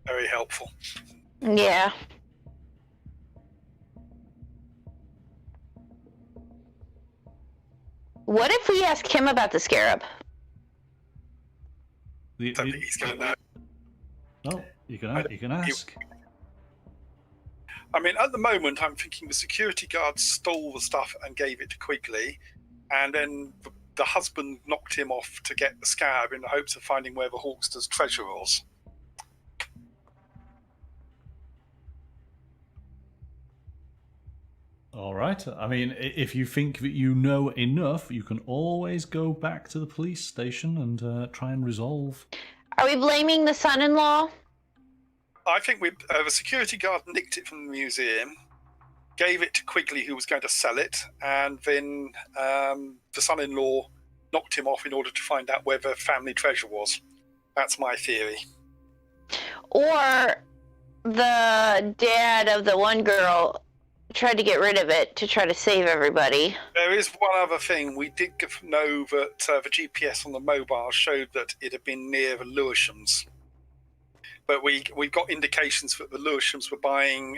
Very helpful. Yeah. What if we ask him about the scarab? I don't think he's going to know. Oh, you can ask. I mean, at the moment, I'm thinking the security guard stole the stuff and gave it to Quigley, and then the husband knocked him off to get the scarab in the hopes of finding where the Hawkster's treasure was. All right. I mean, if you think that you know enough, you can always go back to the police station and try and resolve. Are we blaming the son-in-law? I think the security guard nicked it from the museum, gave it to Quigley, who was going to sell it, and then the son-in-law knocked him off in order to find out where the family treasure was. That's my theory. Or the dad of the one girl tried to get rid of it to try to save everybody. There is one other thing. We did know that the GPS on the mobile showed that it had been near the Lewishams. But we got indications that the Lewishams were buying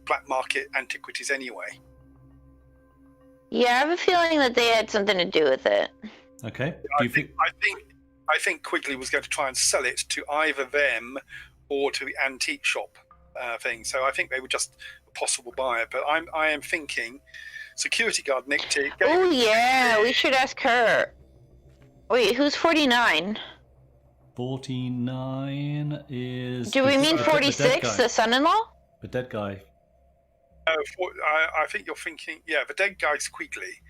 black market antiquities anyway. Yeah, I have a feeling that they had something to do with it. Okay. I think Quigley was going to try and sell it to either them or to the antique shop thing. So I think they were just a possible buyer. But I am thinking security guard nicked it. Oh yeah, we should ask her. Wait, who's 49? 49 is... Do we mean 46, the son-in-law? The dead guy. I think you're thinking... Yeah, the dead guy's Quigley.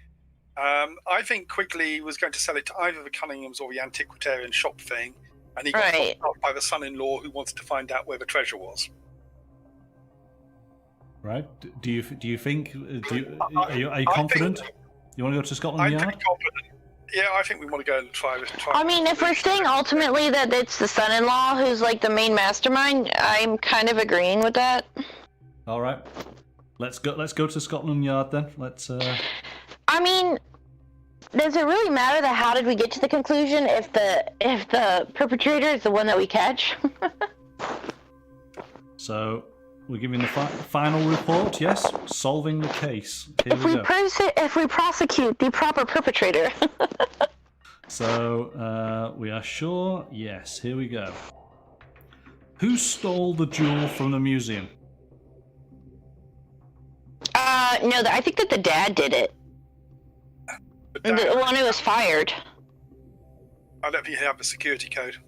I think Quigley was going to sell it to either the Cunninghams or the antiquarian shop thing, and he got knocked off by the son-in-law who wanted to find out where the treasure was. Right? Do you think? Are you confident? You want to go to Scotland I'm Yard? pretty confident. Yeah, I think we want to go and try this. I mean, if we're saying ultimately that it's the son-in-law who's like the main mastermind, I'm kind of agreeing with that. All right. Let's go to Scotland Yard then. Let's. I mean, does it really matter that how did we get to the conclusion if the perpetrator is the one that we catch? So we're giving the final report. Yes, solving the case. Here we go. If we prosecute the proper perpetrator. So we are sure. Yes, here we go. Who stole the jewel from the museum? No, I think that the dad did it. The one who was fired. I don't think you have the security code.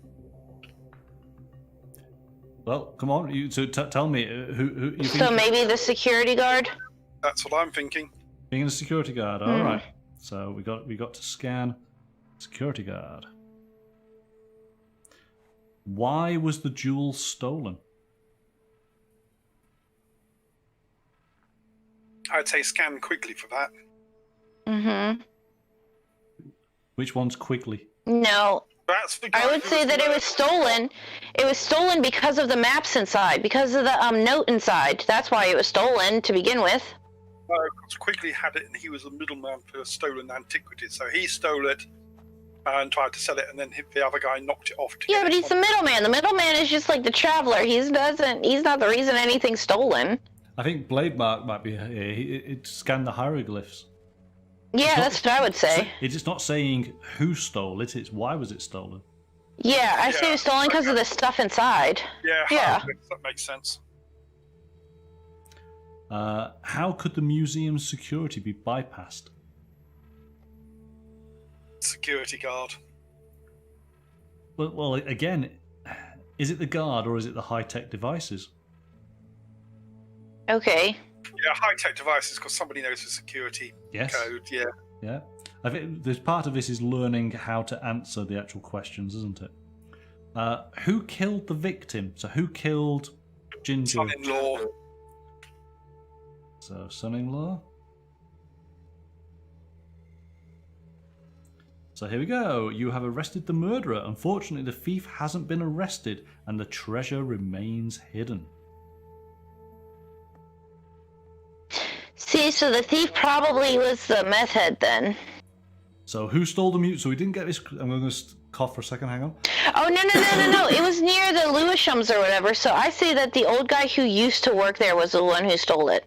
Well, come on. Tell me who you think. So maybe the security guard. That's what I'm thinking. Being a security guard. All right. So we got to scan security guard. Why was the jewel stolen? I'd say scan quickly for that. Mm-hmm. Which one's quickly? No. That's the guy I would who say that it was stolen. It was stolen because of the maps inside, because of the note inside. That's why it was stolen to begin with. No, because Quigley had it and he was the middleman for stolen antiquities. So he stole it and tried to sell it, and then the other guy knocked it off. Yeah, but he's the middleman. The middleman is just like the traveler. He's not the reason anything's stolen. I think Blade Mark might be here. It scanned the hieroglyphs. Yeah, that's what I would say. It's not saying who stole it, it's why was it stolen. Yeah, I say it was stolen because of the stuff inside. Yeah, that makes sense. How could the museum's security be bypassed? Security guard. Well, again, is it the guard or is it the high-tech devices? Okay. Yeah, high-tech devices because somebody knows the security code. Yeah. Yeah. I think there's part of this is learning how to answer the actual questions, isn't it? Who killed the victim? So who killed Ginger? Son-in-law. So son-in-law. So here we go. You have arrested the murderer. Unfortunately, the thief hasn't been arrested and the treasure remains hidden. See, so the thief probably was the meth head then. So who stole the mute? So we didn't get this. I'm going to cough for a second. Hang on. Oh, no. It was near the Lewishams or whatever. So I say that the old guy who used to work there was the one who stole it.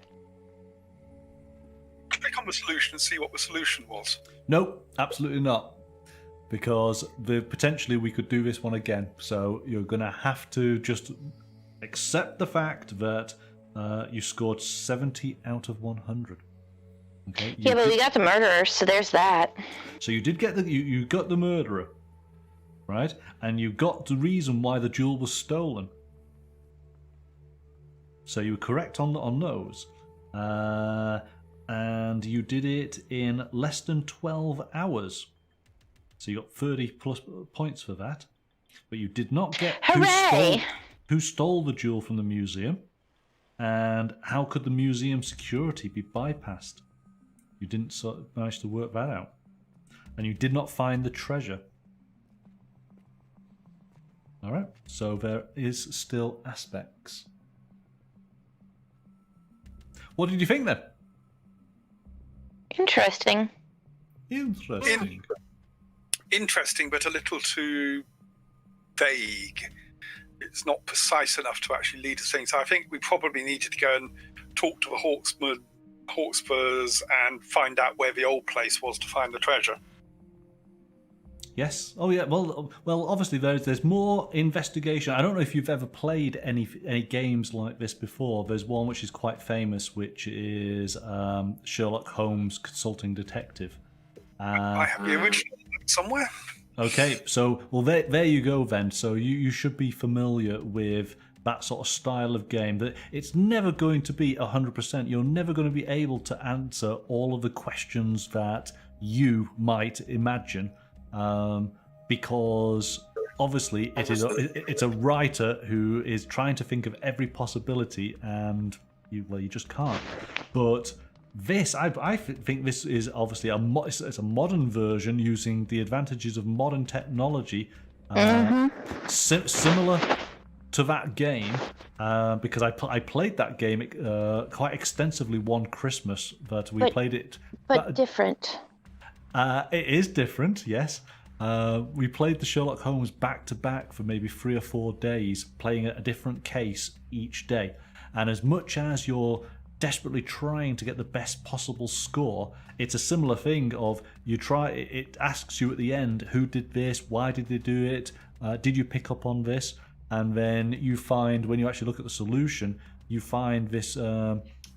Click on the solution and see what the solution was. Nope, absolutely not. Because potentially we could do this one again. So you're going to have to just accept the fact that you scored 70 out of 100. Okay. Yeah, but we got the murderer, so there's that. So you did get you got the murderer, right? And you got the reason why the jewel was stolen. So you were correct on those, and you did it in less than 12 hours. So you got 30 plus points for that, but you did not get who stole the jewel from the museum. And how could the museum security be bypassed? You didn't manage to work that out. And you did not find the treasure. Alright, so there is still aspects. What did you think then? Interesting. Interesting, but a little too vague. It's not precise enough to actually lead us things. So I think we probably needed to go and talk to the Hawkspurs and find out where the old place was to find the treasure. Yes. Oh yeah. Well. Obviously, there's more investigation. I don't know if you've ever played any games like this before. There's one which is quite famous, which is Sherlock Holmes Consulting Detective. I have the original somewhere. Okay, so there you go then. So you should be familiar with that sort of style of game. That it's never going to be 100%. You're never going to be able to answer all of the questions that you might imagine, because obviously it's a writer who is trying to think of every possibility, and you just can't. But this, I think this is obviously it's a modern version using the advantages of modern technology, similar to that game, because I played that game quite extensively one Christmas. But we played it, but different. It is different, yes. We played the Sherlock Holmes back to back for maybe 3 or 4 days, playing a different case each day. And as much as you're desperately trying to get the best possible score, it's a similar thing of it asks you at the end, who did this, why did they do it, did you pick up on this? And then you find, when you actually look at the solution, you find this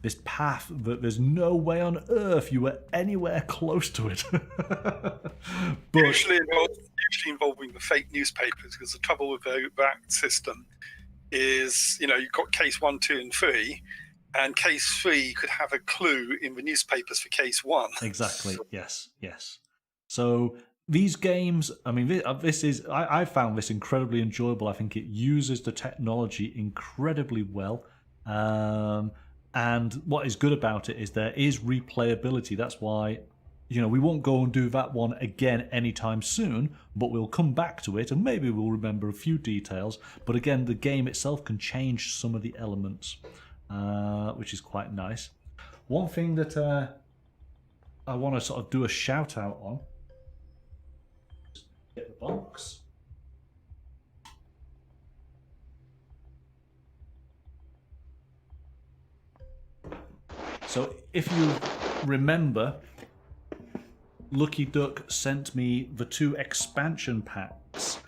this path that there's no way on earth you were anywhere close to it. But usually involving the fake newspapers, because the trouble with that system is, you've got case 1, 2, and 3, and case 3 could have a clue in the newspapers for case 1. Exactly. Yes. So these games, I mean, I found this incredibly enjoyable. I think it uses the technology incredibly well. And what is good about it is there is replayability. That's why, we won't go and do that one again anytime soon, but we'll come back to it and maybe we'll remember a few details. But again, the game itself can change some of the elements, which is quite nice. One thing that I want to sort of do a shout out on, get the box. So if you remember, Lucky Duck sent me the 2 expansion packs.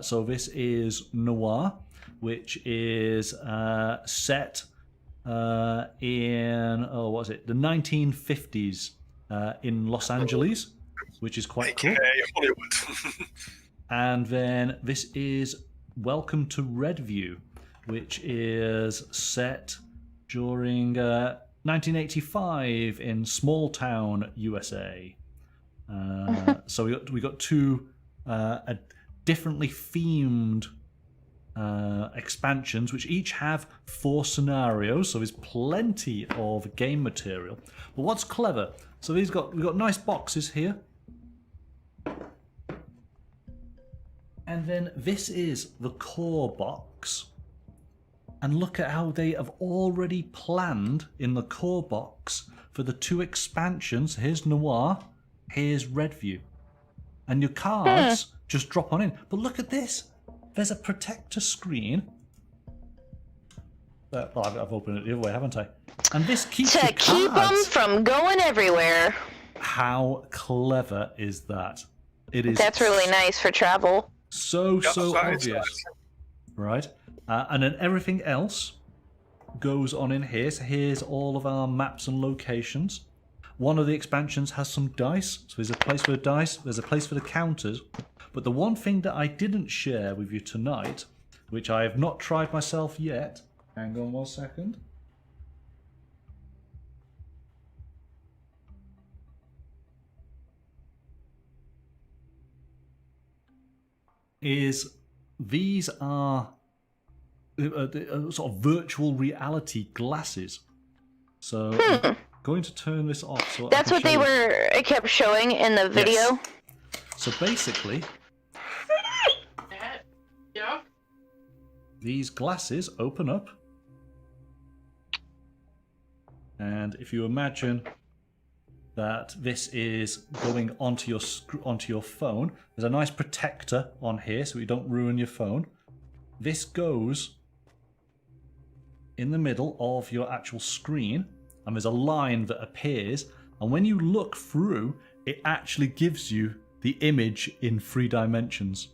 So this is Noir, which is set in, the 1950s in Los Angeles, which is quite cool. Hollywood. And then this is Welcome to Redview, which is set during 1985 in small town USA. So we got 2 differently themed expansions, which each have 4 scenarios. So there's plenty of game material. But what's clever? So we've got nice boxes here. And then this is the core box. And look at how they have already planned in the core box for the 2 expansions. Here's Noir, here's Redview. And your cards just drop on in. But look at this. There's a protector screen. Well, I've opened it the other way, haven't I? And this keeps to your cards. Keep them from going everywhere. How clever is that? It is. That's really nice for travel. So obvious. Right? And then everything else goes on in here. So here's all of our maps and locations. One of the expansions has some dice. So there's a place for the dice. There's a place for the counters. But the one thing that I didn't share with you tonight, which I have not tried myself yet. Hang on 1 second. Is these are sort of virtual reality glasses. So I'm going to turn this off. So that's what it kept showing in the video. Yes. So basically, these glasses open up, and if you imagine that this is going onto your phone, there's a nice protector on here so you don't ruin your phone. This goes in the middle of your actual screen, and there's a line that appears, and when you look through, it actually gives you the image in 3 dimensions.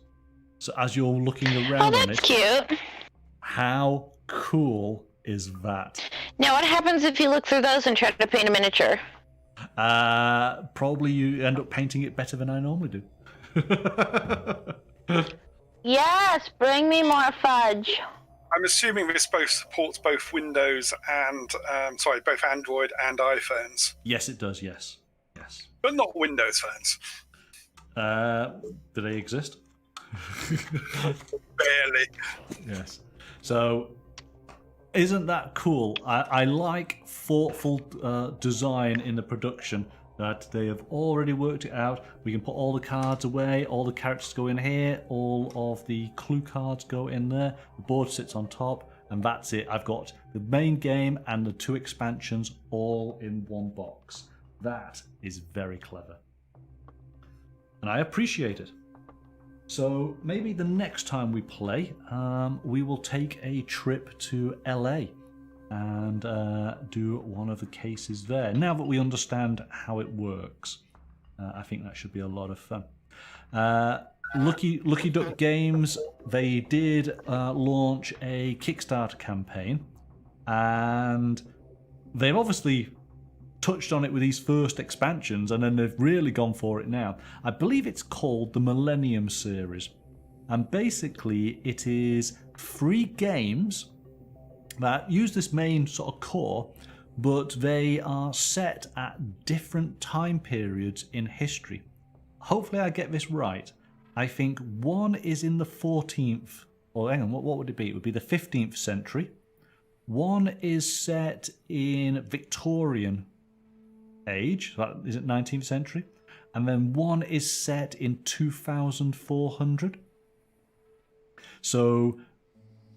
So as you're looking around on it, cute. How cool is that? Now, what happens if you look through those and try to paint a miniature? Probably you end up painting it better than I normally do. Yes, bring me more fudge. I'm assuming this both supports both Windows and both Android and iPhones. Yes, it does. Yes. But not Windows phones. Do they exist? Barely. Yes. So Isn't that cool? I like thoughtful design in the production, that they have already worked it out. We can put all the cards away, all the characters go in here, all of the clue cards go in there, the board sits on top, and that's it. I've got the main game and the 2 expansions all in one box. That is very clever. And I appreciate it. So maybe the next time we play, we will take a trip to LA and do one of the cases there. Now that we understand how it works, I think that should be a lot of fun. Lucky Duck Games, they did launch a Kickstarter campaign, and they've obviously touched on it with these first expansions, and then they've really gone for it now. I believe it's called the Millennium Series, and basically it is 3 games that use this main sort of core, but they are set at different time periods in history. Hopefully I get this right. I think one is in the 14th, or hang on, what would it be? It would be the 15th century. One is set in Victorian age, is it 19th century? And then one is set in 2400. So,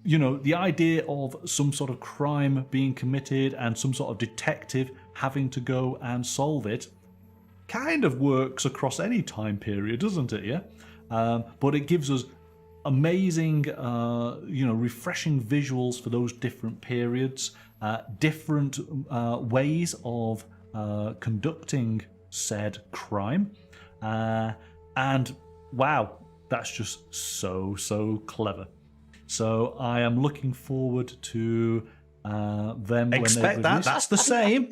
you know, the idea of some sort of crime being committed and some sort of detective having to go and solve it kind of works across any time period, doesn't it? Yeah. But it gives us amazing, refreshing visuals for those different periods, different ways of conducting said crime, and wow, that's just so clever. So I am looking forward to them. Expect when that. That's the same.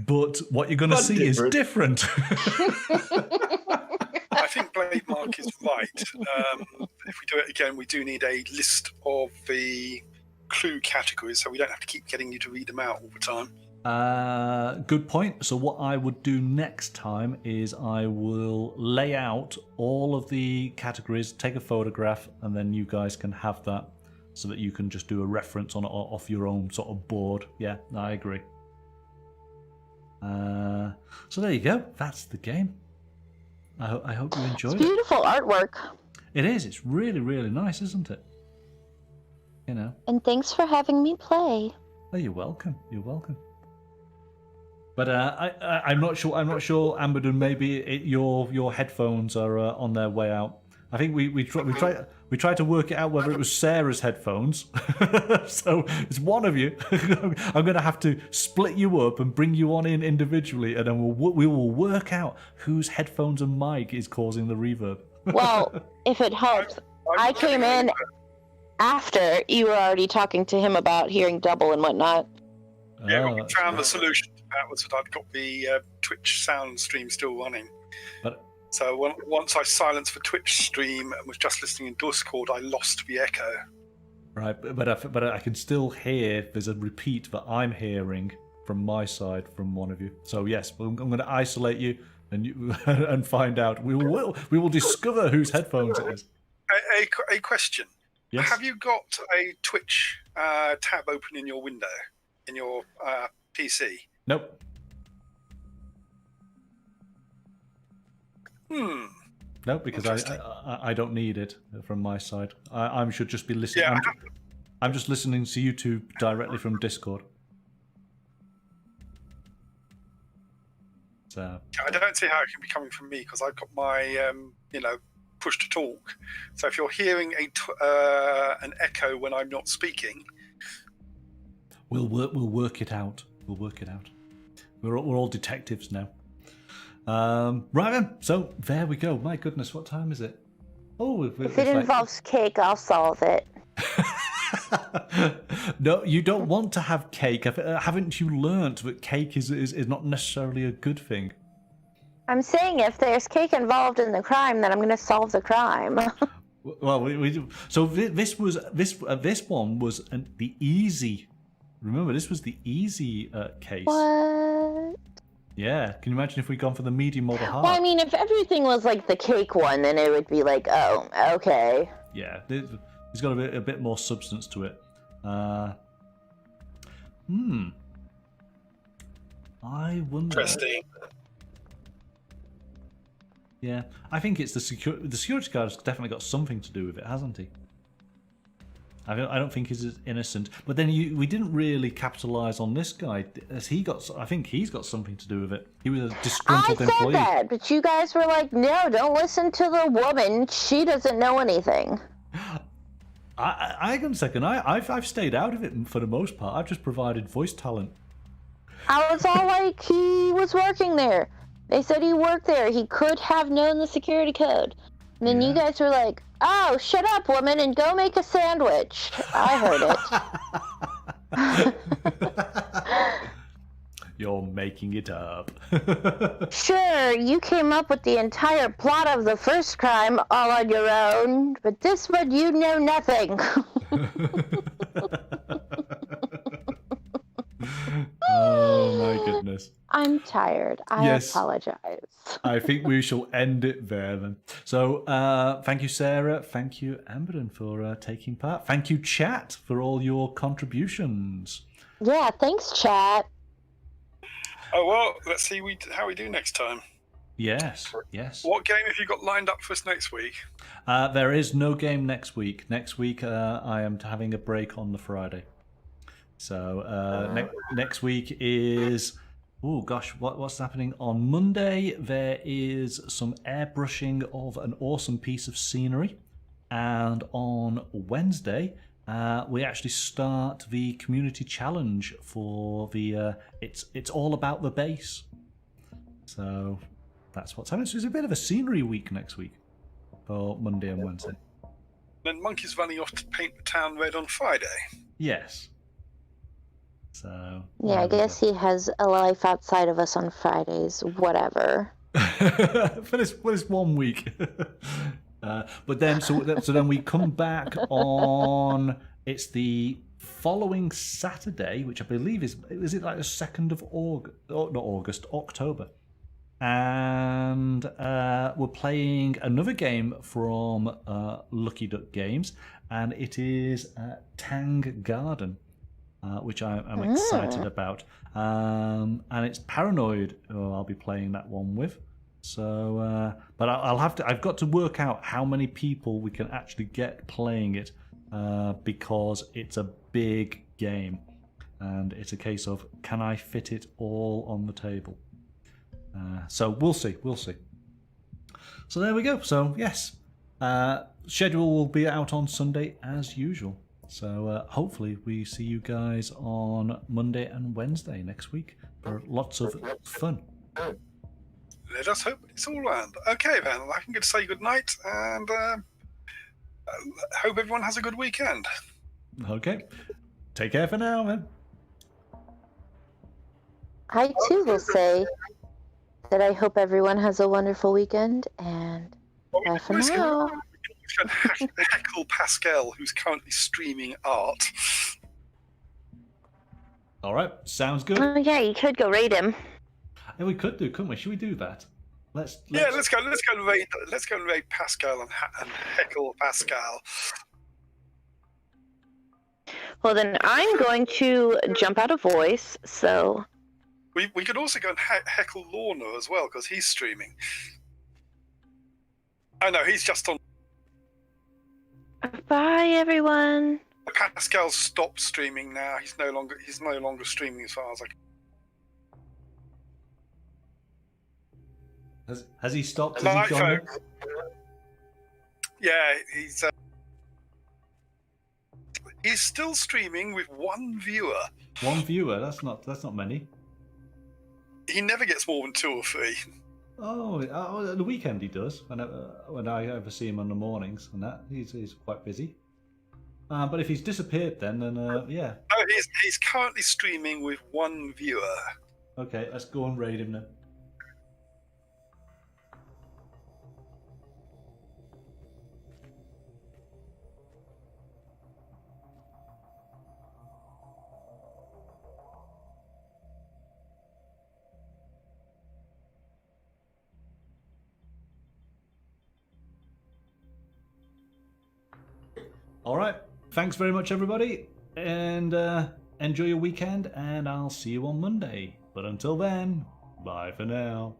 But what you're going to see is different. I think Blade Mark is right. If we do it again, we do need a list of the clue categories, so we don't have to keep getting you to read them out all the time. Good point. So what I would do next time is I will lay out all of the categories, take a photograph, and then you guys can have that so that you can just do a reference on it off your own sort of board. Yeah, I agree. So there you go. That's the game. I hope you enjoyed it. Beautiful artwork. It is. It's really, really nice, isn't it? You know. And thanks for having me play. Oh, you're welcome. You're welcome. But I'm not sure. I'm not sure, Amberden. Maybe your headphones are on their way out. I think we tried to work it out whether it was Sarah's headphones. So it's one of you. I'm going to have to split you up and bring you on in individually, and then we will work out whose headphones and mic is causing the reverb. Well, if it helps, I came in after you were already talking to him about hearing double and whatnot. Yeah, we found the solution to that was that I'd got the Twitch sound stream still running. So once I silenced the Twitch stream and was just listening in Discord, I lost the echo. Right, but I can still hear. There's a repeat that I'm hearing from my side from one of you. So yes, I'm going to isolate you and find out. We will discover whose headphones it is. A question. Yes? Have you got a Twitch tab open in your window in your PC? Nope. No, because I don't need it from my side. I should just be listening. Yeah, I'm just listening to YouTube directly from Discord. So I don't see how it can be coming from me because I've got my push to talk. So if you're hearing an echo when I'm not speaking, we'll work it out. We'll work it out. We're all detectives now. Right then, so there we go. My goodness, what time is it? Oh, if it involves cake, I'll solve it. No, you don't want to have cake. Haven't you learnt that cake is not necessarily a good thing? I'm saying if there's cake involved in the crime, then I'm going to solve the crime. Well, so this one was the easy. Remember, this was the easy case. What? Yeah, can you imagine if we'd gone for the medium or the hard? Well, I mean, if everything was like the cake one, then it would be like, oh, okay. Yeah, it's got a bit more substance to it. I wonder. Interesting. Yeah, I think it's the security guard has definitely got something to do with it, hasn't he? I don't think he's as innocent. But then we didn't really capitalise on this guy. Has he got? I think he's got something to do with it. He was a disgruntled employee. I said that, but you guys were like, no, don't listen to the woman. She doesn't know anything. I can second. I've stayed out of it for the most part. I've just provided voice talent. I was all like, he was working there. They said he worked there. He could have known the security code. And then you guys were like, oh, shut up, woman, and go make a sandwich. I heard it. You're making it up. Sure, you came up with the entire plot of the first crime all on your own, but this one you know nothing. Oh my goodness. I'm tired. I apologize. I think we shall end it there then. So thank you, Sarah. Thank you, Amberden, for taking part. Thank you, chat, for all your contributions. Yeah, thanks, chat. Oh, well, let's see how we do next time. Yes. What game have you got lined up for us next week? There is no game next week. Next week, I am having a break on the Friday. So next week is... Oh, gosh, what's happening? On Monday, there is some airbrushing of an awesome piece of scenery. And on Wednesday... we actually start the community challenge for the it's all about the base. So that's what's happening. So it's a bit of a scenery week next week for Monday and Wednesday. Then Monkey's running off to paint the town red on Friday. Yes. So yeah, I guess he has a life outside of us on Fridays. Whatever. for this 1 week. But then, so then we come back on. It's the following Saturday, which I believe is it like the 2nd of August? Oh, not August, October. And we're playing another game from Lucky Duck Games, and it is Tang Garden, which I'm excited about. And it's Paranoid who I'll be playing that one with. So, but I've got to work out how many people we can actually get playing it, because it's a big game, and it's a case of, can I fit it all on the table? So we'll see. So there we go. So yes, schedule will be out on Sunday as usual. So hopefully we see you guys on Monday and Wednesday next week for lots of fun. Let us hope it's all round. Okay, then, I can get to say good night, and hope everyone has a good weekend. Okay. Take care for now, then. I too will say that I hope everyone has a wonderful weekend, and bye for now. We can heckle Pascal, who's currently streaming art. All right. Sounds good. Oh yeah, you could go raid him. Yeah, we could do, couldn't we? Should we do that? Let's go and raid Pascal and heckle Pascal. Well, then I'm going to jump out of voice. So we could also go and heckle Lorna as well, because he's streaming. Oh no, he's just on. Bye, everyone. Pascal stopped streaming now. He's no longer streaming as far as I can. Has he stopped? Has he joined? Yeah, he's still streaming with one viewer. One viewer? That's not many. He never gets more than 2 or 3. Oh, the weekend he does. When I ever see him on the mornings and that, he's quite busy. But if he's disappeared, then yeah. Oh, he's currently streaming with 1 viewer. Okay, let's go and raid him then. All right. Thanks very much, everybody. And Enjoy your weekend, and I'll see you on Monday. But until then, bye for now.